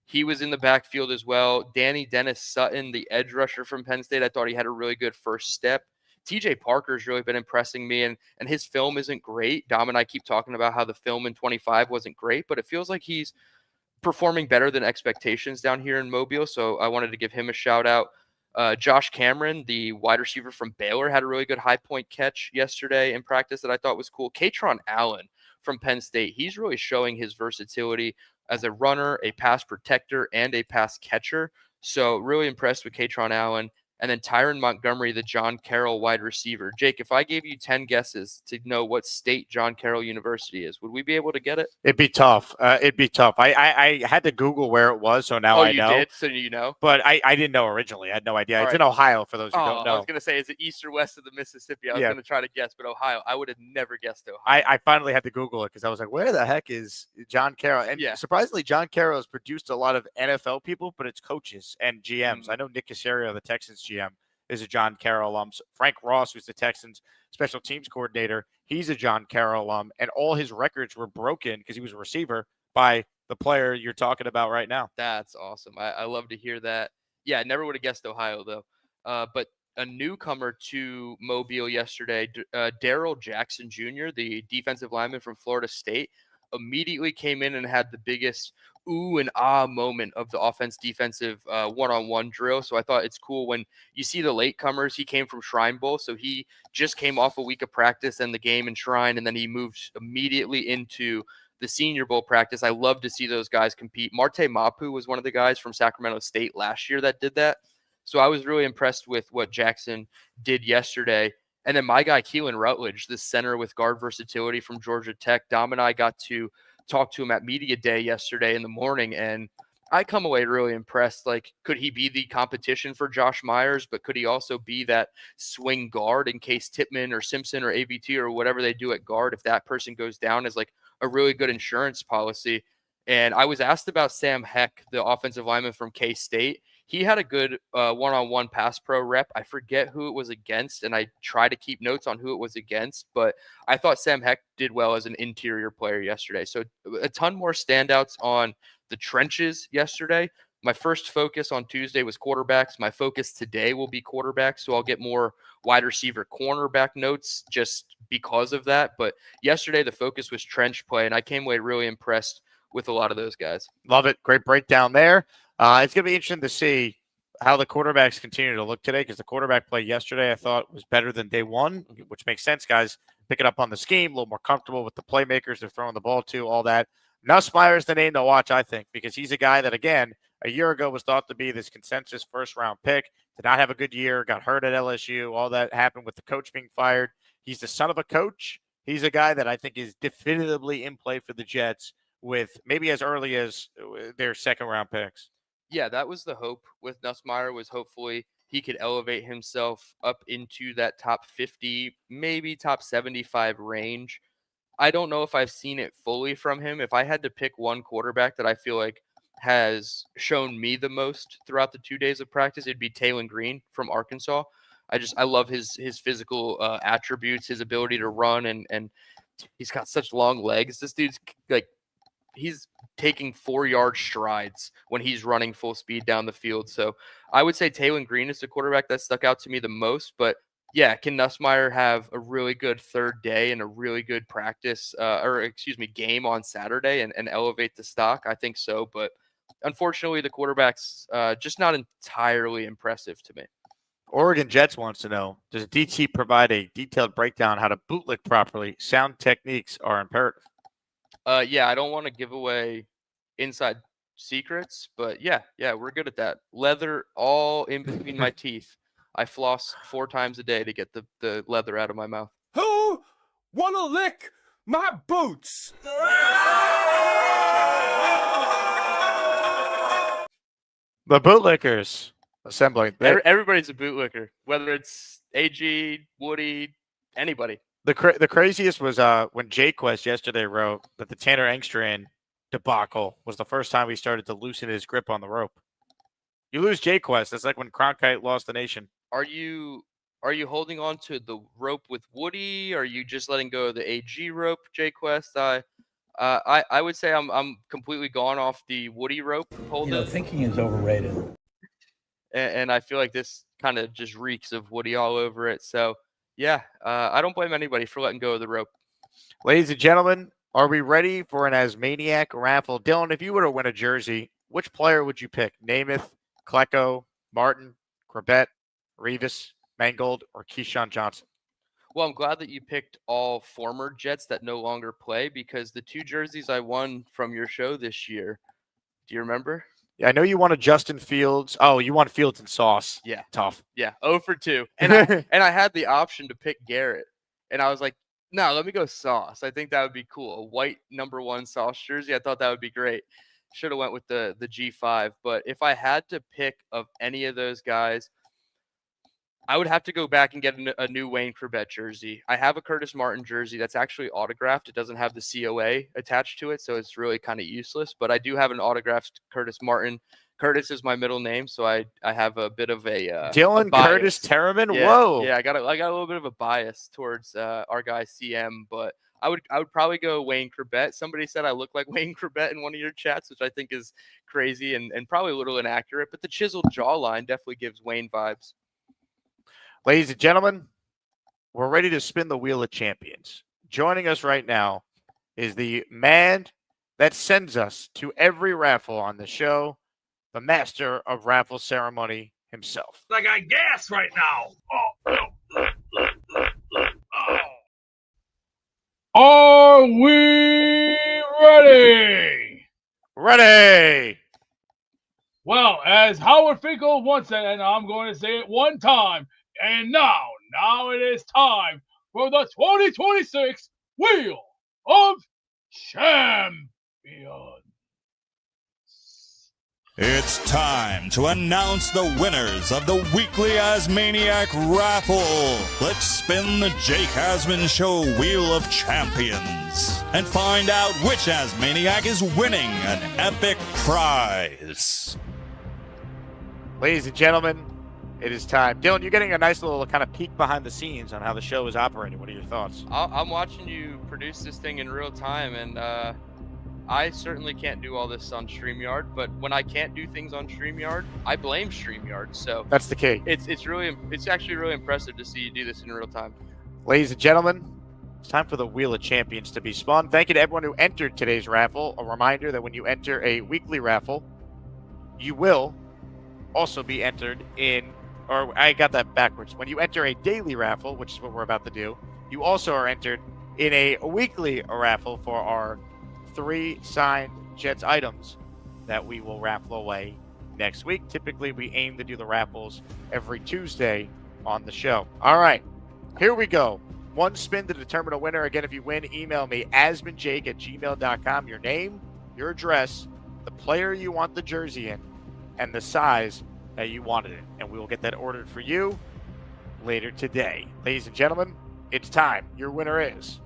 Q: he was in the backfield as well. Danny Dennis Sutton, the edge rusher from Penn State, I thought he had a really good first step. TJ Parker's really been impressing me, and his film isn't great. Dom and I keep talking about how the film in 25 wasn't great, but it feels like he's performing better than expectations down here in Mobile, so I wanted to give him a shout out. Josh Cameron, the wide receiver from Baylor, had a really good high point catch yesterday in practice that I thought was cool. Katron Allen from Penn State, he's really showing his versatility as a runner, a pass protector, and a pass catcher. So really impressed with Katron Allen. And then Tyron Montgomery, the John Carroll wide receiver. Jake, if I gave you 10 guesses to know what state John Carroll University is, would we be able to get it?
B: It'd be tough. I had to Google where it was, so now I know.
Q: Oh, you did? So you know?
B: But I didn't know originally. I had no idea. It's in Ohio, for those who don't know.
Q: I was going to say, is it east or west of the Mississippi? I was going to try to guess, but Ohio. I would have never guessed Ohio.
B: I finally had to Google it because I was like, where the heck is John Carroll? And surprisingly, John Carroll has produced a lot of NFL people, but it's coaches and GMs. I know Nick Caserio, the Texans GM, is a John Carroll alum. Frank Ross, who's the Texans special teams coordinator, he's a John Carroll alum, and all his records were broken because he was a receiver by the player you're talking about right now.
Q: That's awesome. I love to hear that. Yeah, I never would have guessed Ohio, though. But a newcomer to Mobile yesterday, Darrell Jackson Jr., the defensive lineman from Florida State, immediately came in and had the biggest ooh and ah moment of the offense-defensive one-on-one drill. So I thought it's cool when you see the latecomers. He came from Shrine Bowl, so he just came off a week of practice and the game in Shrine, and then he moved immediately into the Senior Bowl practice. I love to see those guys compete. Marte Mapu was one of the guys from Sacramento State last year that did that. So I was really impressed with what Jackson did yesterday. And then my guy, Keelan Rutledge, the center with guard versatility from Georgia Tech. Dom and I got to talk to him at media day yesterday in the morning, and I come away really impressed. Like, could he be the competition for Josh Myers, but could he also be that swing guard in case Tippmann or Simpson or ABT or whatever they do at guard, if that person goes down, as like a really good insurance policy? And I was asked about Sam Heck, the offensive lineman from K-State. He had a good one-on-one pass pro rep. I forget who it was against, and I try to keep notes on who it was against, but I thought Sam Heck did well as an interior player yesterday. So a ton more standouts on the trenches yesterday. My first focus on Tuesday was quarterbacks. My focus today will be quarterbacks, so I'll get more wide receiver cornerback notes just because of that. But yesterday the focus was trench play, and I came away really impressed with a lot of those guys.
B: Love it. Great breakdown there. It's going to be interesting to see how the quarterbacks continue to look today, because the quarterback play yesterday I thought was better than day one, which makes sense, guys. Picking up on the scheme, a little more comfortable with the playmakers they're throwing the ball to, all that. Nussmeyer's the name to watch, I think, because he's a guy that, again, a year ago was thought to be this consensus first-round pick, did not have a good year, got hurt at LSU, all that happened with the coach being fired. He's the son of a coach. He's a guy that I think is definitively in play for the Jets with maybe as early as their second-round picks.
Q: Yeah, that was the hope with Nussmeier, was hopefully he could elevate himself up into that top 50, maybe top 75 range. I don't know if I've seen it fully from him. If I had to pick one quarterback that I feel like has shown me the most throughout the 2 days of practice, it'd be Taylon Green from Arkansas. I love his physical attributes, his ability to run, and he's got such long legs. This dude's like, he's taking 4-yard strides when he's running full speed down the field. So I would say Taylon Green is the quarterback that stuck out to me the most. But yeah, can Nussmeier have a really good third day and a really good practice, game on Saturday and elevate the stock? I think so, but unfortunately, the quarterback's just not entirely impressive to me.
B: Oregon Jets wants to know, does DT provide a detailed breakdown how to bootlick properly? Sound techniques are imperative.
Q: Yeah, I don't want to give away inside secrets, but yeah, we're good at that. Leather all in between my teeth. I floss 4 times a day to get the leather out of my mouth.
G: Who wanna lick my boots?
B: The bootlickers assembling.
Q: Everybody's a bootlicker, whether it's AG, Woody, anybody.
B: The craziest was when Jaquez yesterday wrote that the Tanner Engstrand debacle was the first time he started to loosen his grip on the rope. You lose Jaquez, that's like when Cronkite lost the nation.
Q: Are you holding on to the rope with Woody? Are you just letting go of the AG rope, Jaquez? I would say I'm completely gone off the Woody rope hold.
G: Thinking is overrated.
Q: And I feel like this kind of just reeks of Woody all over it. So yeah, I don't blame anybody for letting go of the rope.
B: Ladies and gentlemen, are we ready for an Asmaniac raffle? Dylan, if you were to win a jersey, which player would you pick? Namath, Klecko, Martin, Corbett, Revis, Mangold, or Keyshawn Johnson?
Q: Well, I'm glad that you picked all former Jets that no longer play, because the 2 jerseys I won from your show this year, do you remember?
B: Yeah, I know you wanted Justin Fields. Oh, you want Fields and Sauce.
Q: Yeah.
B: Tough.
Q: Yeah, 0 for 2. And I had the option to pick Garrett. And I was like, no, let me go Sauce. I think that would be cool. A white number 1 Sauce jersey. I thought that would be great. Should have went with the G5. But if I had to pick of any of those guys, I would have to go back and get a new Wayne Corbett jersey. I have a Curtis Martin jersey that's actually autographed. It doesn't have the COA attached to it, so it's really kind of useless. But I do have an autographed Curtis Martin. Curtis is my middle name, so I have a bit of a
B: Dylan Curtis Terraman.
Q: Yeah,
B: whoa.
Q: Yeah, I got a little bit of a bias towards our guy CM, but I would probably go Wayne Corbett. Somebody said I look like Wayne Corbett in one of your chats, which I think is crazy and probably a little inaccurate. But the chiseled jawline definitely gives Wayne vibes.
B: Ladies and gentlemen, we're ready to spin the wheel of champions. Joining us right now is the man that sends us to every raffle on the show, the master of raffle ceremony himself.
G: I got gas right now.
U: Are we ready?
B: Ready.
U: Well, as Howard Finkel once said, and I'm going to say it one time, and now it is time for the 2026 Wheel of Champions.
V: It's time to announce the winners of the weekly Asmaniac Raffle. Let's spin the Jake Asman Show Wheel of Champions and find out which Asmaniac is winning an epic prize.
B: Ladies and gentlemen, it is time. Dylan, you're getting a nice little kind of peek behind the scenes on how the show is operating. What are your thoughts?
Q: I'm watching you produce this thing in real time, and I certainly can't do all this on StreamYard, but when I can't do things on StreamYard, I blame StreamYard. So
B: that's the key.
Q: It's actually really impressive to see you do this in real time.
B: Ladies and gentlemen, it's time for the Wheel of Champions to be spun. Thank you to everyone who entered today's raffle. A reminder that when you enter a weekly raffle, you will also be entered in, or I got that backwards. When you enter a daily raffle, which is what we're about to do, you also are entered in a weekly raffle for our 3 signed Jets items that we will raffle away next week. Typically, we aim to do the raffles every Tuesday on the show. All right, here we go. 1 spin to determine a winner. Again, if you win, email me, asmanjake@gmail.com. Your name, your address, the player you want the jersey in, and the size that you wanted it. And we will get that ordered for you later today. Ladies and gentlemen, it's time. Your winner is...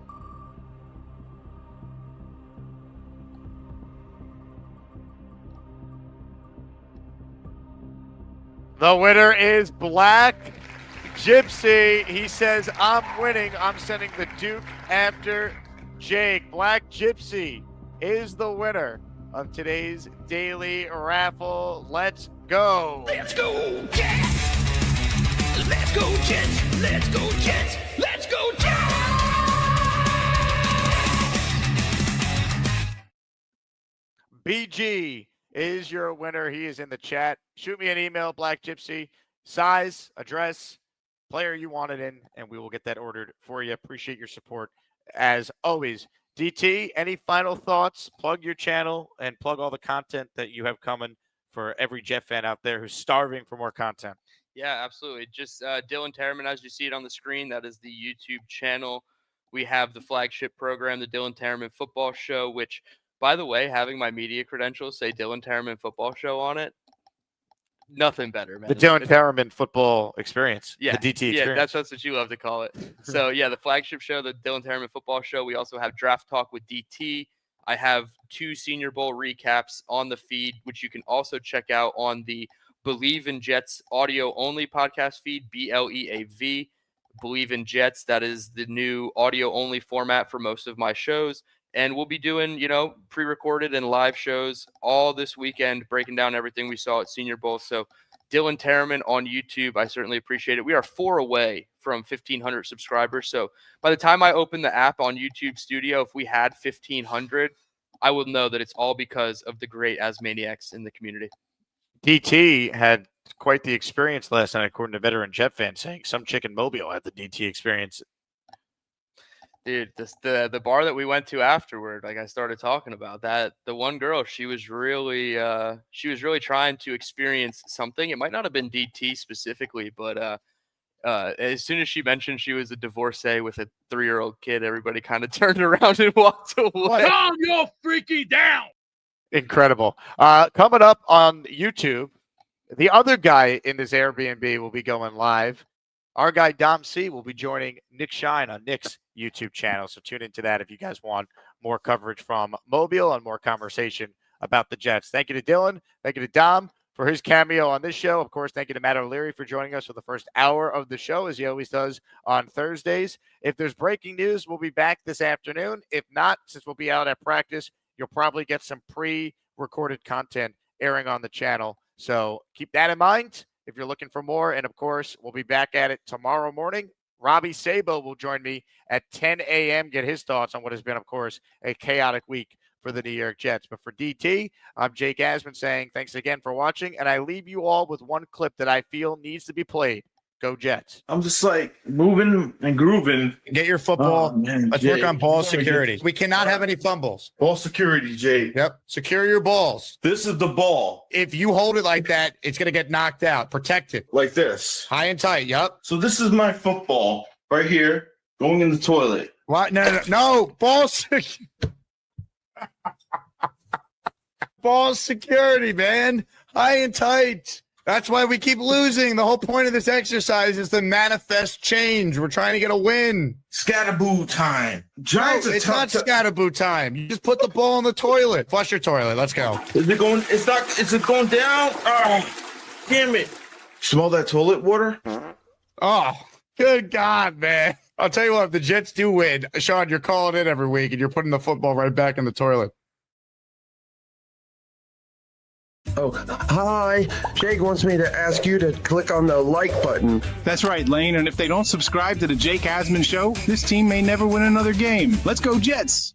B: the winner is Black Gypsy. He says, I'm winning. I'm sending the Duke after Jake. Black Gypsy is the winner of today's daily raffle. Let's go.
O: Let's go, Jets! Let's go Jets! Let's go Jets! Let's go Jets!
B: BG is your winner. He is in the chat. Shoot me an email, Black Gypsy, size, address, player you want it in, and we will get that ordered for you. Appreciate your support as always. DT, any final thoughts? Plug your channel and plug all the content that you have coming for every Jet fan out there who's starving for more content.
Q: Yeah, absolutely. Just Dylan Terman, as you see it on the screen, that is the YouTube channel. We have the flagship program, the Dylan Terman Football Show, which, by the way, having my media credentials say Dylan Terman Football Show on it, nothing better, man.
B: The Dylan Terman Football Experience.
Q: Yeah,
B: The DT
Q: yeah,
B: Experience.
Q: that's what you love to call it. So, yeah, the flagship show, the Dylan Terman Football Show. We also have Draft Talk with DT. I have 2 Senior Bowl recaps on the feed, which you can also check out on the Believe in Jets audio-only podcast feed, BLEAV. Believe in Jets. That is the new audio-only format for most of my shows. And we'll be doing, pre-recorded and live shows all this weekend, breaking down everything we saw at Senior Bowl. So Dylan Terman on YouTube, I certainly appreciate it. We are 4 away from 1,500 subscribers. So by the time I open the app on YouTube Studio, if we had 1,500, I will know that it's all because of the great Asmaniacs in the community.
B: DT had quite the experience last night, according to veteran Jet fan, saying some chick in Mobile had the DT experience.
Q: Dude, the bar that we went to afterward, like I started talking about, that the one girl, she was really trying to experience something. It might not have been DT specifically, but as soon as she mentioned she was a divorcee with a 3-year-old kid, everybody kind of turned around and walked away.
U: Calm your freaky down.
B: Incredible. Coming up on YouTube, the other guy in this Airbnb will be going live. Our guy Dom C will be joining Nick Shine on Nick's YouTube channel. So tune into that if you guys want more coverage from Mobile and more conversation about the Jets. Thank you to Dylan. Thank you to Dom for his cameo on this show. Of course, thank you to Matt O'Leary for joining us for the first hour of the show, as he always does on Thursdays. If there's breaking news, we'll be back this afternoon. If not, since we'll be out at practice, you'll probably get some pre-recorded content airing on the channel. So keep that in mind if you're looking for more. And, of course, we'll be back at it tomorrow morning. Robbie Sabo will join me at 10 a.m., get his thoughts on what has been, of course, a chaotic week for the New York Jets. But for DT, I'm Jake Asman saying thanks again for watching, and I leave you all with one clip that I feel needs to be played. Go Jets.
A: I'm just like moving and grooving.
C: Get your football. Let's work on ball security.
A: Get...
C: We cannot have any fumbles.
A: Ball security, Jay.
C: Yep. Secure your balls.
A: This is the ball.
C: If you hold it like that, it's going to get knocked out. Protect it.
A: Like this.
C: High and tight. Yep.
A: So this is my football right here going in the toilet.
C: What? No. Ball ball security, man. High and tight. That's why we keep losing. The whole point of this exercise is to manifest change. We're trying to get a win.
A: Scatterboo time. Giants
C: it's not scatterboo time. You just put the ball in the toilet. Flush your toilet. Let's go.
A: Is it going? It's not. Is it going down? Oh, damn it! Smell that toilet water?
C: Oh, good God, man! I'll tell you what. If the Jets do win, Sean, you're calling in every week and you're putting the football right back in the toilet.
W: Oh, hi. Jake wants me to ask you to click on the like button.
X: That's right, Lane. And if they don't subscribe to the Jake Asman Show, this team may never win another game. Let's go Jets.